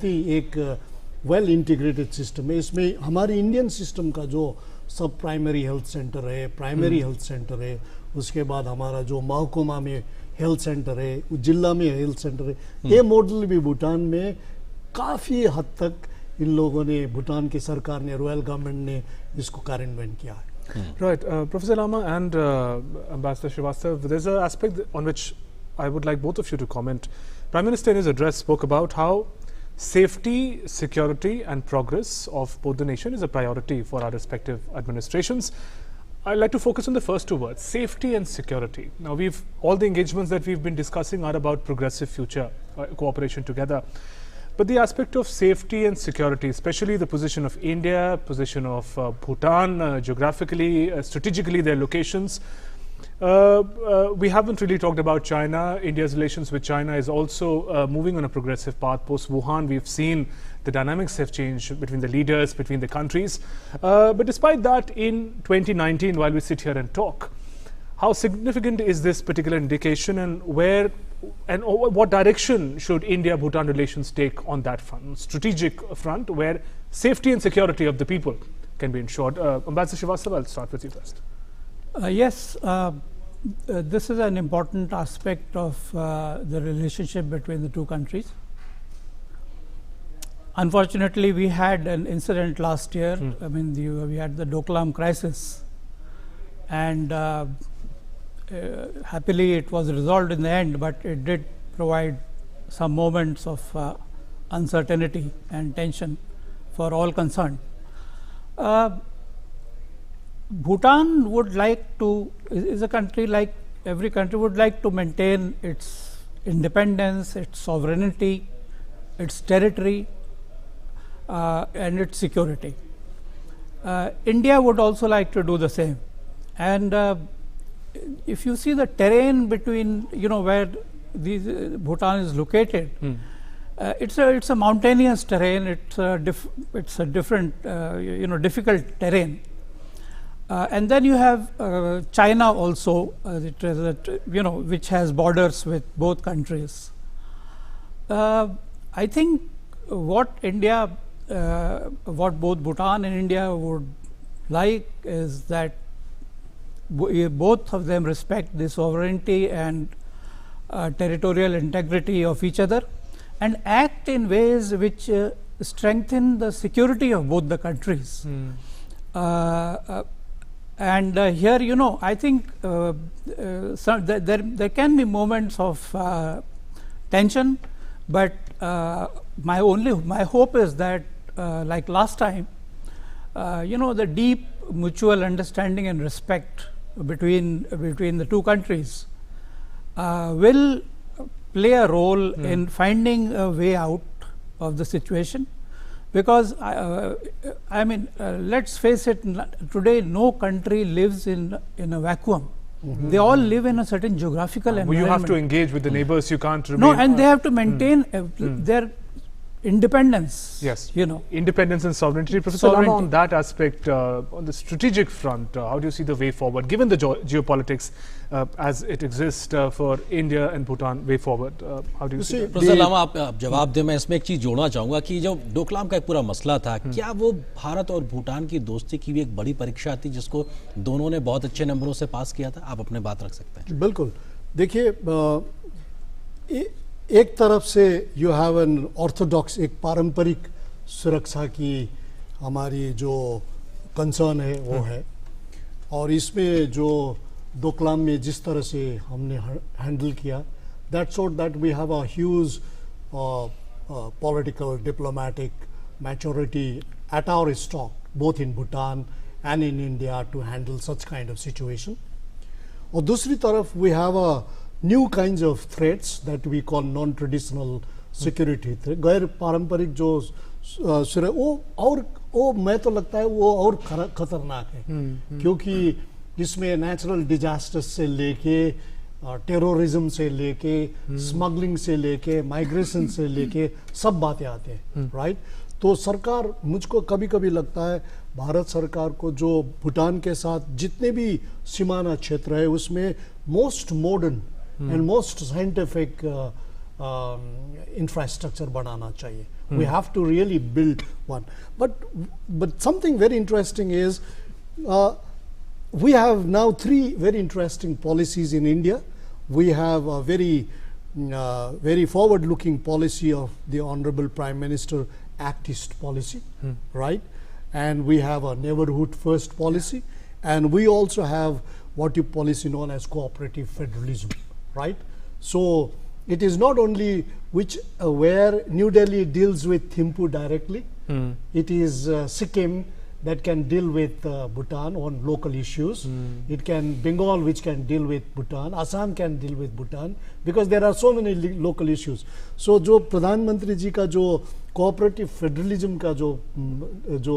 ही एक वेल इंटीग्रेटेड सिस्टम है। इसमें हमारी इंडियन सिस्टम का जो सब प्राइमरी हेल्थ सेंटर है, प्राइमरी हेल्थ सेंटर है, उसके बाद हमारा जो महकुमा में हेल्थ सेंटर है, जिला में हेल्थ सेंटर है, ये मॉडल भी भूटान में काफ़ी हद तक इन लोगों ने, भूटान की सरकार ने, रॉयल गवर्नमेंट ने इसको कार्यान्वयन किया है। Right, Professor Lama and Ambassador Srivastava, there's an aspect on which I would like both of you to comment. Prime Minister in his address spoke about how safety, security and progress of both the nation is a priority for our respective administrations. I'd like to focus on the first two words, safety and security. Now, all the engagements that we've been discussing are about progressive future cooperation together. But the aspect of safety and security, especially the position of India, position of Bhutan, geographically, strategically their locations. We haven't really talked about China. India's relations with China is also moving on a progressive path. Post-Wuhan, we've seen the dynamics have changed between the leaders, between the countries. But despite that, in 2019, while we sit here and talk, how significant is this particular indication, and where and what direction should India-Bhutan relations take on that front, strategic front, where safety and security of the people can be ensured? Ambassador Srivastava, I'll start with you first. Yes, this is an important aspect of the relationship between the two countries. Unfortunately, we had an incident last year. I mean, we had the Doklam crisis, and happily it was resolved in the end, but it did provide some moments of uncertainty and tension for all concerned. Bhutan would like to, is a country like every country, would like to maintain its independence, its sovereignty, its territory and its security. India would also like to do the same. And if you see the terrain between, where Bhutan is located, it's a mountainous terrain. It's a different, difficult terrain. And then you have China also, which has borders with both countries. I think what both Bhutan and India would like is that both of them respect the sovereignty and territorial integrity of each other, and act in ways which strengthen the security of both the countries. And here, I think there can be moments of tension, but my hope is that, like last time, the deep mutual understanding and respect between the two countries will play a role in finding a way out of the situation. Because let's face it, today no country lives in a vacuum. They all live in a certain geographical environment. You have to engage with the neighbors. You can't remain. No, and they have to maintain their independence. Yes, you know, independence and sovereignty. Professor Lama, on that aspect, on the strategic front, how do you see the way forward, given the geopolitics as it exists for India and Bhutan way forward? How do you see? Professor Lama, आप जवाब दें। मैं इसमें एक चीज जोड़ना चाहूंगा कि जो डोकलाम का एक पूरा मसला था, क्या वो भारत और भूटान की दोस्ती की भी एक बड़ी परीक्षा थी जिसको दोनों ने बहुत अच्छे नंबरों से पास किया था? आप अपने बात रख सकते हैं। बिल्कुल, देखिए, एक तरफ से यू हैव एन ऑर्थोडॉक्स, एक पारंपरिक सुरक्षा की हमारी जो कंसर्न है वो है, और इसमें जो डोकलाम में जिस तरह से हमने हैंडल किया, that showed that we have a huge political diplomatic maturity at our stock, both in Bhutan and in India, to handle such kind of situation. और दूसरी तरफ we have a new kinds of threats that we call non traditional security threat, गैर पारंपरिक जो वो मैं तो लगता है वो और खतरनाक है, क्योंकि इसमें नेचुरल डिजास्टर्स से लेके, टेररिज्म से लेके, स्मगलिंग से लेके, माइग्रेशन से लेके सब बातें आते हैं, राइट। तो सरकार, मुझको कभी कभी लगता है भारत सरकार को जो भूटान के साथ जितने भी सीमाना क्षेत्र है उसमें most modern and most scientific infrastructure बनाना चाहिए. We have to really build one. But something very interesting is we have now 3 very interesting policies in India. We have a very forward-looking policy of the Honorable Prime Minister, Act East policy, right? And we have a neighborhood first policy, and we also have what you policy known as cooperative federalism, right? So it is not only where New Delhi deals with Thimphu directly, it is Sikkim that can deal with Bhutan on local issues. It can Bengal, which can deal with Bhutan. Assam can deal with Bhutan, because there are so many local issues. So जो प्रधानमंत्री जी का जो cooperative federalism का जो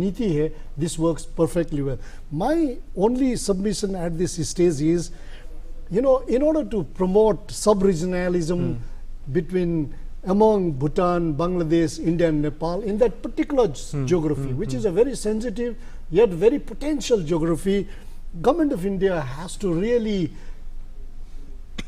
नीति है, this works perfectly well. My only submission at this stage is, you know, in order to promote sub-regionalism among Bhutan, Bangladesh, India and Nepal in that particular geography, which is a very sensitive yet very potential geography, Government of India has to really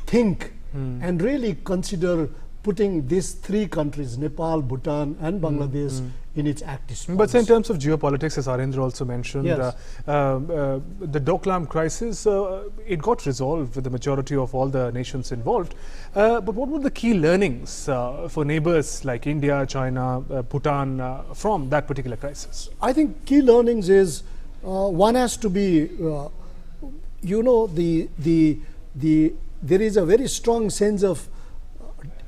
think and really consider putting these 3 countries, Nepal, Bhutan and Bangladesh, in its Act East policy. But in terms of geopolitics, as Arindra also mentioned, yes. The Doklam crisis, it got resolved with the majority of all the nations involved. But what were the key learnings for neighbors like India, China, Bhutan from that particular crisis? I think key learnings is one has to be, you know, there is a very strong sense of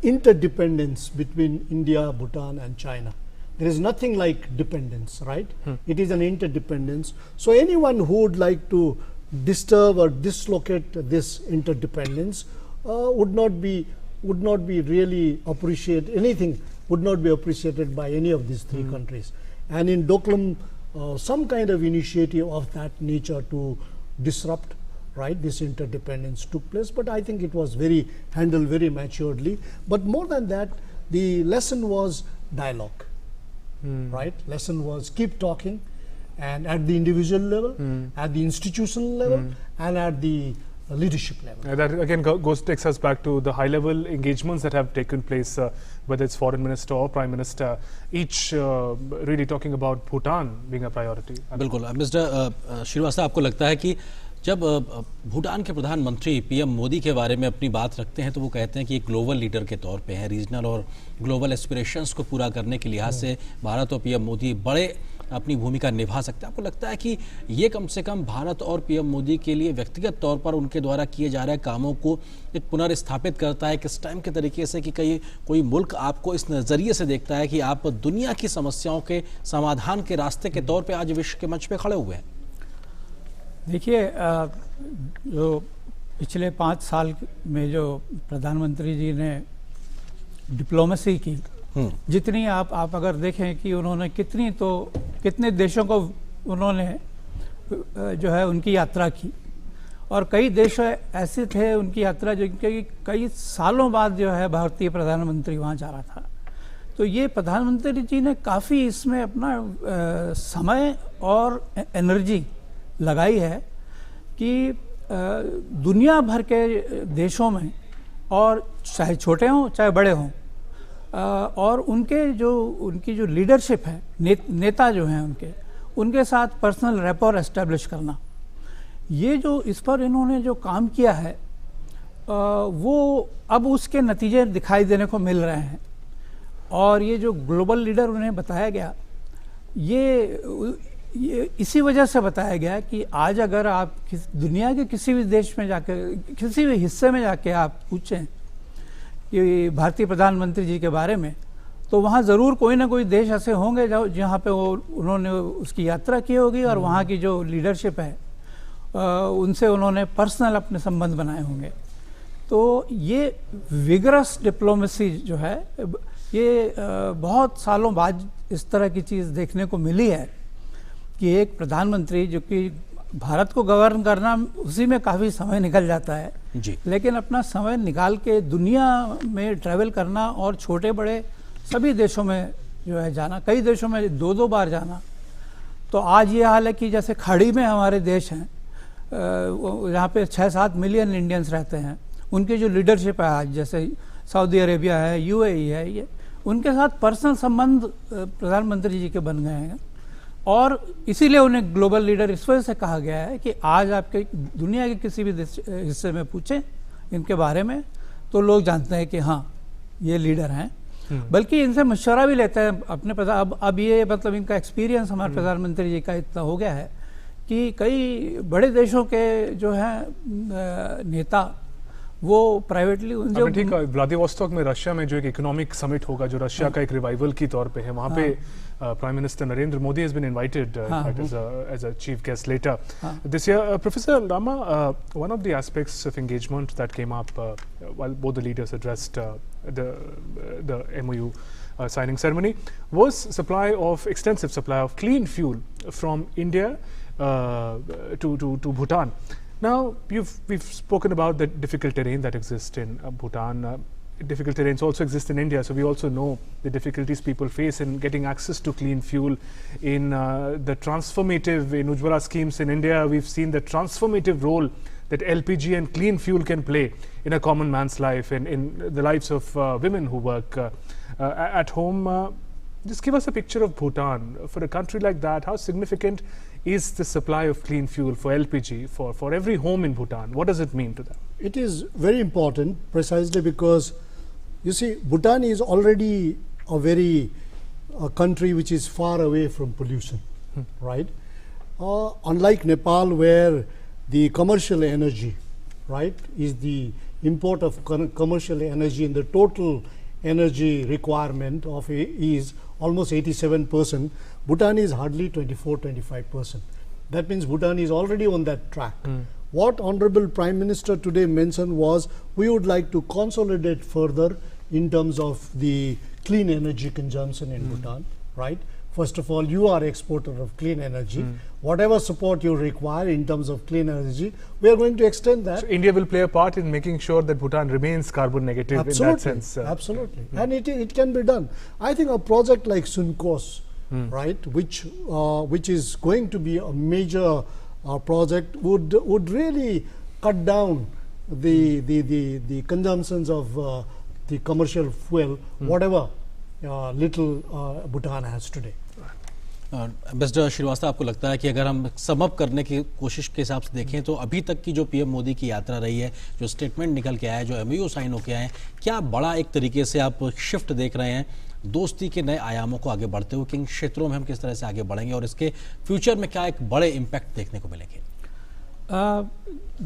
interdependence between India, Bhutan and China. There is nothing like dependence, right? It is an interdependence. So anyone who would like to disturb or dislocate this interdependence would not be really appreciate anything, would not be appreciated by any of these 3 countries. And in Doklam, some kind of initiative of that nature to disrupt, right, this interdependence took place, but I think it was handled very maturely. But more than that, the lesson was dialogue, right? Lesson was keep talking, and at the individual level, at the institutional level, and at the leadership level. That again takes us back to the high-level engagements that have taken place, whether it's Foreign Minister or Prime Minister, each really talking about Bhutan being a priority. बिल्कुल, mister Srivastava, आपको लगता है कि जब भूटान के प्रधानमंत्री PM Modi के बारे में अपनी बात रखते हैं तो वो कहते हैं कि एक ग्लोबल लीडर के तौर पे हैं, रीजनल और ग्लोबल एस्पिरेशंस को पूरा करने के लिहाज से भारत और पीएम मोदी बड़े अपनी भूमिका निभा सकते हैं। आपको लगता है कि ये कम से कम भारत और पीएम मोदी के लिए व्यक्तिगत तौर पर उनके द्वारा किए जा रहे कामों को एक पुनर्स्थापित करता है किस टाइम के तरीके से, कि कोई मुल्क आपको इस नज़रिए से देखता है कि आप दुनिया की समस्याओं के समाधान के रास्ते के तौर पर आज विश्व के मंच पर खड़े हुए हैं? देखिए, जो पिछले 5 साल में जो प्रधानमंत्री जी ने डिप्लोमेसी की, जितनी आप अगर देखें कि उन्होंने कितने देशों को उन्होंने जो है उनकी यात्रा की, और कई देश ऐसे थे उनकी यात्रा जो कई सालों बाद जो है भारतीय प्रधानमंत्री वहाँ जा रहा था। तो ये प्रधानमंत्री जी ने काफ़ी इसमें अपना समय और एनर्जी लगाई है कि दुनिया भर के देशों में, और चाहे छोटे हों चाहे बड़े हों, और उनकी जो लीडरशिप है, नेता जो हैं उनके साथ पर्सनल रैपोर एस्टेब्लिश करना, ये जो इस पर इन्होंने जो काम किया है वो अब उसके नतीजे दिखाई देने को मिल रहे हैं। और ये जो ग्लोबल लीडर उन्हें बताया गया, ये इसी वजह से बताया गया कि आज अगर आप दुनिया के किसी भी देश में जाकर, किसी भी हिस्से में जाके आप पूछें कि भारतीय प्रधानमंत्री जी के बारे में, तो वहाँ ज़रूर कोई ना कोई देश ऐसे होंगे जहाँ पे उन्होंने उसकी यात्रा की होगी और वहाँ की जो लीडरशिप है उनसे उन्होंने पर्सनल अपने संबंध बनाए होंगे। तो ये विगरस डिप्लोमेसी जो है, ये बहुत सालों बाद इस तरह की चीज़ देखने को मिली है कि एक प्रधानमंत्री जो कि भारत को गवर्न करना, उसी में काफ़ी समय निकल जाता है जी, लेकिन अपना समय निकाल के दुनिया में ट्रैवल करना और छोटे बड़े सभी देशों में जो है जाना, कई देशों में 2-2 बार जाना। तो आज ये हाल है कि जैसे खाड़ी में हमारे देश हैं, यहाँ पे 6-7 मिलियन इंडियंस रहते हैं, उनकी जो लीडरशिप है आज, जैसे सऊदी अरेबिया है, यूएई है, ये उनके साथ पर्सनल संबंध प्रधानमंत्री जी के बन गए हैं। और इसीलिए उन्हें ग्लोबल लीडर इस वजह से कहा गया है कि आज आपके दुनिया के किसी भी हिस्से में पूछें इनके बारे में तो लोग जानते हैं कि हाँ ये लीडर हैं, बल्कि इनसे मशवरा भी लेते हैं अपने अब ये मतलब इनका एक्सपीरियंस हमारे प्रधानमंत्री जी का इतना हो गया है कि कई बड़े देशों के जो हैं नेता वो प्राइवेटली ठीक है। व्लादिवोस्टॉक में रशिया में जो एक इकोनॉमिक समिट होगा जो रशिया का एक रिवाइवल की तौर पे है, वहाँ पे prime minister Narendra Modi has been invited as a chief guest later this year. Professor Rama, one of the aspects of engagement that came up while both the leaders addressed the MOU signing ceremony was extensive supply of clean fuel from India to Bhutan. Now, we've spoken about the difficult terrain that exists in Bhutan. Difficult terrains also exist in India, so we also know the difficulties people face in getting access to clean fuel. In the transformative, in Ujjwala schemes in India, we've seen the transformative role that LPG and clean fuel can play in a common man's life and in the lives of women who work at home. Just give us a picture of Bhutan. For a country like that, how significant is the supply of clean fuel for LPG for every home in Bhutan? What does it mean to them? It is very important precisely because, you see, Bhutan is already a country which is far away from pollution, right? Unlike Nepal, where the commercial energy, right, is the import of commercial energy in the total energy requirement of is almost 87%. Bhutan is hardly 24-25%. That means Bhutan is already on that track. What Honorable Prime Minister today mentioned was we would like to consolidate further in terms of the clean energy consumption in Bhutan, right? First of all, you are exporter of clean energy. Whatever support you require in terms of clean energy, we are going to extend that. So India will play a part in making sure that Bhutan remains carbon negative. Absolutely, in that sense. Absolutely. And it can be done. I think a project like Sunkos, right, which is going to be a major project, would really cut down the consumptions of the commercial fuel, whatever little Bhutan has today. Ambassador Srivastava, आपको लगता है कि अगर हम sum up करने की कोशिश के हिसाब से देखें तो अभी तक की जो पीएम मोदी की यात्रा रही है, जो स्टेटमेंट निकल के आया है, जो एमओयू साइन होके आए हैं, क्या बड़ा एक तरीके से आप शिफ्ट देख रहे हैं दोस्ती के नए आयामों को आगे बढ़ते हुए, किन क्षेत्रों में हम किस तरह से आगे बढ़ेंगे और इसके फ्यूचर में क्या एक बड़े इम्पैक्ट देखने को मिलेंगे?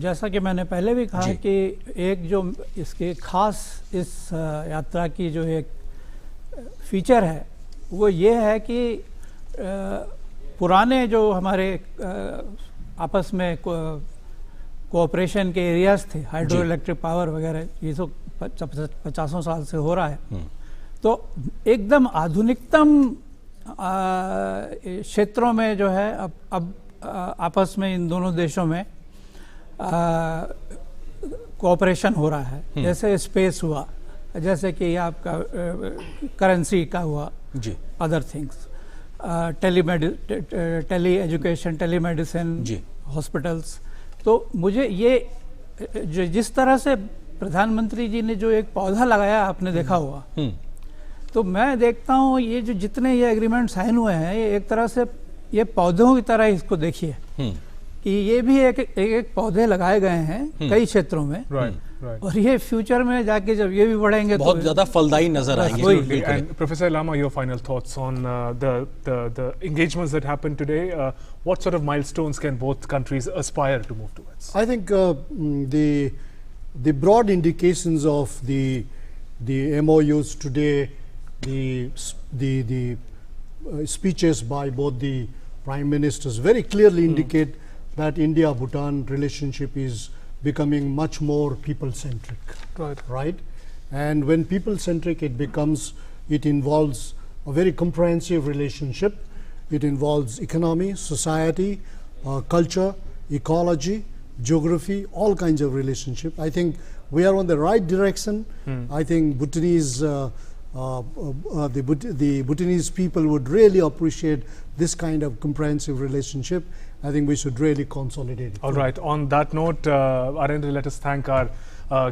जैसा कि मैंने पहले भी कहा कि एक जो इसके खास इस यात्रा की जो एक फीचर है वो ये है कि पुराने जो हमारे आपस में कोऑपरेशन के एरियाज थे, हाइड्रो इलेक्ट्रिक पावर वगैरह, ये सब 50 साल से हो रहा है, तो एकदम आधुनिकतम क्षेत्रों में जो है अब आपस में इन दोनों देशों में कोऑपरेशन हो रहा है। जैसे स्पेस हुआ, जैसे कि आपका करेंसी का हुआ जी, other things, tele education, tele medicine, जी, हॉस्पिटल्स। तो मुझे ये जिस तरह से प्रधानमंत्री जी ने जो एक पौधा लगाया आपने देखा हुआ, तो मैं देखता हूँ ये जो जितने ये एग्रीमेंट साइन हुए हैं ये एक तरह से ये पौधों की तरह इसको देखिए कि ये भी एक पौधे लगाए गए हैं कई क्षेत्रों में, और ये फ्यूचर में जाके जब ये भी बढ़ेंगे बहुत तो ज्यादा फलदायी नजर आएंगे। And Professor Lama, your final thoughts on the engagements that happened today. What sort of milestones can both countries aspire to move towards? I think the broad indications of the MOUs today, the speeches by both the prime ministers very clearly indicate that India-Bhutan relationship is becoming much more people-centric. Right? And when people-centric, it involves a very comprehensive relationship. It involves economy, society, culture, ecology, geography, all kinds of relationship. I think we are on the right direction. I think Bhutanese, the Bhutanese people would really appreciate this kind of comprehensive relationship. I think we should really consolidate it. All right. On that note, Arendra, let us thank our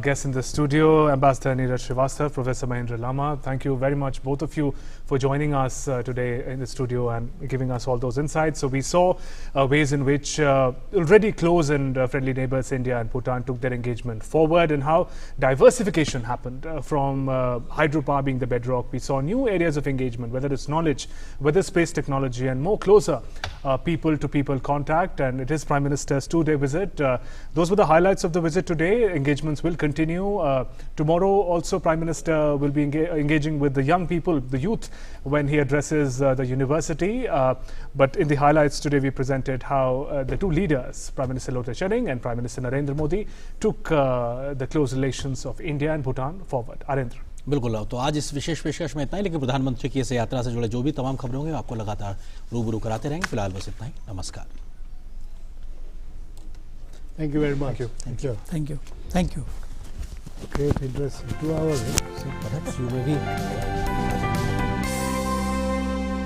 guests in the studio, Ambassador Neeraj Srivastava, Professor Mahendra Lama. Thank you very much, both of you, for joining us today in the studio and giving us all those insights. So we saw ways in which already close and friendly neighbors, India and Bhutan, took their engagement forward, and how diversification happened from hydropower being the bedrock. We saw new areas of engagement, whether it's knowledge, whether space technology, and more closer people-to-people contact. And it is Prime Minister's two-day visit. Those were the highlights of the visit today. Engagements will continue. Tomorrow also Prime Minister will be engaging with the young people, the youth, when he addresses the university. But in the highlights today we presented how the two leaders, Prime Minister Lote Tshering and Prime Minister Narendra Modi, took the close relations of India and Bhutan forward. Arendra. बिल्कुल। तो आज इस विशेष पेशकश में इतना ही, लेकिन प्रधानमंत्री की इस यात्रा से जुड़े जो भी तमाम खबरें होंगे आपको लगातार रूबरू कराते रहेंगे। फिलहाल बस इतना ही। नमस्कार। Thank you very much. Thank you. Thank you. Thank you. Great, interesting. 2 hours. Perhaps you may be